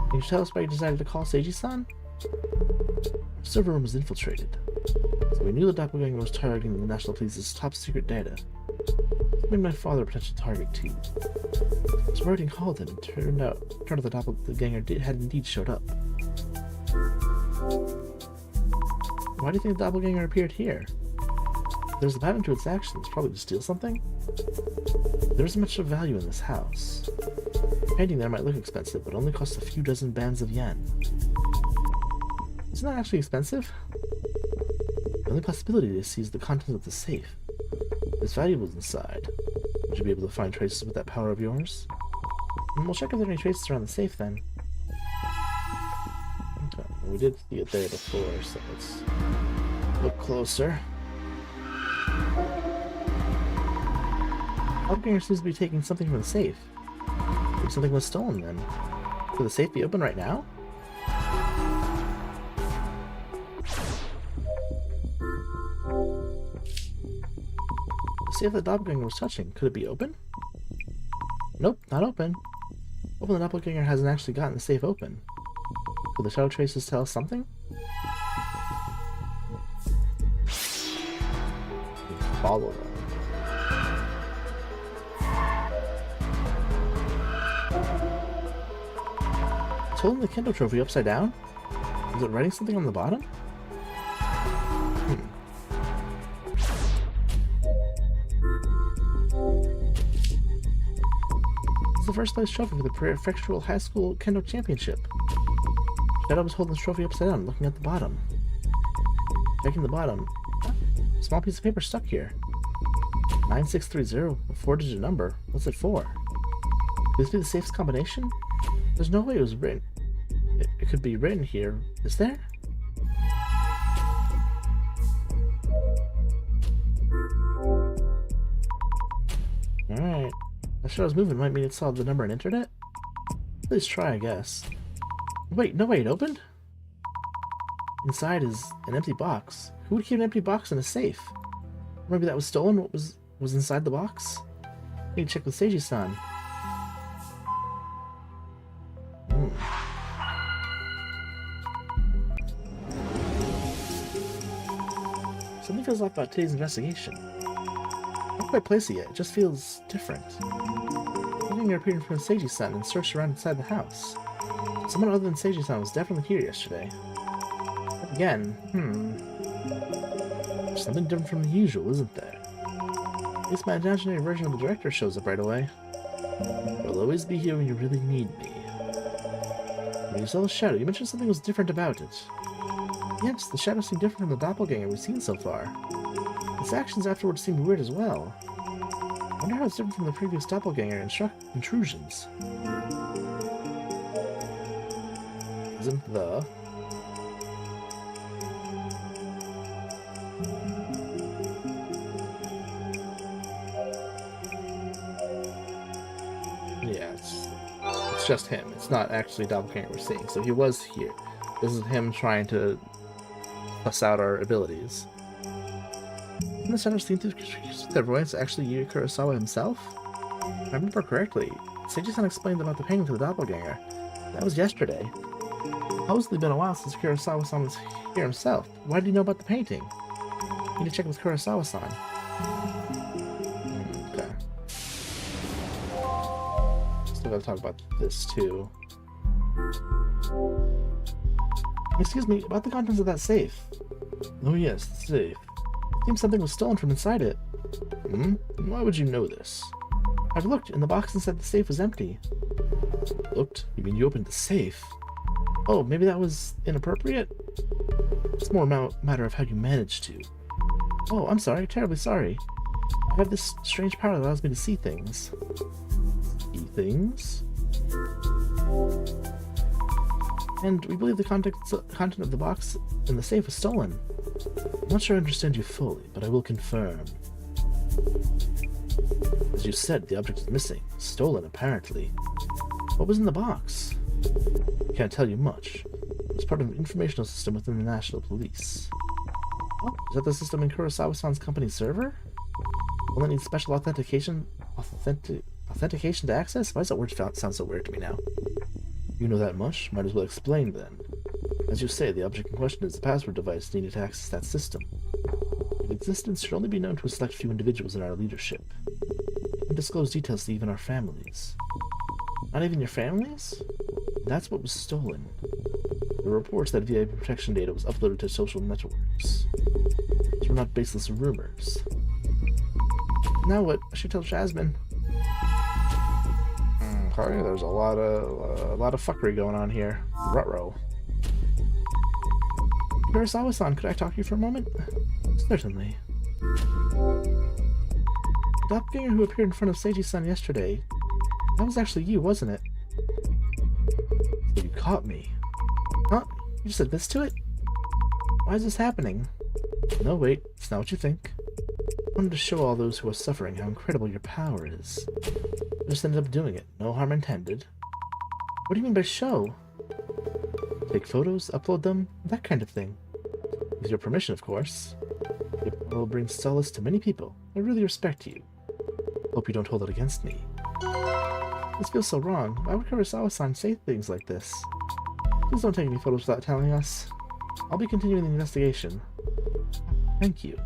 Can you tell us why you decided to call Seiji-san? Our server room was infiltrated, so we knew the doppelganger was targeting the National Police's top secret data. This made my father a potential target too. I was already called him, and turned out the doppelganger had indeed showed up. Why do you think the doppelganger appeared here? There's a pattern to its actions, probably to steal something? There isn't much of value in this house. The painting there might look expensive, but only costs a few dozen bands of yen. Isn't that actually expensive? The only possibility is to seize the contents of the safe. There's valuables inside. Would you be able to find traces with that power of yours? And we'll check if there are any traces around the safe then. Okay, we did see it there before, so let's look closer. Doppelganger seems to be taking something from the safe. Maybe something was stolen then. Could the safe be open right now? The safe the doppelganger was touching, could it be open? Nope, not open. Hoping the doppelganger hasn't actually gotten the safe open. Could the shadow traces tell us something? Follow them. It's holding the Kendo trophy upside down? Is it writing something on the bottom? It's the first place trophy for the Prefectural High School Kendo Championship. Shadow was holding this trophy upside down, looking at the bottom. Checking the bottom. A small piece of paper stuck here. 9630, a 4-digit number. What's it for? Could this be the safe's combination? There's no way it was written. It could be written here. Is there? Alright. The shadow's movement might mean it saw the number on internet? Let's try, I guess. Wait, no way, it opened? Inside is an empty box. Who would keep an empty box in a safe? Maybe that was stolen? What was inside the box? I need to check with Seiji-san. Something feels off about today's investigation. I can't quite place it yet. It just feels different. Something appeared in front of Seiji-san and searched around inside the house. Someone other than Seiji-san was definitely here yesterday. But again, there's something different from the usual, isn't there? At least my imaginary version of the director shows up right away. I'll always be here when you really need me. When you saw the shadow, you mentioned something was different about it. Yes, the shadow seemed different from the doppelganger we've seen so far. Its actions afterwards seemed weird as well. I wonder how it's different from the previous doppelganger intrusions. Isn't the... Yeah, it's just him. It's not actually doppelganger we're seeing. So he was here. This is him trying to suss out our abilities. And the shadow seen through clairvoyance actually Yuri Kurosawa himself? If I remember correctly, Seiji-san explained about the painting to the doppelganger. That was yesterday. It's supposedly been a while since Kurosawa-san was here himself. Why did he know about the painting? I need to check with Kurosawa-san. Okay. Still gotta talk about this too. Excuse me, about the contents of that safe. Oh yes, the safe. It seems something was stolen from inside it. Why would you know this? I've looked, and the box inside the safe was empty. Looked? You mean you opened the safe? Oh, maybe that was inappropriate? It's more a matter of how you managed to. Oh, I'm sorry, terribly sorry. I have this strange power that allows me to see things. See things? And we believe the content of the box in the safe was stolen. I'm not sure I understand you fully, but I will confirm. As you said, the object is missing. Stolen, apparently. What was in the box? I can't tell you much. It was part of an informational system within the National Police. Oh, is that the system in Kurosawa-san's company's server? Will it need special authentication to access? Why does that word sound so weird to me now? You know that much? Might as well explain then. As you say, the object in question is the password device needed to access that system. Its existence should only be known to a select few individuals in our leadership. We can disclose details to even our families. Not even your families? That's what was stolen. The There were reports that VIP protection data was uploaded to social networks. These were not baseless rumors. Now what? I should tell Jasmine. Okay, there's a lot of fuckery going on here. Ruh-roh. Kurosawa-san, could I talk to you for a moment? Certainly. The doppelganger who appeared in front of Seiji-san yesterday, that was actually you, wasn't it? So you caught me. Huh? You just admits to it? Why is this happening? No, wait, it's not what you think. I wanted to show all those who are suffering how incredible your power is. I just ended up doing it. No harm intended. What do you mean by show? Take photos, upload them, that kind of thing. With your permission, of course. Your power will bring solace to many people. I really respect you. Hope you don't hold it against me. This feels so wrong. Why would Kurosawa-san say things like this? Please don't take any photos without telling us. I'll be continuing the investigation. Thank you.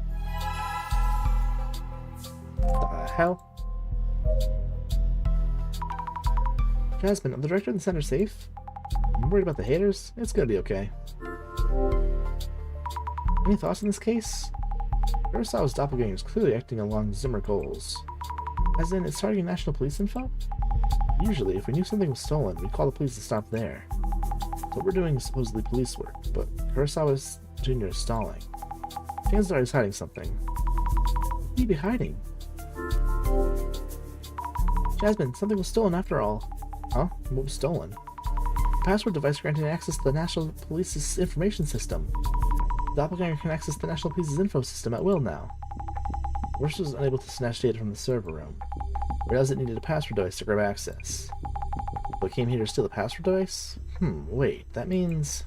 The hell? Jasmine, I'm the director of the center safe. I'm worried about the haters. It's gonna be okay. Any thoughts on this case? Kurosawa's doppelganger is clearly acting along Zimmer goals. As in, it's targeting national police info? Usually, if we knew something was stolen, we'd call the police to stop there. What we're doing is supposedly police work, but Kurosawa Jr. is stalling. Chances are he's hiding something. What could he be hiding? Jasmine, something was stolen after all. Huh? What was stolen? A password device granting access to the National Police's information system. The doppelganger can access the National Police's info system at will now. Worst was unable to snatch data from the server room. Realized it needed a password device to grab access. But came here to steal the password device? Wait, that means...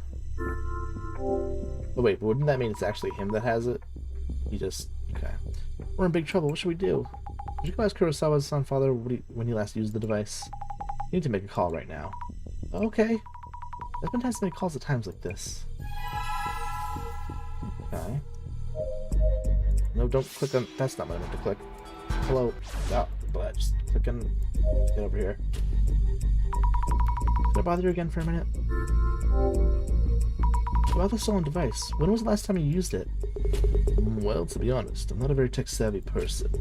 Oh wait, but wouldn't that mean it's actually him that has it? He just... Okay. We're in big trouble, what should we do? Did you go ask Kurosawa's son father when he last used the device? You need to make a call right now. Okay. I've been to make calls at times like this. Okay. No, don't click on... That's not what I meant to click. Hello. Oh, but just click on... Get over here. Did I bother you again for a minute? About the stolen device, when was the last time you used it? Well, to be honest, I'm not a very tech-savvy person.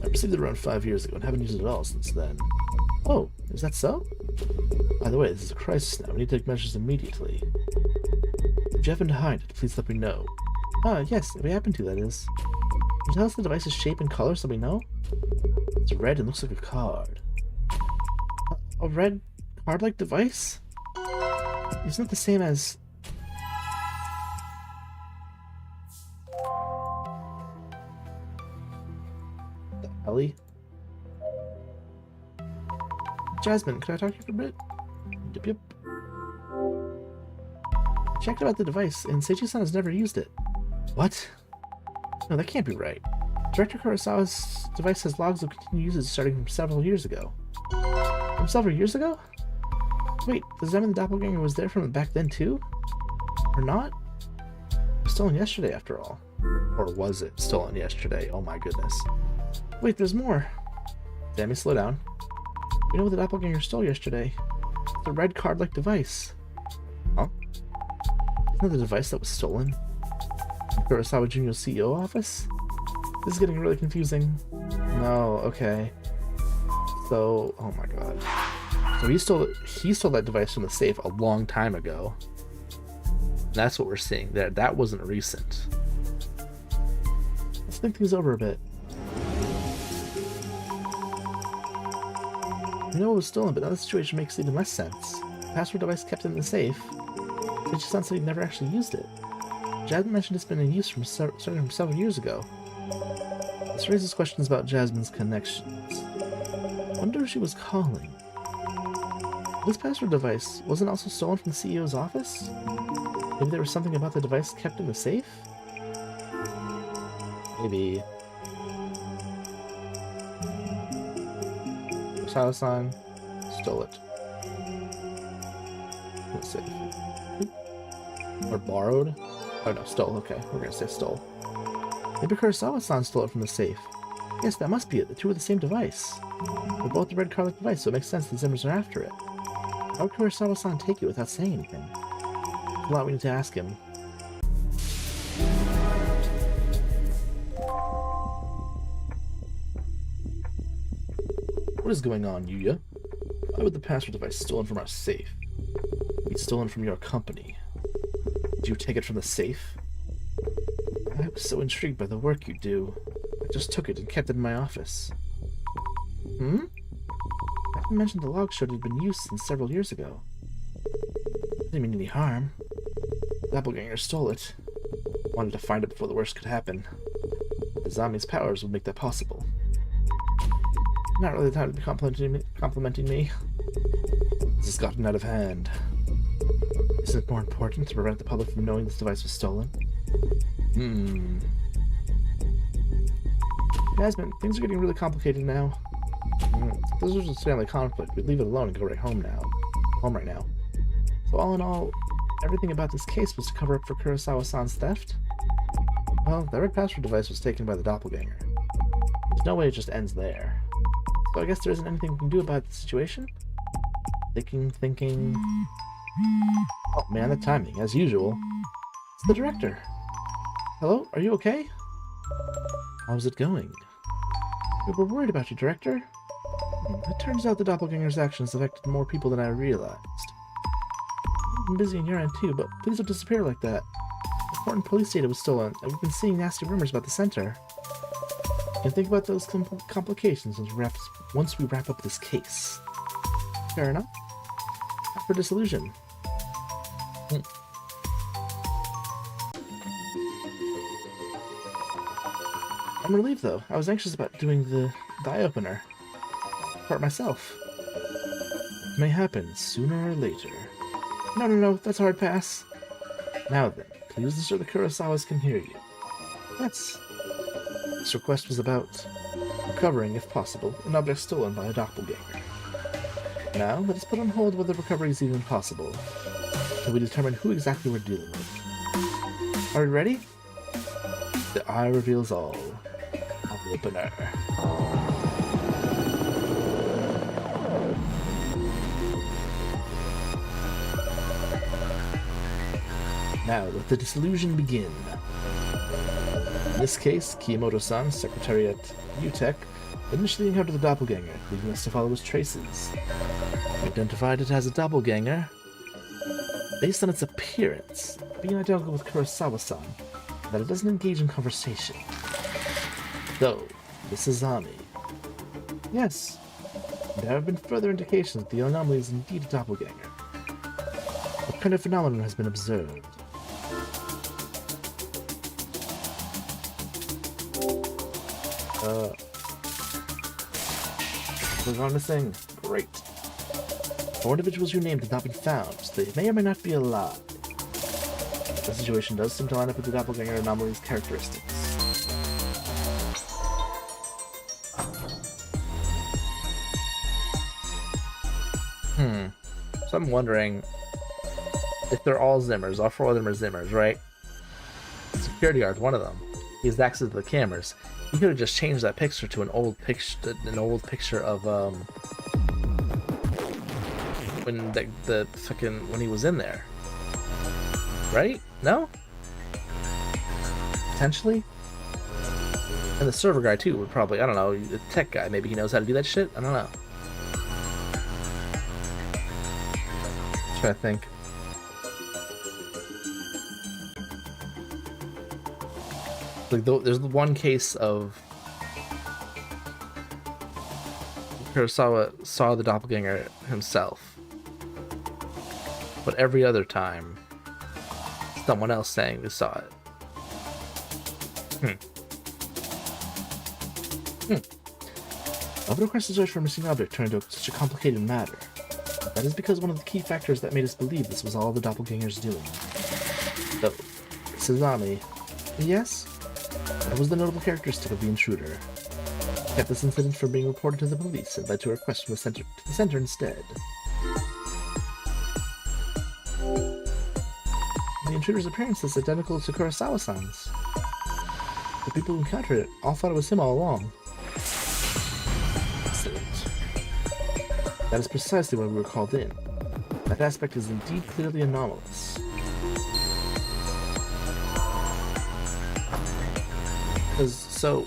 I received it around 5 years ago and haven't used it at all since then. Oh, is that so? By the way, this is a crisis now. We need to take measures immediately. If you happen to hide it, please let me know. Yes, if we happen to, that is. Can you tell us the device's shape and color so we know? It's red and looks like a card. A red card-like device? Isn't it the same as... the Ellie? Jasmine, can I talk to you for a bit? Yep. Checked about the device, and Seiji-san has never used it. What? No, that can't be right. Director Kurosawa's device has logs of continued usage starting from several years ago. From several years ago? Wait, does that mean the doppelganger was there from back then too? Or not? It was stolen yesterday after all. Or was it stolen yesterday? Oh my goodness. Wait, there's more. Sammy, slow down. We know what the doppelganger stole yesterday. It's a red card-like device. Huh? Isn't that the device that was stolen? From Kurosawa Jr.'s CEO office? This is getting really confusing. No, okay. So, oh my god. So he stole that device from the safe a long time ago. That's what we're seeing there. That wasn't recent. Let's think things over a bit. We know it was stolen, but now the situation makes even less sense. The password device kept in the safe. Seiji-san said he never actually used it. Jasmine mentioned it's been in use starting from several years ago. This raises questions about Jasmine's connections. I wonder who she was calling. This password device wasn't also stolen from the CEO's office? Maybe there was something about the device kept in the safe? Maybe. Kurosawa-san stole it. Let's see. Or borrowed? Oh no, stole. Okay, we're gonna say stole. Maybe Kurosawa-san stole it from the safe. Yes, that must be it. The two are the same device. They're both the red card-like device, so it makes sense the Zimmers are after it. How would Kurosawa-san take it without saying anything? a lot we need to ask him. What is going on, Yuya? Why would the password device stolen from our safe be stolen from your company? Did you take it from the safe? I was so intrigued by the work you do. I just took it and kept it in my office. Hmm? I didn't mention the log showed it had been used since several years ago. I didn't mean any harm. The doppelganger stole it. Wanted to find it before the worst could happen. The zombie's powers would make that possible. Not really the time to be complimenting me. This has gotten out of hand. Is it more important to prevent the public from knowing this device was stolen? Jasmine, things are getting really complicated now. This was just family conflict. We'd leave it alone and go home right now. So all in all, everything about this case was to cover up for Kurosawa-san's theft? Well, the red password device was taken by the doppelganger. There's no way it just ends there. So I guess there isn't anything we can do about the situation? Thinking... Oh man, the timing, as usual. It's the director. Hello, are you okay? How's it going? We were worried about you, Director. It turns out the doppelganger's actions affected more people than I realized. I've been busy on your end too, but please don't disappear like that. Important police data was stolen, and we've been seeing nasty rumors about the center. You can think about those complications once we wrap up this case. Fair enough. After Dissolution. I'm relieved though. I was anxious about doing the eye-opener part myself. It may happen sooner or later. No, that's a hard pass. Now then, please ensure the Kurosawas can hear you. This request was about recovering, if possible, an object stolen by a doppelganger. Now, let us put on hold whether recovery is even possible, until we determine who exactly we're dealing with. Are we ready? The eye reveals all. Opener. Now let the dissolution begin. In this case, Kiyomoto-san, secretary at UTech, initially encountered the doppelganger, leading us to follow his traces. We identified it as a doppelganger based on its appearance, being identical with Kurosawa-san, that it doesn't engage in conversation. Though, this is Ami. Yes, there have been further indications that the anomaly is indeed a doppelganger. What kind of phenomenon has been observed? We're gone missing. Great. 4 individuals you named have not been found, so they may or may not be alive. The situation does seem to line up with the doppelganger anomaly's characteristics. So I'm wondering if they're all Zimmers, all 4 of them are Zimmers, right? Security guard's one of them. He has access to the cameras. He could have just changed that picture to an old picture of when the fucking when he was in there, right? No, potentially. And the server guy too would probably, I don't know, the tech guy, maybe he knows how to do that shit. I don't know. I think. Like there's one case of Kurosawa saw the doppelganger himself, but every other time, someone else saying they saw it. I've requested search for a missing object turned into such a complicated matter. That is because one of the key factors that made us believe this was all the doppelganger's doing. So, Sazami. Yes? That was the notable characteristic of the intruder. It kept this incident from being reported to the police and led to a request from the center instead. The intruder's appearance is identical to Kurosawa-san's. The people who encountered it all thought it was him all along. That is precisely why we were called in. That aspect is indeed clearly anomalous. So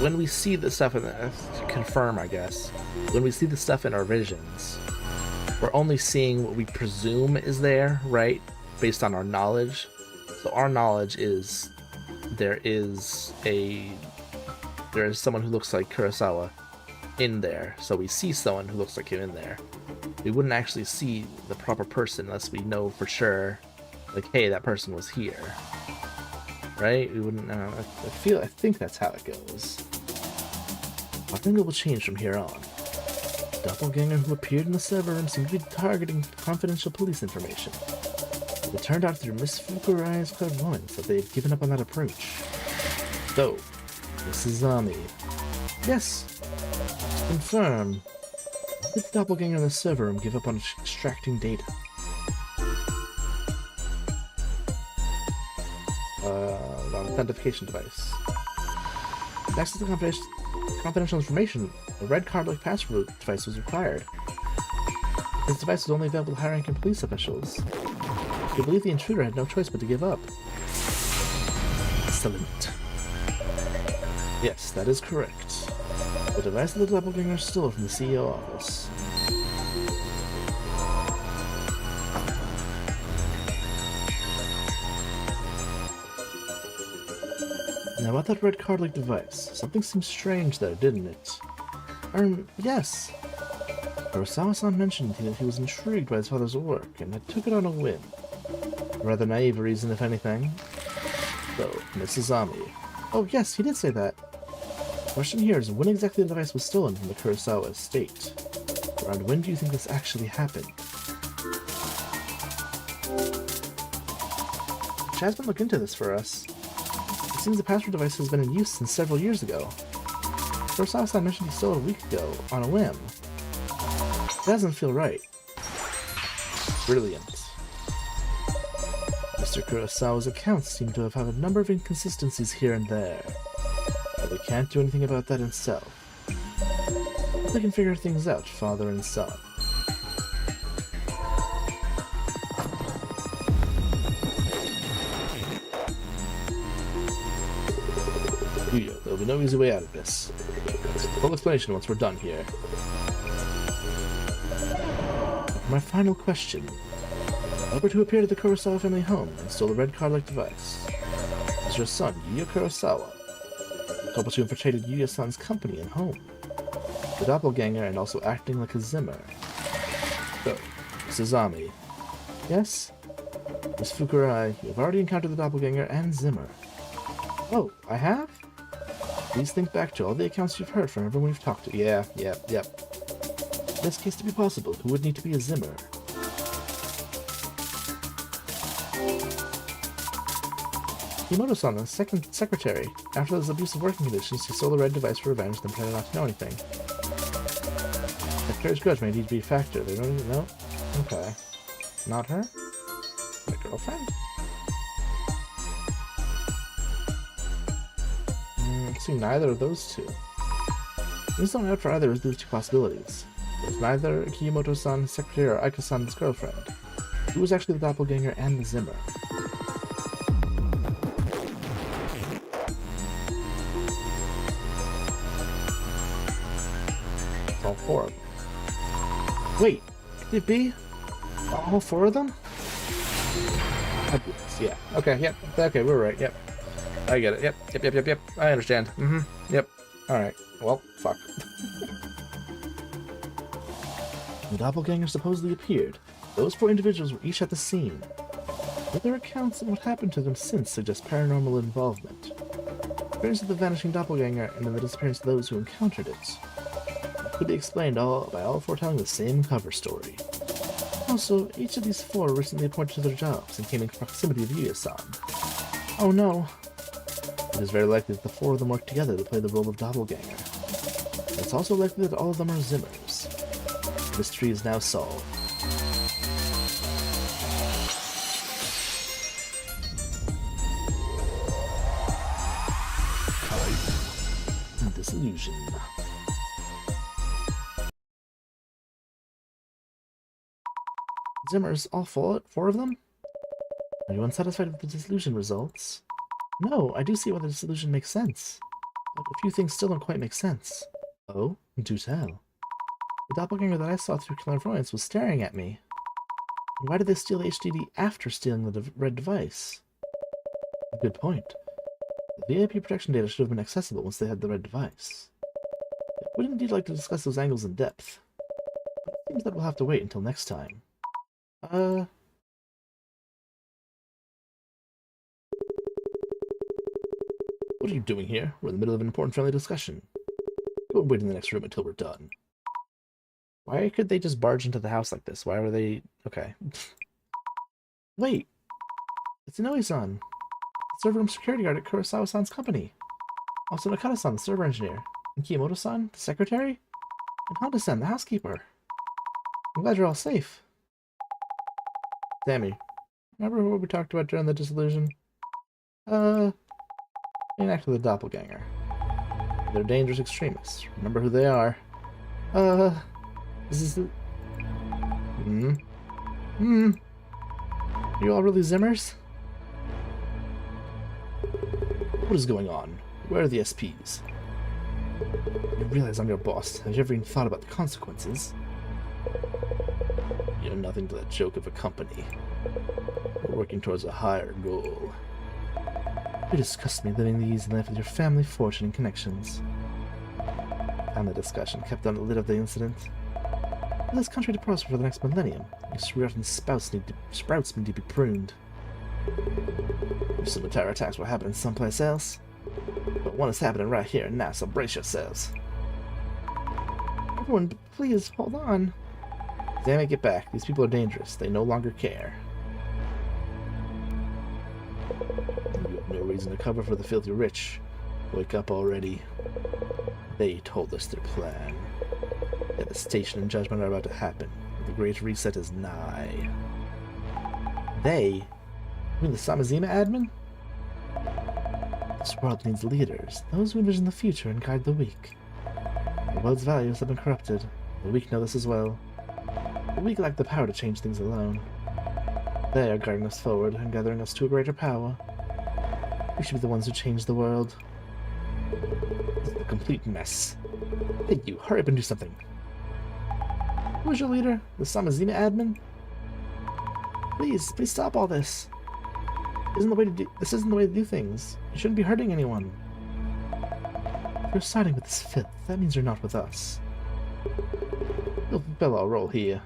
when we see the stuff to confirm, I guess, when we see the stuff in our visions, we're only seeing what we presume is there, right? Based on our knowledge. So our knowledge is there is someone who looks like Kurosawa in there. So we see someone who looks like him in there. We wouldn't actually see the proper person unless we know for sure, like, hey, that person was here. Right? We wouldn't. I think that's how it goes. I think it will change from here on. The doppelganger who appeared in the server room seemed to be targeting confidential police information. It turned out through Miss Fukurai's clairvoyance that they had given up on that approach. So, Mrs. Zami. Yes. To confirm, did the doppelganger in the server room give up on extracting data? The authentication device. Next to the confidential information, a red card-like password device was required. This device was only available to high-ranking police officials. You believe the intruder had no choice but to give up. Excellent. Yes, that is correct. The device of the doppelganger stole from the CEO office. Now about that red card-like device, something seemed strange there, didn't it? Yes. Kurosawa-san mentioned that he was intrigued by his father's work, and had took it on a whim. A rather naive reason, if anything. So, Mrs. Zami. Oh yes, he did say that. The question here is when exactly the device was stolen from the Kurosawa estate. Around when do you think this actually happened? Jasmine looked into this for us. It seems the password device has been in use since several years ago. Kurosawa-san mentioned he stole it a week ago, on a whim. It doesn't feel right. Brilliant. Mr. Kurosawa's accounts seem to have had a number of inconsistencies here and there. But we can't do anything about that himself. We can figure things out, father and son. Yuya, there'll be no easy way out of this. Full explanation once we're done here. My final question. Albert, who appeared at the Kurosawa family home and stole a red card-like device, is your son, Yuya Kurosawa. The culprit who infiltrated Yuya-san's company and home. The doppelganger and also acting like a Zimmer. So, Sazami. Yes? Miss Fukurai, you have already encountered the doppelganger and Zimmer. Oh, I have? Please think back to all the accounts you've heard from everyone we've talked to. Yep. This case to be possible, who would need to be a Zimmer? Kimoto-san, the second secretary. After those abusive working conditions, he stole the red device for revenge, then pretended not to know anything. Secretary's grudge may need to be a factor. They don't even know? Okay. Not her? My girlfriend? See, neither of those two. These don't out for either of those two possibilities. There's neither Kimoto-san, secretary, or Aiko-san's girlfriend. Who was actually the doppelganger and the Zimmer? It's all four of them. Wait, could it be all four of them? Yeah. Okay, yep. Okay, we're right, yep. I get it. Yep. I understand. Yep. Alright. Well, fuck. The doppelganger supposedly appeared. Those four individuals were each at the scene. But their accounts of what happened to them since suggest paranormal involvement. The appearance of the vanishing doppelganger and the disappearance of those who encountered it could be explained by all four telling the same cover story. Also, each of these four were recently appointed to their jobs and came in proximity of Yuya-san. Oh no. It is very likely that the four of them work together to play the role of doppelganger. It's also likely that all of them are Zimmers. The mystery is now solved. Dissolution. Zimmers, all four of them? Are you unsatisfied with the dissolution results? No, I do see why the dissolution makes sense. But a few things still don't quite make sense. Oh? Do tell. The doppelganger that I saw through clairvoyance was staring at me. And why did they steal the HDD after stealing the red device? Good point. The VIP protection data should have been accessible once they had the red device. I would indeed like to discuss those angles in depth. But it seems that we'll have to wait until next time. What are you doing here? We're in the middle of an important friendly discussion. Go and wait in the next room until we're done. Why could they just barge into the house like this? Why were they... Okay. Wait! It's Inoue-san, the server room security guard at Kurosawa-san's company. Also Nakata-san, the server engineer. And Kiyomoto-san, the secretary. And Honda-san, the housekeeper. I'm glad you're all safe. Sammy, remember what we talked about during the dissolution? Being active with the doppelganger. They're dangerous extremists. Remember who they are. This is the... Are you all really Zimmers? What is going on? Where are the SPs? You realize I'm your boss. Have you ever even thought about the consequences? You're nothing to that joke of a company. We're working towards a higher goal. You discussed me living the easy life with your family, fortune, and connections. Family discussion kept on the lid of the incident. For this country to prosper for the next millennium, your rotten sprouts need to be pruned. Your scimitar attacks will happen someplace else, but one is happening right here and now, so brace yourselves. Everyone, please, hold on. Sammy, get back. These people are dangerous. They no longer care. You have no reason to cover for the filthy rich. Wake up already. They told us their plan. Devastation and judgment are about to happen. The Great Reset is nigh. They? You mean the Samazima admin? This world needs leaders, those who envision the future and guide the weak. The world's values have been corrupted. The weak know this as well. The weak lack the power to change things alone. They are guiding us forward and gathering us to a greater power. We should be the ones who change the world. This is a complete mess. Thank you. Hurry up and do something. Who is your leader? The Samazima admin? Please stop all this. This isn't the way to do things. You shouldn't be hurting anyone. If you're siding with this filth, that means you're not with us. You'll fulfill our role here.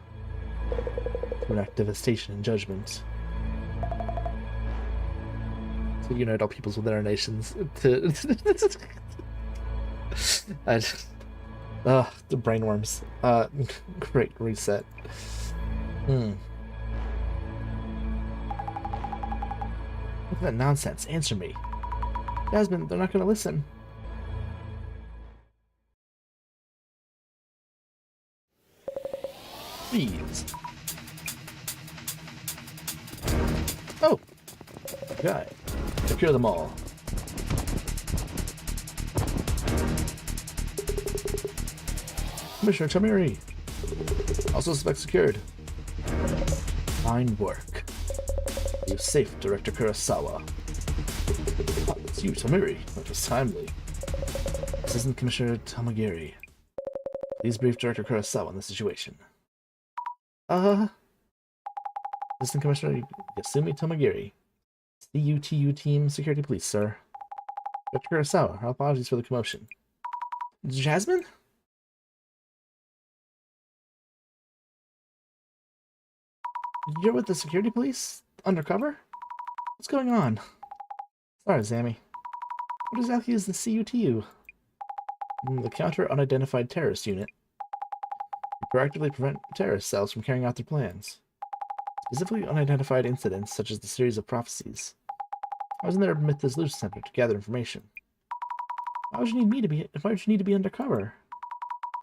To enact devastation and judgment. To unite all peoples within our nations. To... the brainworms. Great reset. Look at that nonsense. Answer me. Jasmine, they're not gonna listen. Please. Oh! Okay. Secure them all. Commissioner Tamiri. All suspects secured. Fine work. You're safe, Director Kurosawa. Oh, it's you, Tamiri. That was timely. Assistant Commissioner Tamagiri. Please brief Director Kurosawa on the situation. Assistant Commissioner Yasumi Tamagiri. CUTU Team Security Police, sir. Director Kurosawa, our apologies for the commotion. Jasmine? You're with the security police? Undercover? What's going on? Sorry, Sammy. What exactly is the CUTU? The Counter Unidentified Terrorist Unit. We proactively prevent terrorist cells from carrying out their plans. Specifically unidentified incidents, such as the series of prophecies. I was in their Dissolution Center to gather information. Why would you need to be undercover?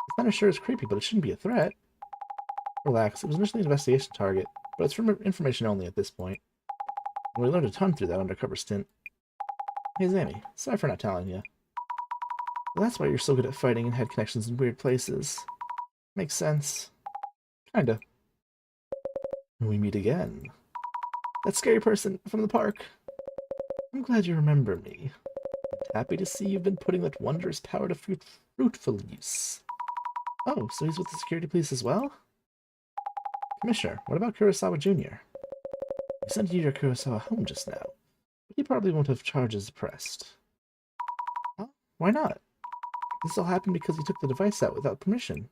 The center sure is creepy, but it shouldn't be a threat. Relax, it was initially an investigation target, but it's for information only at this point. And we learned a ton through that undercover stint. Hey Zammy, sorry for not telling you. Well, that's why you're so good at fighting and had connections in weird places. Makes sense. Kinda. We meet again. That scary person from the park. I'm glad you remember me. Happy to see you've been putting that wondrous power to fruitful use. Oh, so he's with the security police as well? Commissioner, what about Kurosawa Jr.? We sent you your Kurosawa home just now, but he probably won't have charges pressed. Huh? Why not? This all happened because he took the device out without permission.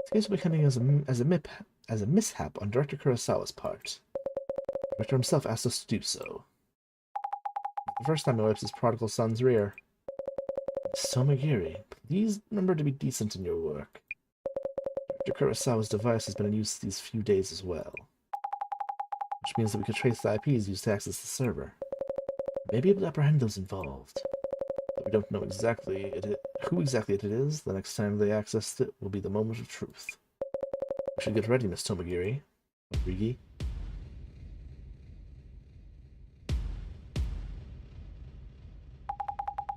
This case will be coming as a mishap on Director Kurosawa's part. The director himself asked us to do so. The first time he wipes his prodigal son's rear. Somagiri, please remember to be decent in your work. Director Kurosawa's device has been in use these few days as well. Which means that we could trace the IPs used to access the server. We may be able to apprehend those involved. But we don't know who exactly it is. The next time they access it will be the moment of truth. We should get ready, Miss Tomagiri. Rigi.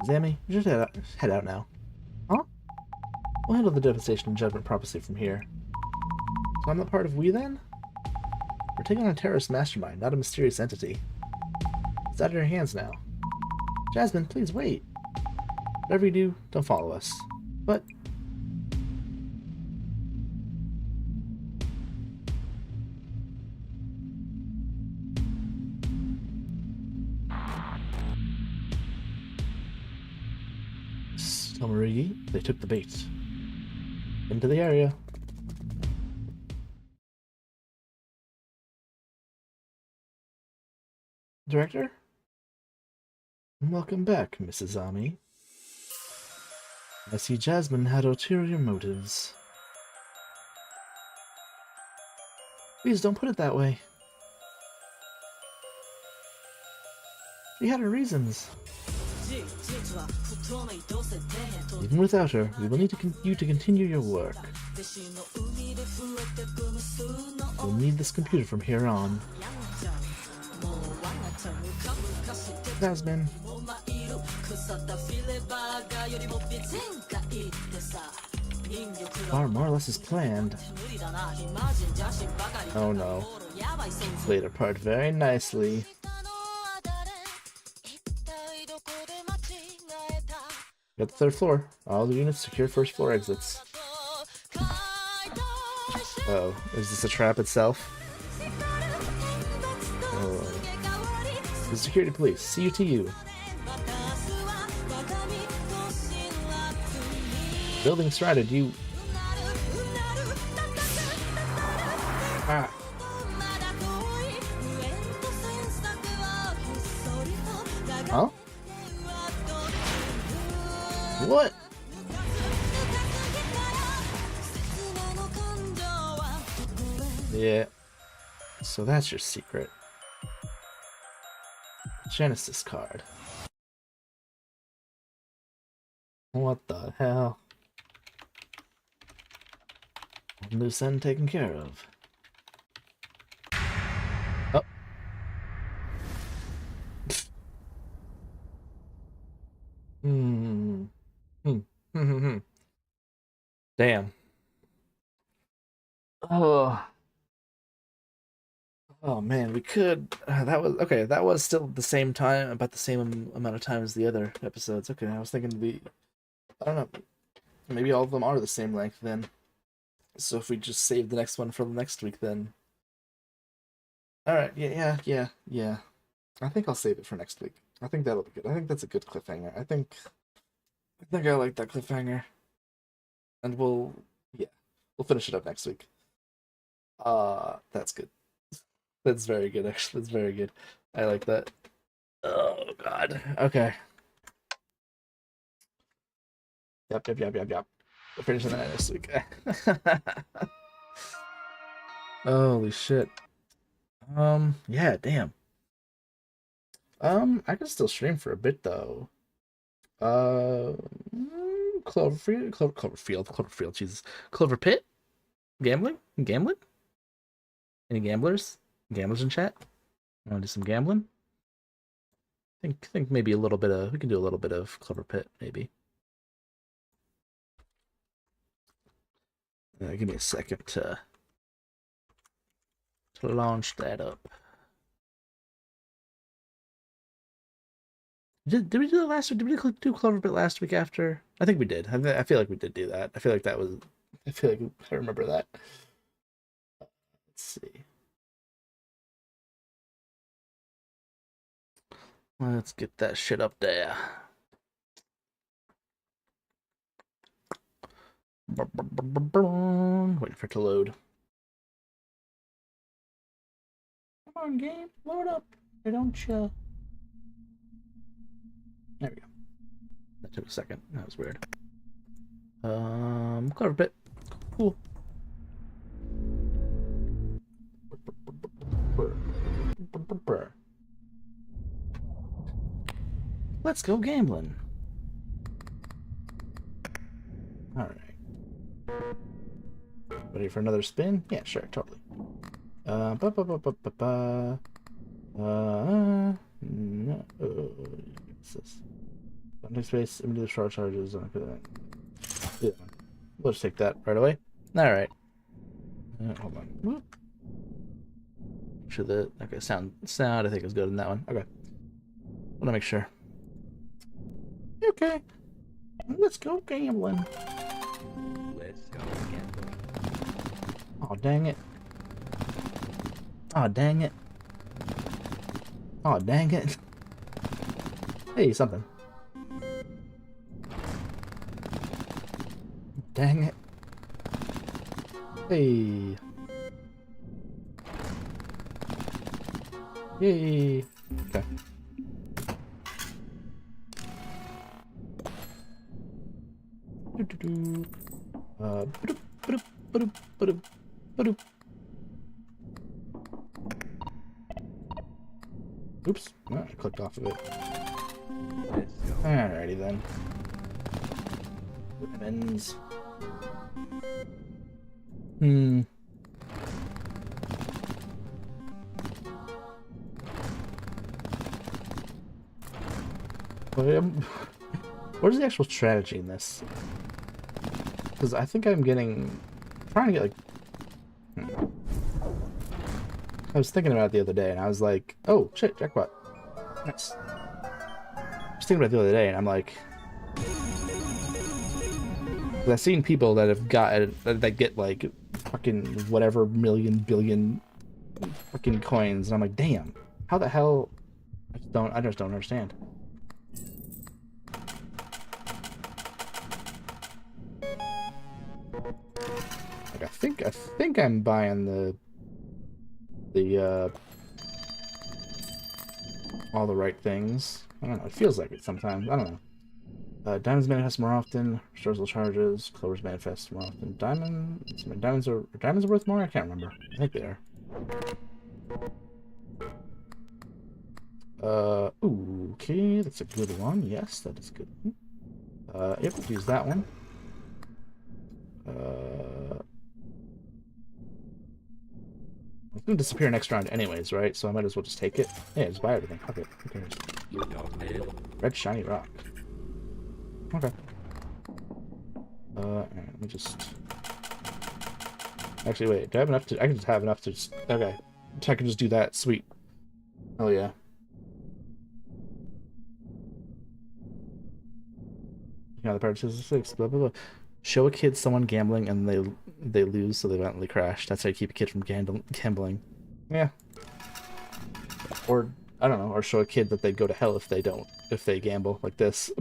Zami, you should head out now. Huh? We'll handle the devastation and judgment prophecy from here. So I'm not part of we then? We're taking on a terrorist mastermind, not a mysterious entity. It's out of your hands now. Jasmine, please wait. Whatever you do, don't follow us. But... Tomarigi, they took the bait. Into the area. Director? Welcome back, Mrs. Ami. I see Jasmine had ulterior motives. Please don't put it that way. She had her reasons. Even without her, we will need you to continue your work. We'll need this computer from here on. Jasmine. More or less as planned. Oh no. Played her part very nicely. Got the third floor. All the units secure first floor exits. Uh-oh. Is this a trap itself? Oh. The security police. CUTU. Building surrounded. You... Ah. Huh? What? Yeah. So that's your secret. Genesis card. What the hell? Loose end taken care of. Oh. Damn. Oh. Oh man, we could. That was okay. That was still the same time, about the same amount of time as the other episodes. Okay, I was thinking I don't know. Maybe all of them are the same length then. So if we just save the next one for the next week, then. All right. Yeah. I think I'll save it for next week. I think that'll be good. I think that's a good cliffhanger. I think I like that cliffhanger. And we'll finish it up next week. That's good. That's very good, actually. That's very good. I like that. Oh god. Okay. Yep. We're finishing that next week. Holy shit. Yeah, damn. I can still stream for a bit though. Cloverfield, Jesus. CloverPit? Gambling? Any gamblers? Gamblers in chat? Want to do some gambling? Think maybe we can do a little bit of CloverPit, maybe. Give me a second to launch that up. Did we do that last week? Did we do CloverPit last week after? I think we did. I feel like we did do that. I feel like that was. I feel like I remember that. Let's see. Let's get that shit up there. Waiting for it to load. Come on, game, load up. Why don't you? There we go. That took a second. That was weird. CloverPit. Cool. Let's go gambling. All right. Ready for another spin? Yeah, sure, totally. No, what's this? Contact space, immediate charges. Yeah, we'll just take that right away. All right. Hold on. Whoop. Sure the okay sound I think is good in that one. Okay. Want to make sure. Okay. Let's go gambling. Let's go gambling. Oh dang it. Oh dang it. Oh dang it. Hey, something. Dang it. Hey. Yay. Okay. Oops. Oh, I clicked off of it. Alrighty then. Lemons. What is the actual strategy in this? Because I think I'm trying to get like... I was thinking about it the other day, and I was like, oh, shit, jackpot. Nice. I was thinking about it the other day, and I'm like... I've seen people that have that get like fucking whatever million billion fucking coins, and I'm like, damn, how the hell? I just don't understand. Like I think I'm buying all the right things. I don't know. It feels like it sometimes. I don't know. Diamonds manifest more often. Restores all charges. Clovers manifest more often. Diamonds are worth more. I can't remember. I think they are. Ooh, okay, that's a good one. Yes, that is good. Yep, use that one. It's gonna disappear next round anyways, right? So I might as well just take it. Yeah, just buy everything. Fuck it. Who cares? Red shiny rock. Okay. Let me just... Actually, wait. Do I have enough to... I can just have enough to just... Okay. I can just do that. Sweet. Oh, yeah. Yeah, the participants, blah, blah, blah. Show a kid someone gambling and they lose, so they violently crash. That's how you keep a kid from gambling. Yeah. Or, I don't know, or show a kid that they'd go to hell if they gamble, like this.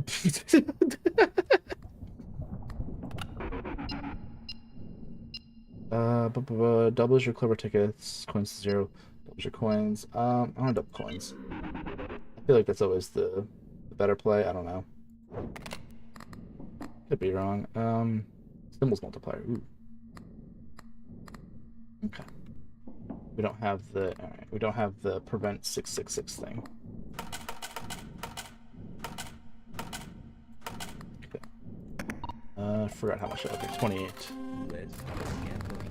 Doubles your clever tickets, coins to 0. Doubles your coins. I want double coins. I feel like that's always the better play. I don't know. Could be wrong. Symbols multiplier. Ooh. Okay. We don't have the. All right. We don't have the prevent 666 thing. Okay. I forgot how much. Okay, 28.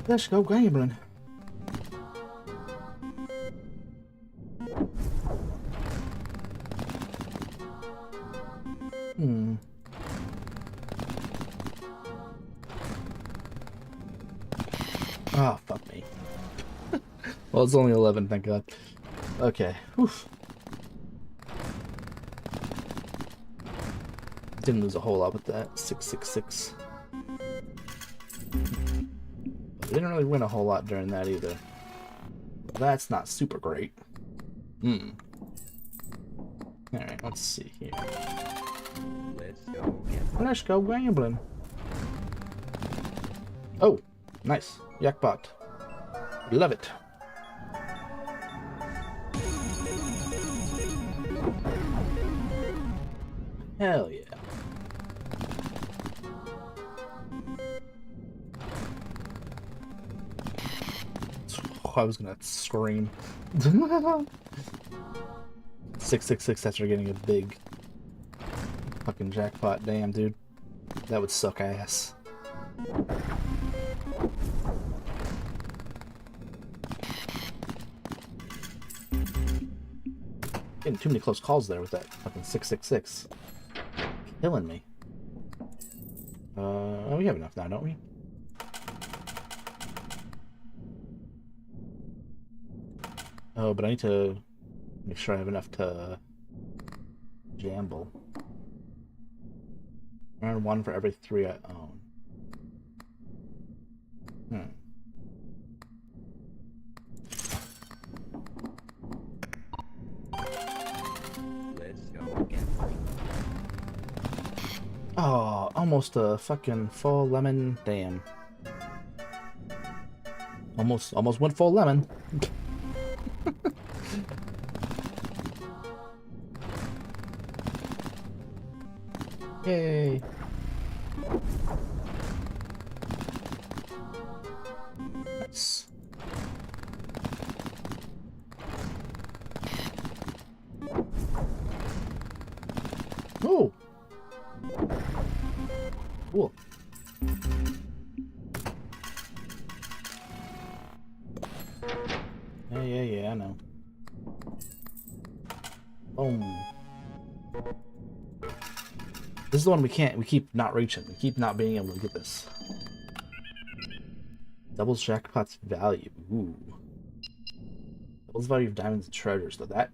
Let's go gambling. Oh, fuck me. Well, it's only 11, thank God. Okay. Oof. Didn't lose a whole lot with that 666. But didn't really win a whole lot during that either. That's not super great. Alright, let's see here. Let's go gambling. Oh, nice. Jackpot. Love it. Hell yeah. Oh, I was gonna scream. 666 after getting a big fucking jackpot. Damn, dude. That would suck ass. Getting too many close calls there with that fucking 666. Killing me. We have enough now, don't we? Oh, but I need to make sure I have enough to jamble. Earn 1 for every 3 I own. Let's go again. Oh, almost a fucking full lemon. Damn. Almost went full lemon. Yay. Nice. Oh. Cool. Yeah, I know. Boom. This is the one we keep not reaching. We keep not being able to get this. Doubles jackpot's value. Ooh. Doubles value of diamonds and treasures. So that,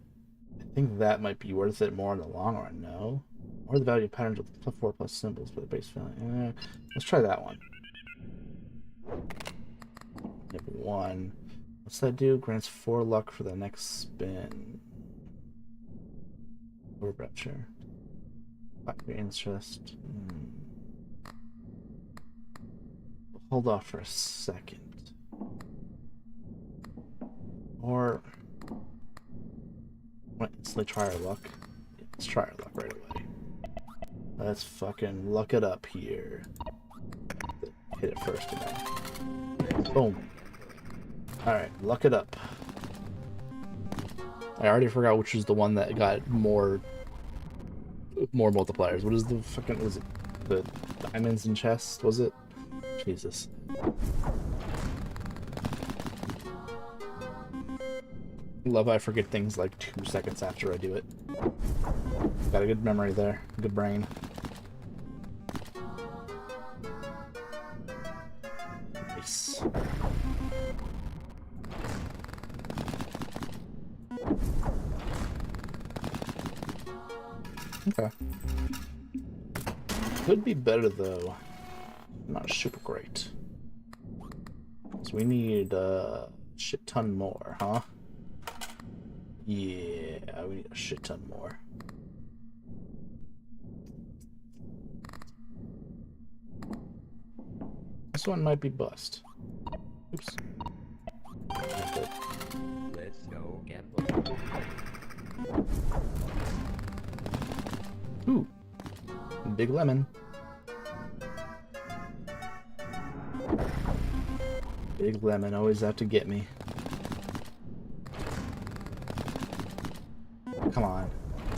I think that might be worth it more in the long run, no? Or the value of patterns with +4 symbols for the base value. Let's try that one. We have 1. What's that do? Grants 4 luck for the next spin. Or rapture. Factory interest. Hold off for a second. Or instantly try our luck. Yeah, let's try our luck right away. Let's fucking luck it up here. Hit it first and then. Boom. Alright, luck it up. I already forgot which was the one that got more multipliers. What is the fucking, was it the diamonds and chests, was it? Jesus. Love I forget things like 2 seconds after I do it. Got a good memory there. Good brain. Nice. Okay. Could be better though. Not super great. So we need a shit ton more, huh? Yeah, we need a shit ton more. This one might be bust. Oops. Let's go gamble. Ooh. Big lemon. Big lemon always out to get me. Come on.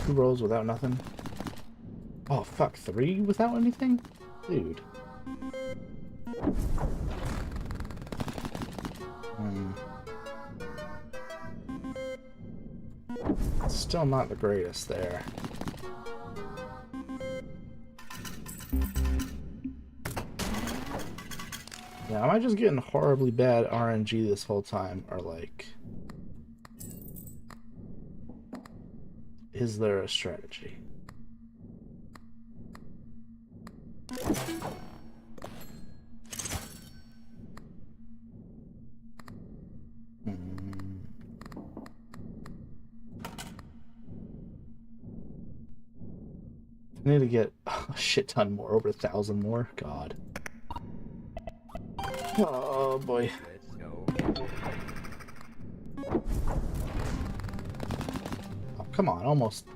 2 rolls without nothing. Oh fuck, 3 without anything? Dude. Still not the greatest there. Yeah, am I just getting horribly bad RNG this whole time? Or like, is there a strategy? Hmm. I need to get a shit ton more, over 1,000 more. God. Oh boy. Let's go get Oh, come on, almost.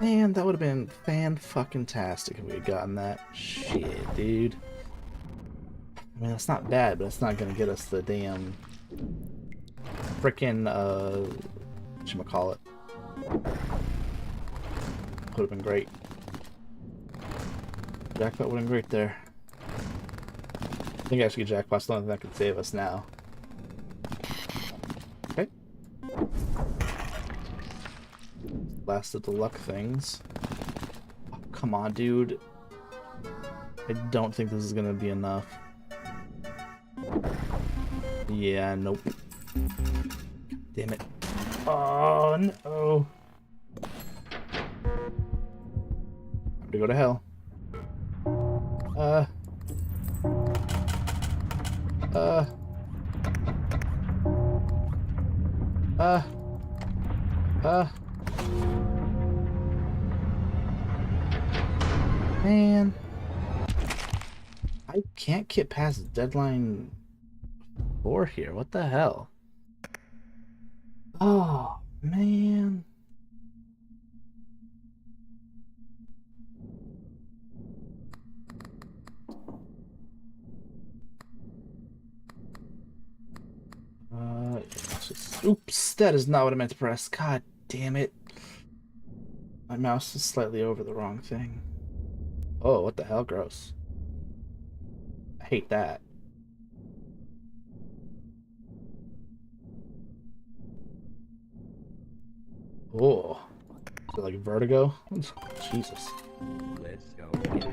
Man, that would have been fan-fucking-tastic if we had gotten that. Shit, dude. I mean, that's not bad, but it's not gonna get us the damn frickin' whatchamacallit. Would have been great. Jackpot would have been great there. I think actually jackpot's the only thing that could save us now. Okay. Last of the luck things. Oh, come on, dude. I don't think this is gonna be enough. Yeah, nope. Damn it. Oh, no. Time to go to hell. Uh. Man. I can't get past deadline 4 here. What the hell? Oh, man. Oops, that is not what I meant to press. God damn it. My mouse is slightly over the wrong thing. Oh, what the hell? Gross. I hate that. Oh. Is it like vertigo? Jesus. Let's go get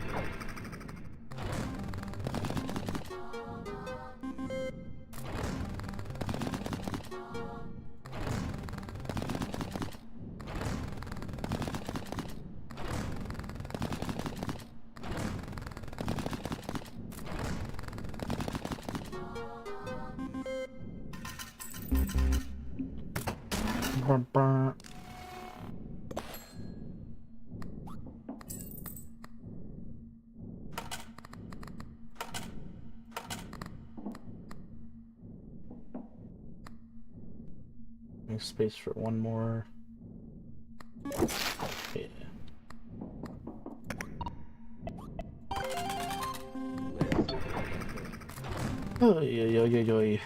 Brr, brr. Make space for one more. Yeah. Oh, yeah. Okay.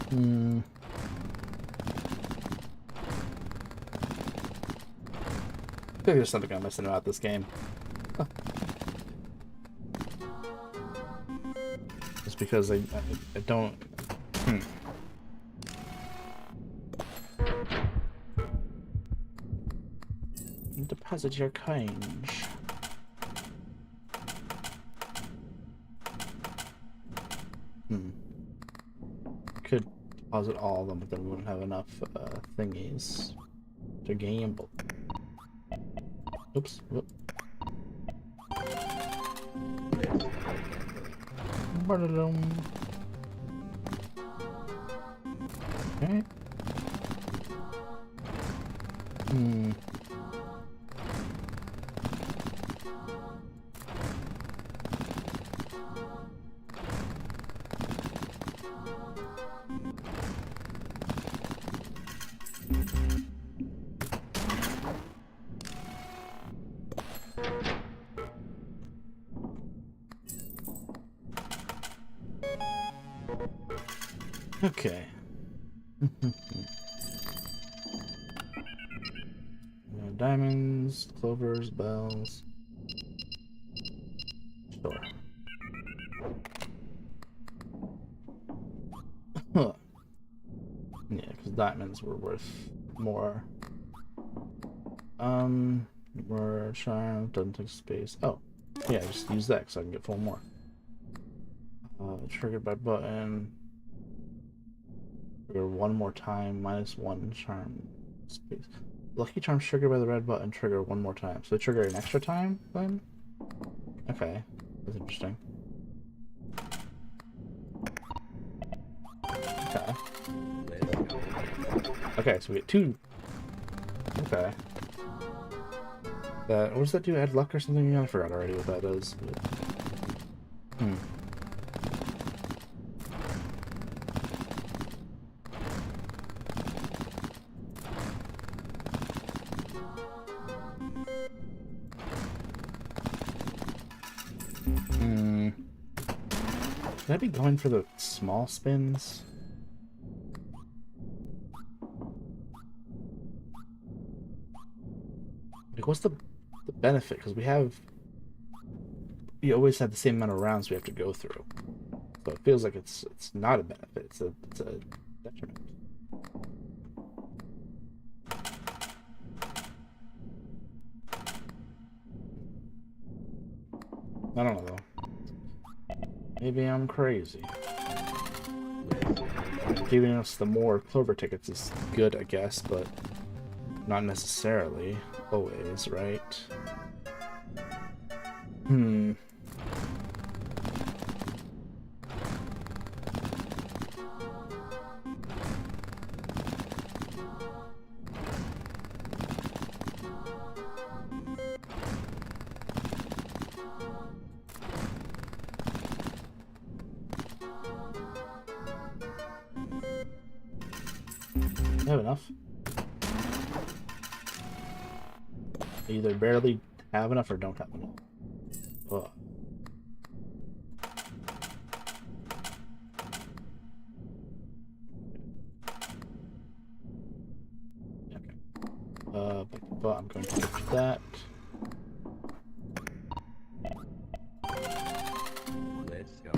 Hmm. I think there's something I'm missing about this game. Just because I don't. Deposit your coins. Could deposit all of them, but then we wouldn't have enough thingies to gamble. Oops. Whoop. Okay. Okay. Diamonds, clovers, bells. Sure. Huh. Yeah, because diamonds were worth more. More charm, doesn't take space. Oh, yeah, just use that so I can get 4 more. Triggered by button. Trigger one more time, -1 charm. Space. Lucky charms triggered by the red button trigger one more time. So they trigger an extra time then? Okay. That's interesting. Okay. Okay, so we get 2. Okay. What does that do? Add luck or something? I forgot already what that does. Hmm. Should I be going for the small spins? Like, what's the benefit? Because we always have the same amount of rounds we have to go through, so it feels like it's not a benefit. It's a detriment. I don't know though. Maybe I'm crazy. Giving us the more Clover tickets is good, I guess, but not necessarily always, right? I have enough. I either barely have enough or don't have enough. Ugh. Okay. But I'm going to fix that. Let's go.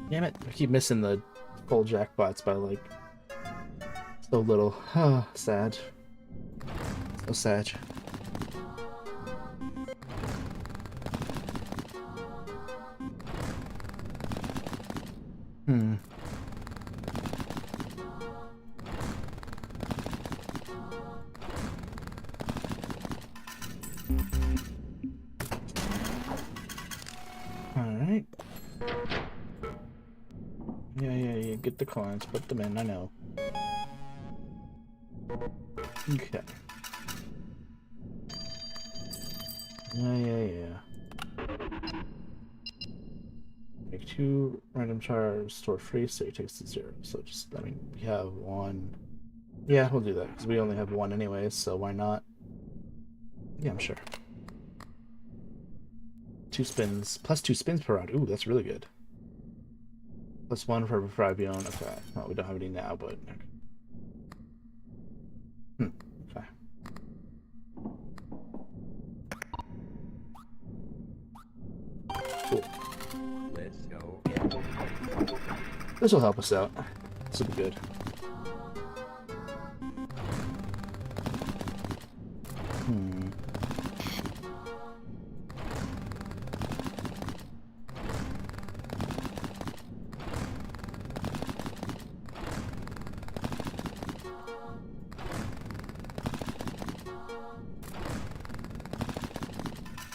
Damn it! I keep missing the full jackpots by like so little. Sad. So sad. Alright. Yeah. Get the coins, put them in, I know. Okay. Yeah. Make 2 random charge, store free, so it takes to 0. So just, I mean, we have 1. Yeah, we'll do that, because we only have 1 anyways, so why not? Yeah, I'm sure. 2 spins, plus 2 spins per round. Ooh, that's really good. Plus 1 for Fabian. Okay. Well, we don't have any now, but okay. Okay. Cool. Let's go. This will help us out. This will be good.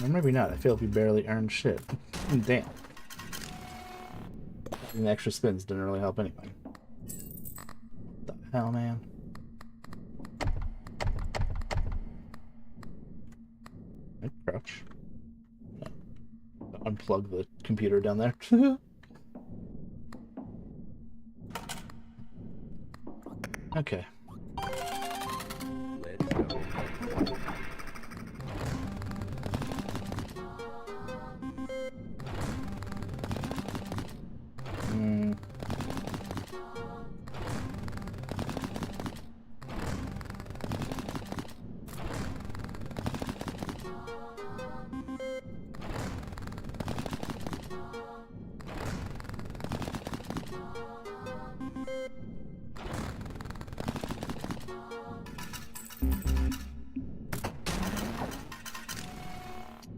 Or maybe not. I feel like we barely earned shit. Damn. And the extra spins didn't really help anything. What the hell, man? I crouch. No. Unplug the computer down there. Okay. Let's go.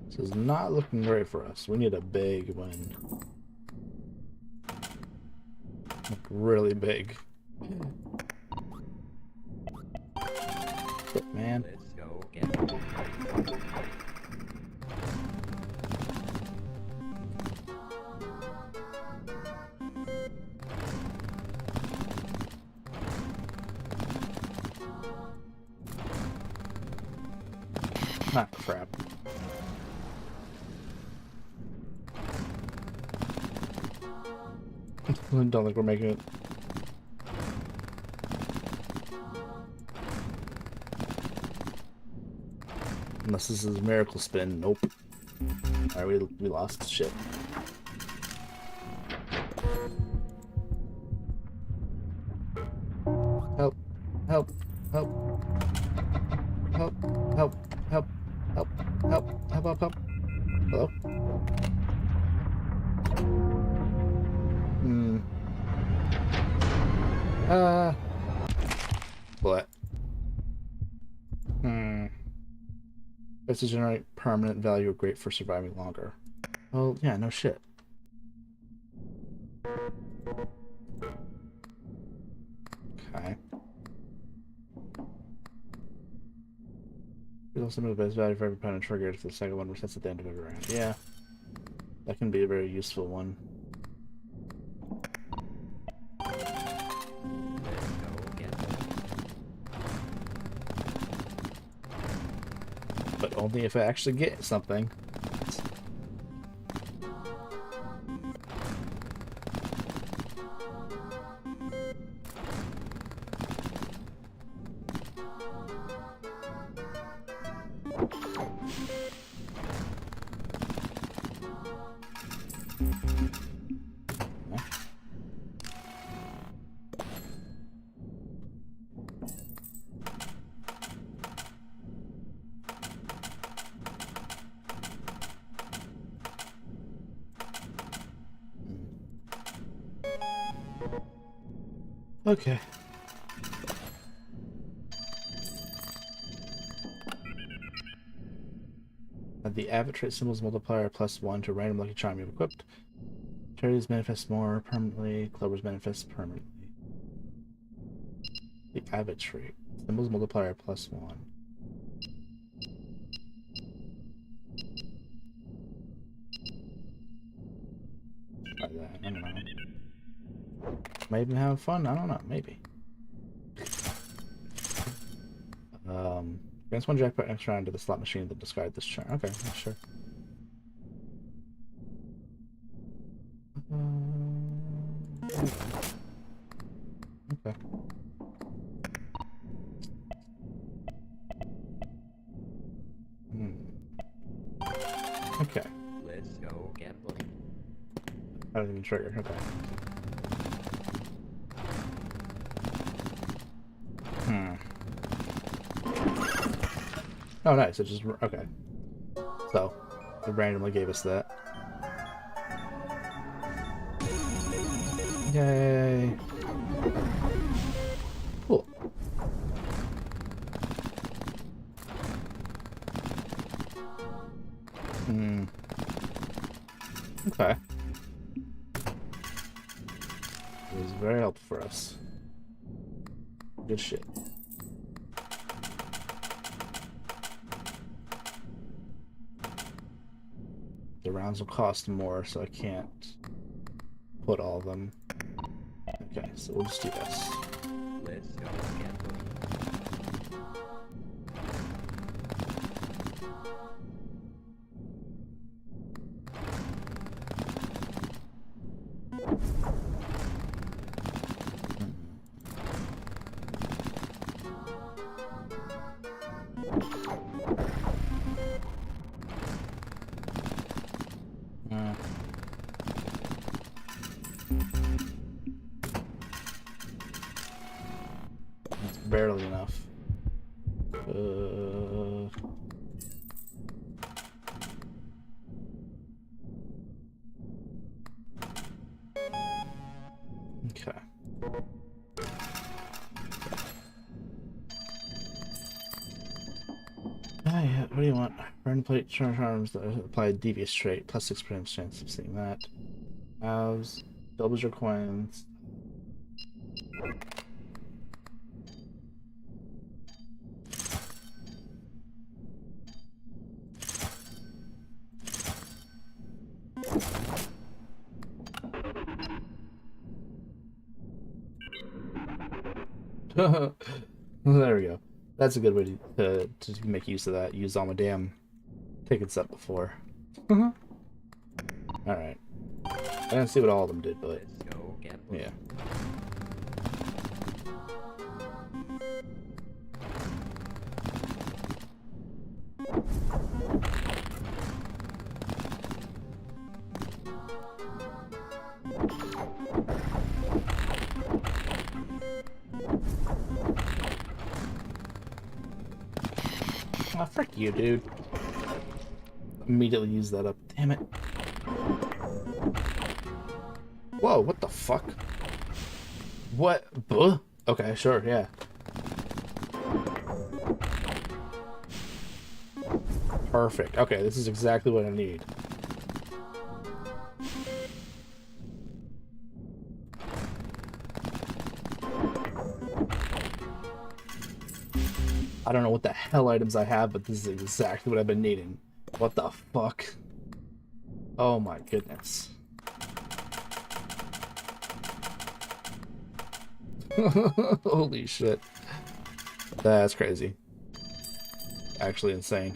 This is not looking great for us. We need a big win. really big. Shit, man. Let's go again. Ah, crap. I don't think we're making it. Unless this is a miracle spin. Nope. Alright, we lost. Shit. Help. Help. Help. Help. Help. Help. Help. Help. Help. Help. Help. Hello? Hmm. What? It's to generate permanent value great for surviving longer. Well, yeah, no shit. Okay. It's also the best value for every opponent triggered if the second one resets at the end of every round. Yeah. That can be a very useful one. But only if I actually get something. Okay. The avid trait symbols multiplier +1 to random lucky charm you've equipped. Charities manifest more permanently. Clovers manifest permanently. The avid trait symbols multiplier +1. Try that. I don't know. Might even have fun. I don't know. Maybe. Grants one jackpot next round to the slot machine that discard this turn. Okay, yeah, sure. Okay. Okay. Let's go gambling. I didn't even trigger. Okay. Oh, nice. It just... Okay. So, it randomly gave us that. Yay. Cool. Okay. It was very helpful for us. Good shit. The rounds will cost more, so I can't put all of them. Okay, so we'll just do this. Let's go gambling. That's barely enough. Okay. Ah, yeah. What do you want? Burn plate charms that apply a devious trait, +6% chance of seeing that. House, doubles your coins. There we go. That's a good way to make use of that. Use all my damn tickets up before. Alright. I didn't see what all of them did, but Let's go gambling. yeah. Oh, frick you, dude. Immediately use that up. Damn it. Whoa, what the fuck? What? Buh? Okay, sure, yeah. Perfect. Okay, this is exactly what I need. I don't know what the hell items I have, but this is exactly what I've been needing. What the fuck? Oh my goodness. Holy shit. That's crazy. Actually insane.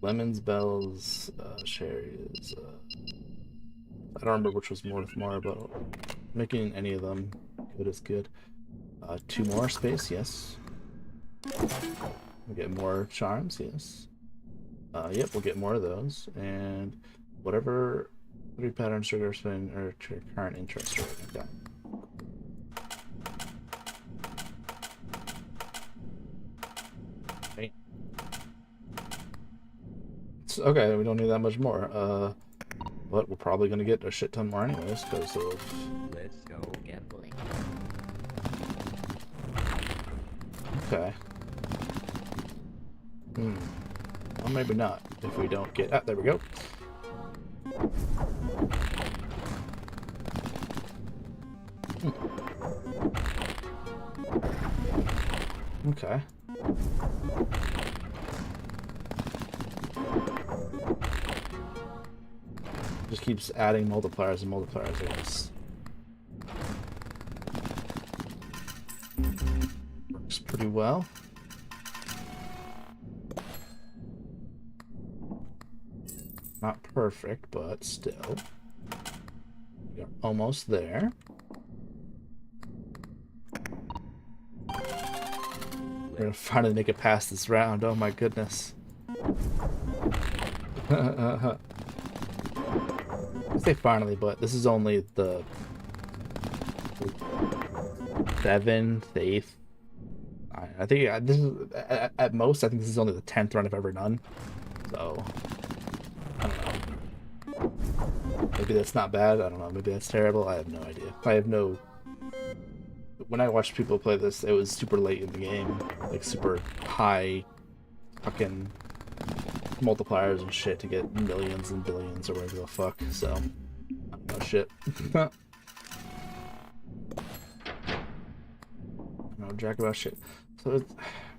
Lemons, bells, cherries. I don't remember which was worth more, but making any of them good is good. 2 more space, yes. We'll get more charms, yes. Yep, we'll get more of those. And whatever 3 patterns trigger spin or current interest rate. Okay. Okay, we don't need that much more. But we're probably gonna get a shit ton more anyways, because of... Let's go gambling. Okay. Well, maybe not, if we don't get... Ah, there we go. Okay. Just keeps adding multipliers and multipliers, I guess. Works pretty well. Not perfect, but still. We're almost there. We're gonna finally make it past this round. Oh my goodness. I say finally, but this is only the 7th, 8th. I think this is at most. I think this is only the 10th run I've ever done. So I don't know. Maybe that's not bad. I don't know. Maybe that's terrible. I have no idea. I have no. When I watched people play this, it was super late in the game, like super high, fucking multipliers and shit to get millions and billions or whatever the fuck. So, I don't know shit. No jack about shit. So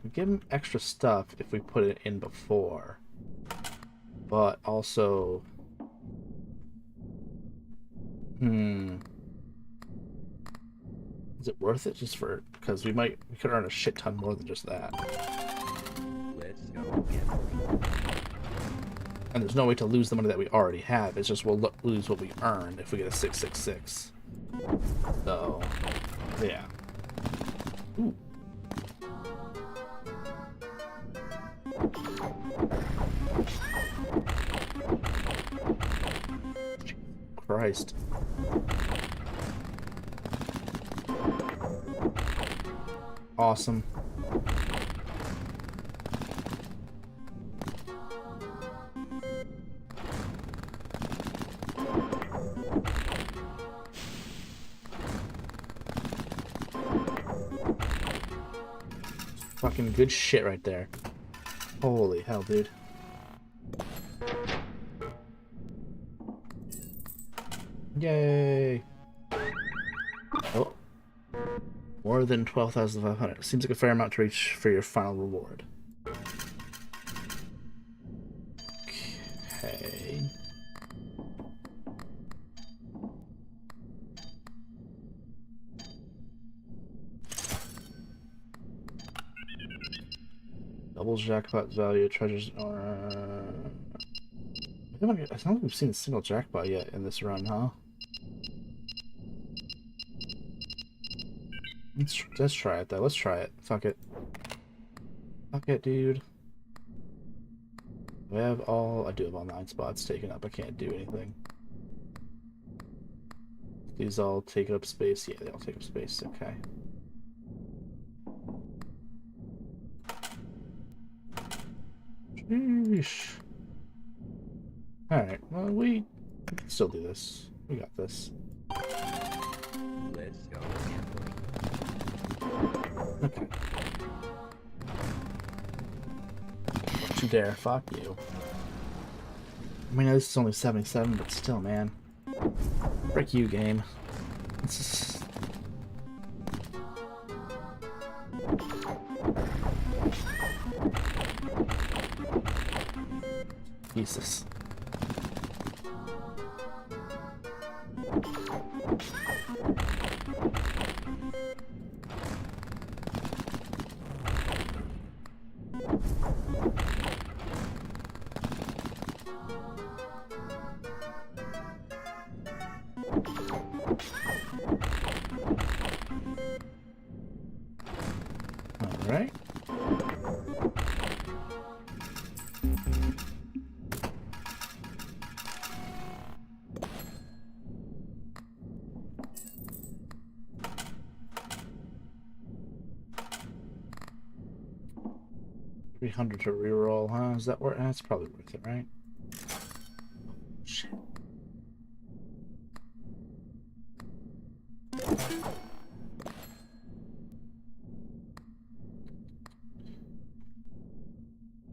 we give him extra stuff if we put it in before, but also, is it worth it just for, because we could earn a shit ton more than just that. Let's go gambling. And there's no way to lose the money that we already have. It's just we'll lose what we earned if we get a 666. So, yeah. Ooh. Christ. Awesome. Fucking good shit right there. Holy hell, dude. Yay. more than 12,500. Seems like a fair amount to reach for your final reward. Okay. Double jackpot value, treasures. I don't think we've seen a single jackpot yet in this run, huh? Let's try it though. Let's try it. Fuck it. Fuck it, dude. I do have all 9 spots taken up. I can't do anything. These all take up space. Yeah, they all take up space. Okay. Sheesh. Alright, well, we can still do this. We got this. Let's go gambling. Okay. Don't you dare. Fuck you. I mean, this is only 77, but still, man. Frick you, game. This is... Jesus. All right. $300 to reroll, huh? Is that worth? That's probably worth it, right? Shit.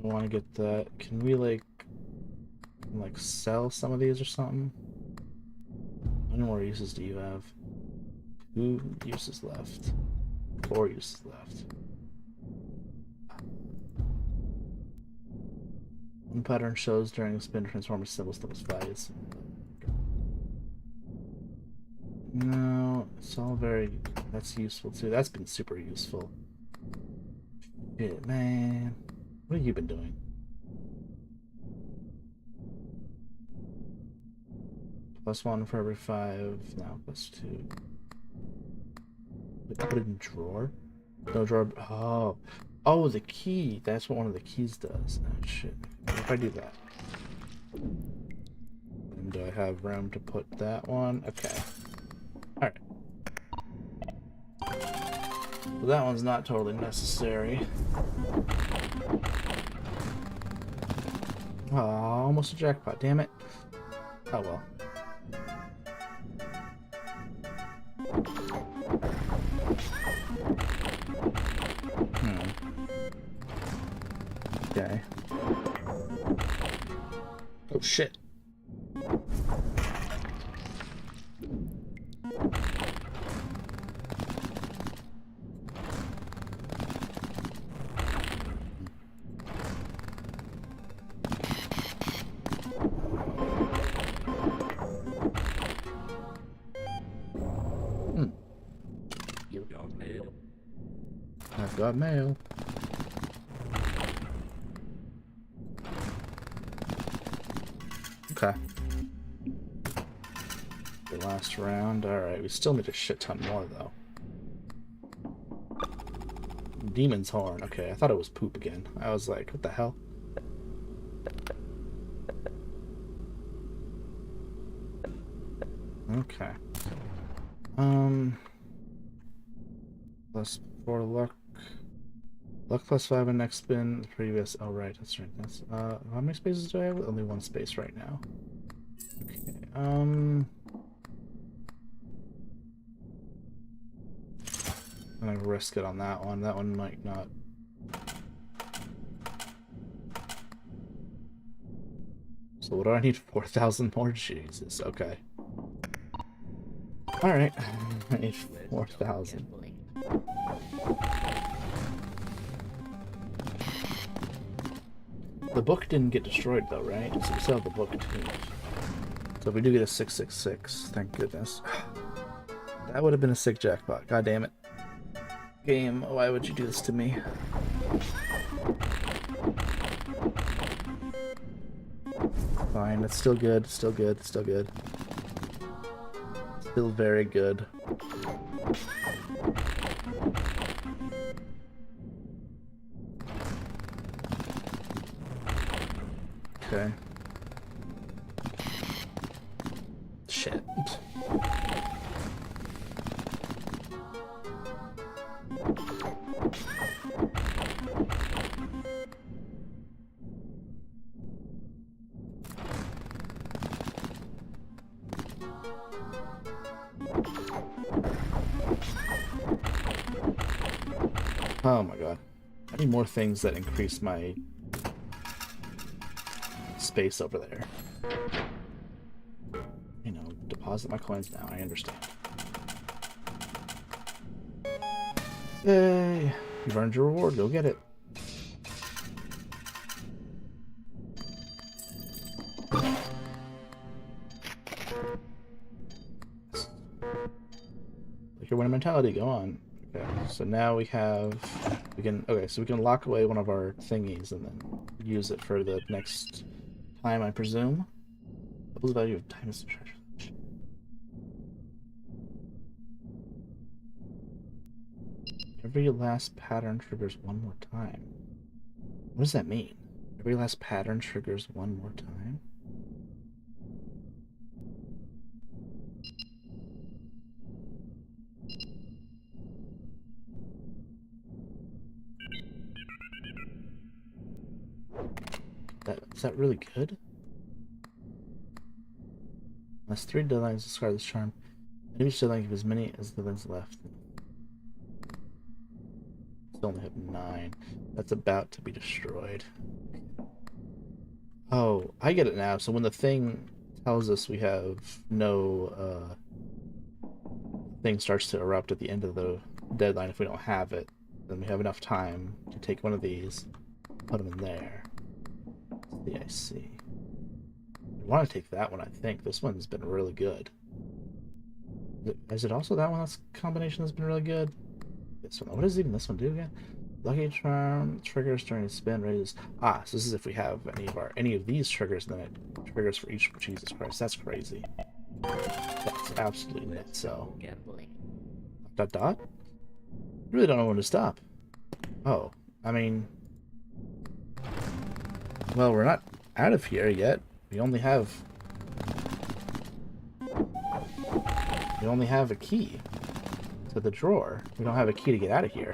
I want to get that. Can we like sell some of these or something? How many more uses do you have? 2 uses left. 4 uses left. One pattern shows during a spin transformer symbols that was values. No, it's all very. That's useful too. That's been super useful. Shit, man. What have you been doing? +1 for every 5. No, +2. Put it in drawer. No drawer. Oh, oh, the key. That's what one of the keys does. Oh shit. What if I do that? And do I have room to put that one? Okay. All right. So that one's not totally necessary. Oh, almost a jackpot, damn it. Oh well. Okay. Oh shit. You got mail. I've got mail. Okay. The last round. Alright, we still need a shit ton more though. Demon's horn. Okay, I thought it was poop again. I was like, what the hell? Okay. +4 luck. Luck +5 in next spin. The previous. Oh right, that's right. That's how many spaces do I have? Only 1 space right now. Okay. I'm gonna risk it on that one. That one might not. So what do I need? 4,000 more? Jesus. Okay. All right. I need 4,000. The book didn't get destroyed though, right? So we still have the book too. So if we do get a 666, thank goodness. That would have been a sick jackpot. God damn it. Game, why would you do this to me? Fine, it's still good, still good, still good. Still very good. Okay. Shit. Oh my god. I need more things that increase my space over there. You know, deposit my coins now, I understand. Yay! You've earned your reward, go get it. Like your winning mentality, go on. Okay, so now we can lock away one of our thingies and then use it for the next time, I presume. What was the value of time is the treasure? Every last pattern triggers one more time. What does that mean? Every last pattern triggers one more time? Is that really good? Unless 3 deadlines discard this charm, maybe each deadline give as many as the deadlines left. Still only have 9. That's about to be destroyed. Oh, I get it now. So when the thing tells us we have no thing starts to erupt at the end of the deadline, if we don't have it, then we have enough time to take one of these, put them in there. I see. I want to take that one, I think. This one's been really good. Is it also that one that's combination that's been really good? This one. What does even this one do again? Lucky charm triggers during a spin raises. Ah, so this is if we have any of these triggers, then it triggers for each. Jesus Christ, that's crazy. That's absolutely nuts. So dot dot. Really don't know when to stop. Oh, I mean, well, we're not out of here yet. We only have a key to the drawer. We don't have a key to get out of here.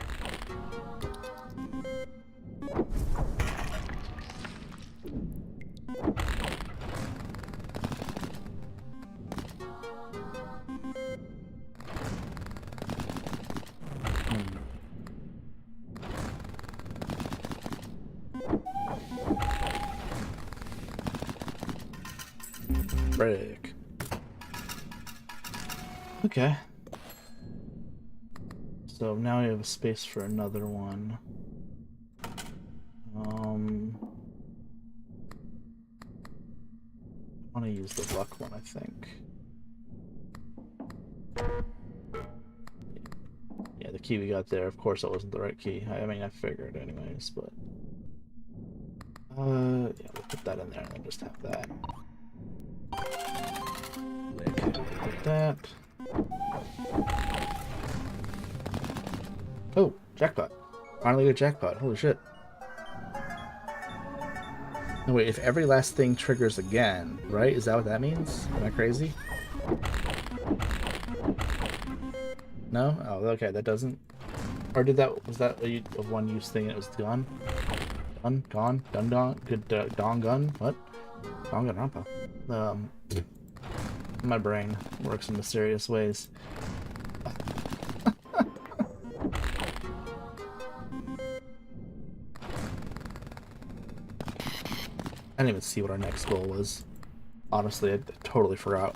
Break. Okay. So now we have a space for another one. I want to use the luck one, I think. Yeah, the key we got there, of course that wasn't the right key. I mean, I figured anyways, but... yeah, we'll put that in there and then just have that. Like that. Oh, jackpot. Finally a jackpot. Holy shit. No, wait, if every last thing triggers again, right? Is that what that means? Am I crazy? No? Oh, okay, that doesn't... Or was that a one-use thing and it was gone? Done? Gone? Done? Gone? Good, gun? What? Dong gun rampa. My brain works in mysterious ways. I didn't even see what our next goal was. Honestly, I totally forgot.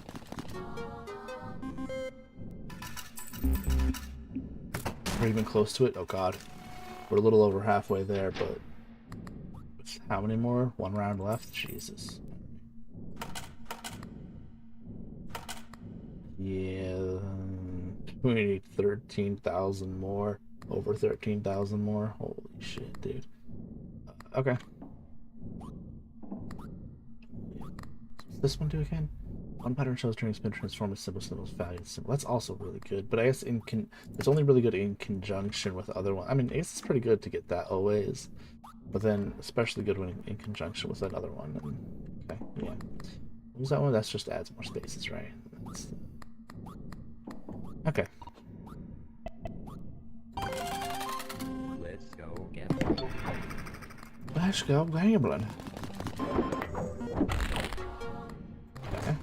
We're even close to it. Oh god. We're a little over halfway there, but how many more? One round left? Jesus. Yeah, we need 13,000 more. Over 13,000 more. Holy shit, dude. Okay. What's this one do again? One pattern shows turning spin transform a symbols value symbol. That's also really good, but I guess it's only really good in conjunction with other ones. I mean, I guess it's pretty good to get that always, but then especially good when in conjunction with another one. And, okay, yeah. What was that one? That's just adds more spaces, right? That's, okay. Let's go gambling. Let's go gambling. Okay.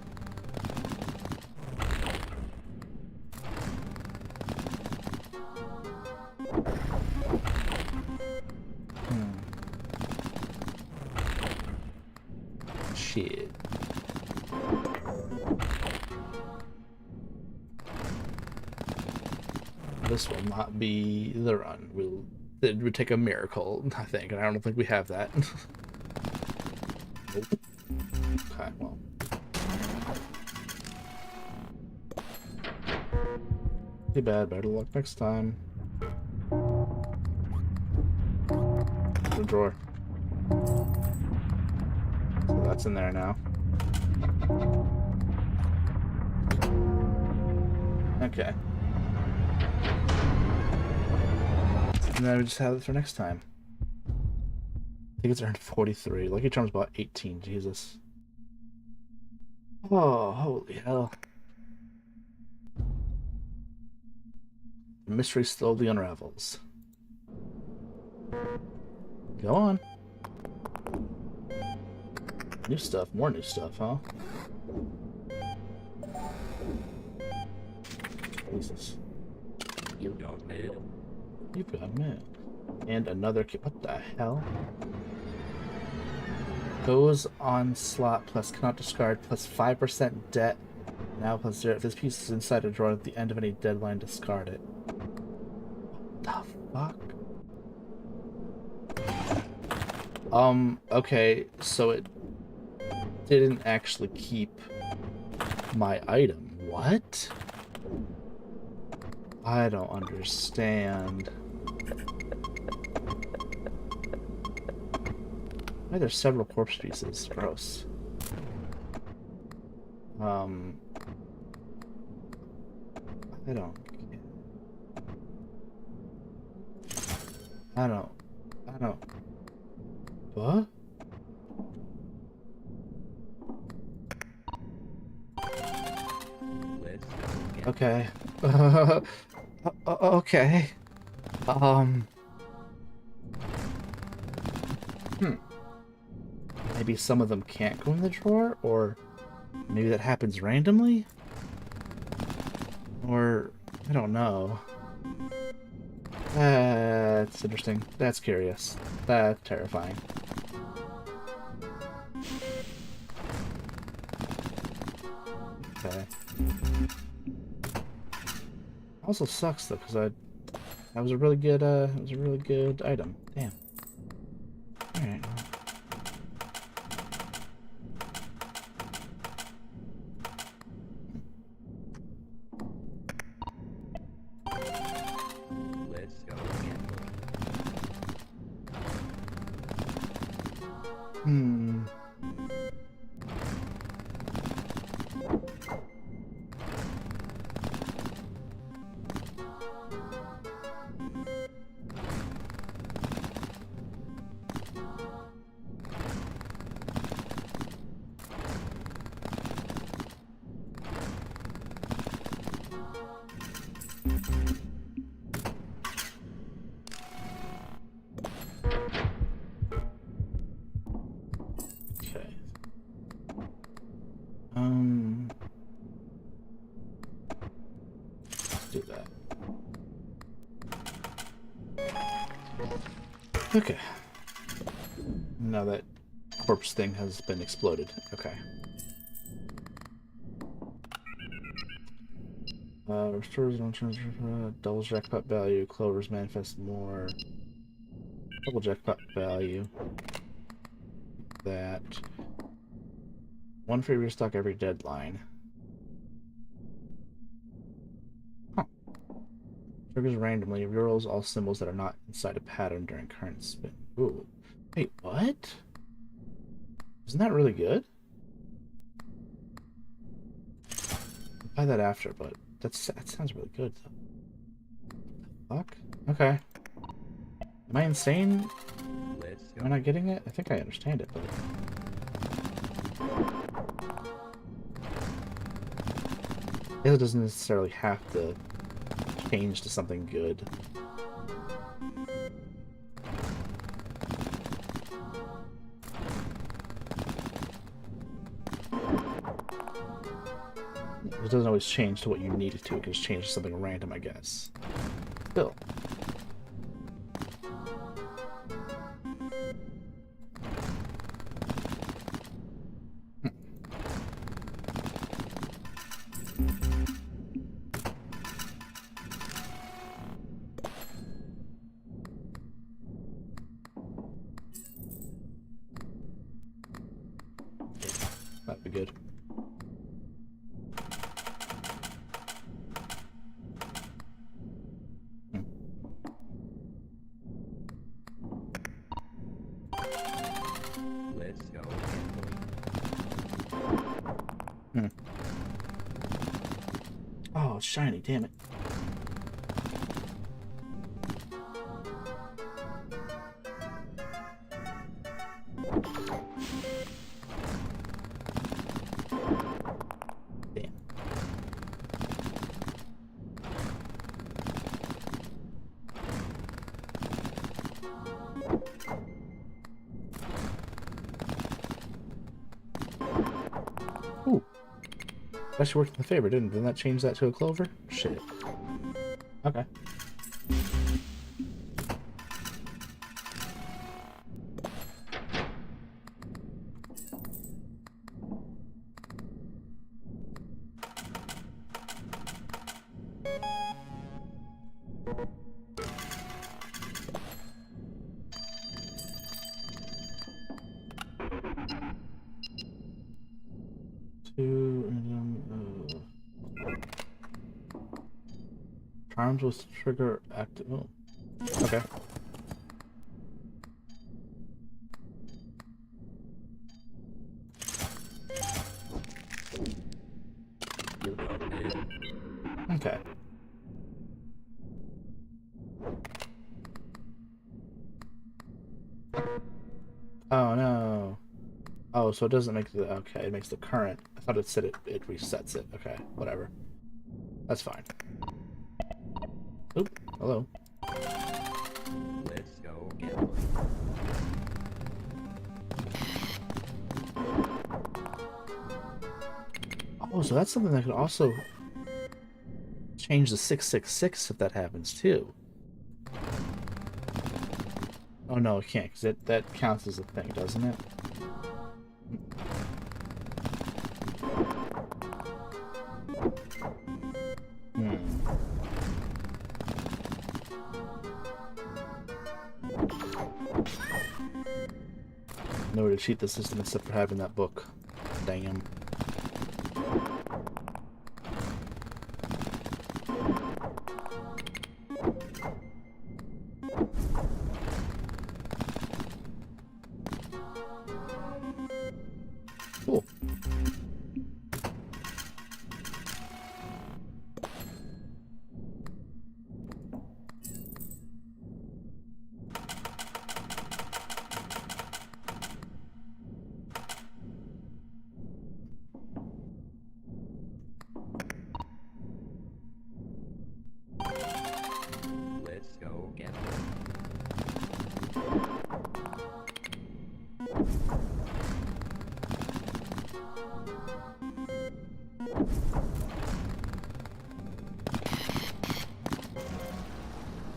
Shit. This will not be the run. It would take a miracle, I think, and I don't think we have that. Nope. Okay, well. Too bad, better luck next time. The drawer. So that's in there now. Okay. And then we just have it for next time. I think it's earned 43. Lucky Charms bought 18. Jesus. Oh, holy hell. The mystery slowly unravels. Go on. New stuff. More new stuff, huh? Jesus. You got mail. You've got mail. And another kit. What the hell? Goes on slot plus cannot discard plus 5% debt. Now plus 0. If this piece is inside a drawer at the end of any deadline, discard it. What the fuck? Okay, so it didn't actually keep my item. What? I don't understand. Why there's several corpse pieces? Gross. I don't. What? Let's go gambling. Okay. Okay. Maybe some of them can't go in the drawer, or maybe that happens randomly? Or, I don't know. That's interesting. That's curious. That's terrifying. Okay. Also sucks though, because that was a really good item. Damn. Alright. Let's go gambling. Okay. Let's do that. Okay. Now that corpse thing has been exploded. Okay. Restores and returns double jackpot value. Clovers manifest more. Double jackpot value. That. One free restock every deadline. Huh. Triggers randomly. Rerolls all symbols that are not inside a pattern during current spin. Ooh. Wait, what? Isn't that really good? I'll buy that after, but that sounds really good, though. Fuck? Okay. Am I insane? Let's Am I go. not getting it? I think I understand it, but... I guess it doesn't necessarily have to change to something good. It doesn't always change to what you need it to. It can just change to something random, I guess. Still. That'd be good. Let's go. Oh, it's shiny, damn it. Damn. Ooh. Actually worked in the favor, didn't that change that to a clover? Shit. Okay. Charms will trigger active. Oh. Okay. You don't need it. Okay. Oh no. Oh, so it doesn't make the... Okay, it makes the current. I thought it said it resets it. Okay, whatever. That's fine. Oop, hello. Let's go gambling. Oh, so that's something that could also change the 666 if that happens too. Oh no, it can't, because that counts as a thing, doesn't it? Hmm. No way to cheat the system except for having that book. Damn. Cool. Let's go gambling.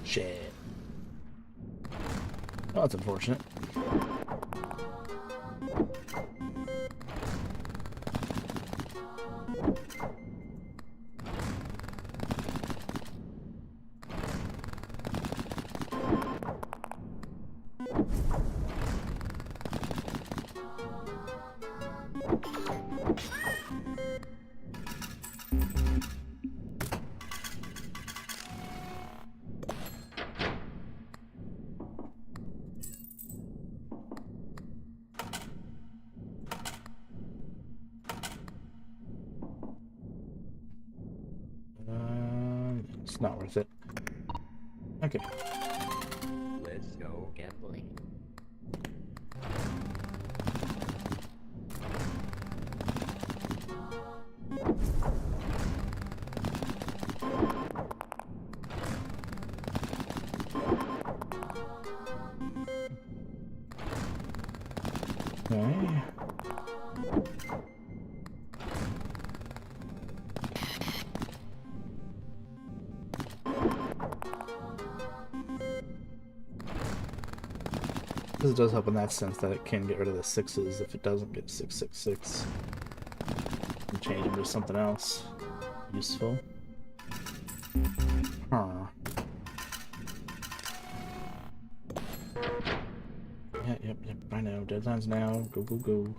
Shit. Oh, that's unfortunate. It's not worth it. Okay. Let's go gambling. Okay. This does help in that sense that it can get rid of the 6s if it doesn't get 666. And change them to something else useful. Huh. Yep, I know. Deadline's now. Go, go, go.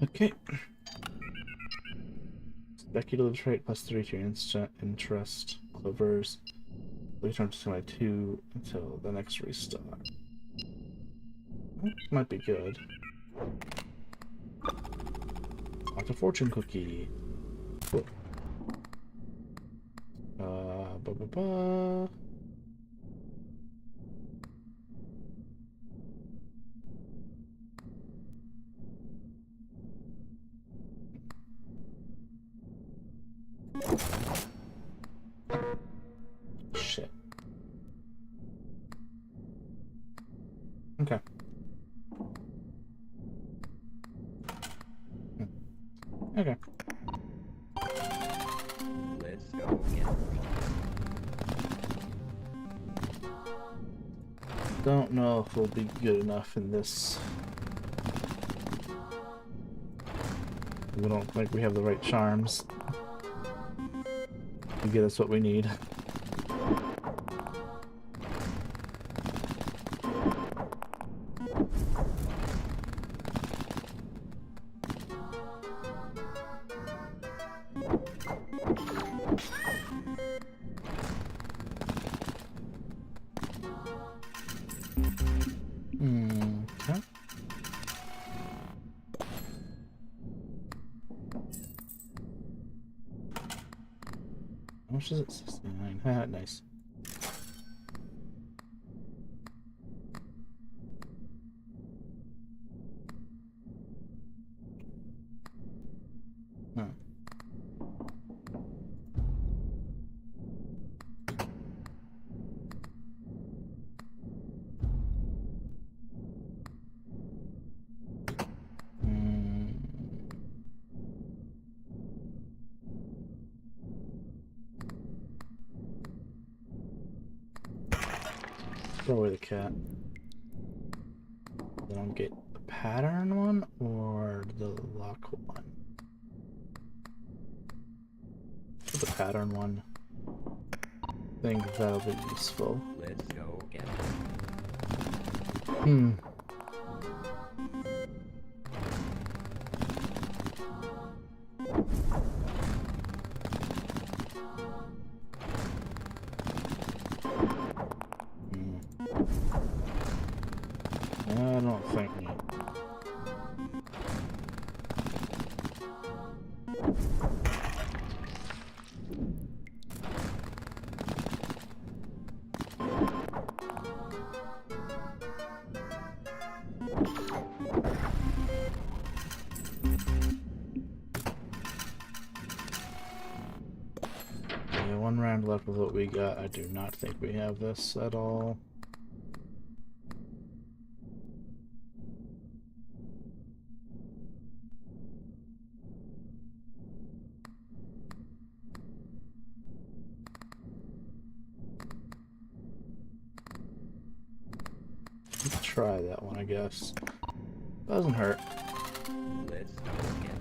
Okay. Speculative trait +3 to your interest. Clovers. Return to my 2 until the next restart. Might be good. Lots of fortune cookie. Cool. Ba-ba-ba. Shit. Okay. Okay. Let's go gambling. Don't know if we'll be good enough in this. We don't think we have the right charms to get us what we need. Okay. How much is it? 69. Ah, nice. Huh. Throw away the cat. Then I'll get the pattern one or the lock one. The pattern one. I think that'll be useful. Let's go gambling. I don't think. Yeah, one round left with what we got. I do not think we have this at all. Let's try that one, I guess. Doesn't hurt. Let's go gambling.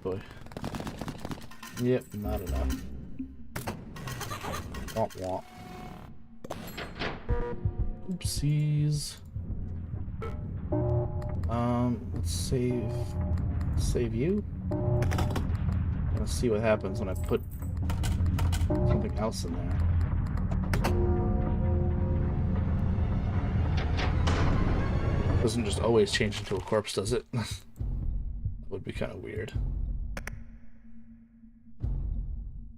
boy. Yep, not enough. Womp womp. Oopsies. Let's save you. Let's see what happens when I put something else in there. Doesn't just always change into a corpse, does it? That would be kind of weird.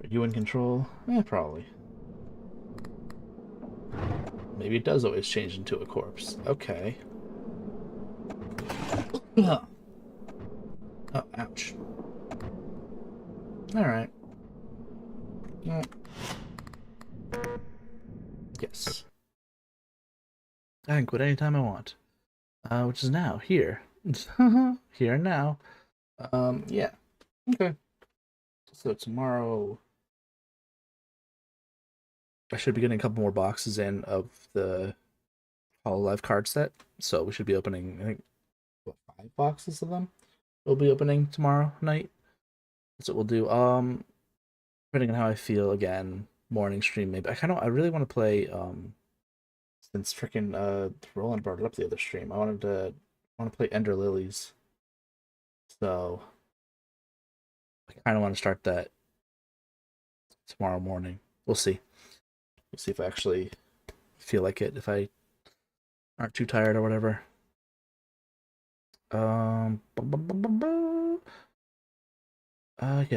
Are you in control? Probably. Maybe it does always change into a corpse. Okay. Oh, ouch. Alright. Well, yes. I can quit anytime I want. Which is now. Here. Here and now. Yeah. Okay. So tomorrow I should be getting a couple more boxes in of the Hololive card set. So we should be opening, I think, what, 5 boxes of them? We'll be opening tomorrow night. That's what we'll do. Depending on how I feel, again, morning stream maybe. I really want to play since freaking Roland brought it up the other stream. I want to play Ender Lilies. So I kind of want to start that tomorrow morning. We'll see. We'll see if I actually feel like it, if I aren't too tired or whatever. Yeah,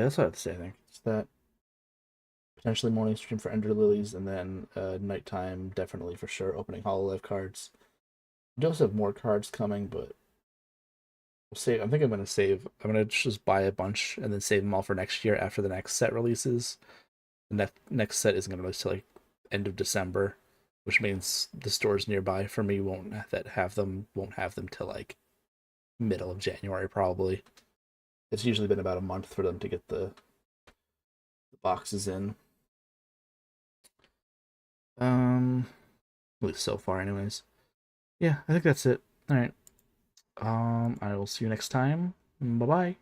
that's what I have to say, I think. It's that potentially morning stream for Ender Lilies, and then nighttime, definitely for sure, opening Hololive cards. We also have more cards coming, but we'll save. I think I'm going to save. I'm going to just buy a bunch and then save them all for next year after the next set releases. The next set isn't going to release till like end of December, which means the stores nearby for me won't have them till like middle of January probably. It's usually been about a month for them to get the boxes in. At least so far, anyways. Yeah, I think that's it. All right. I will see you next time. Bye bye.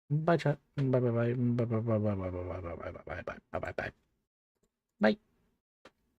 Bye chat. Bye bye bye. Bye bye bye bye bye bye bye bye bye bye bye bye bye bye bye. Bye.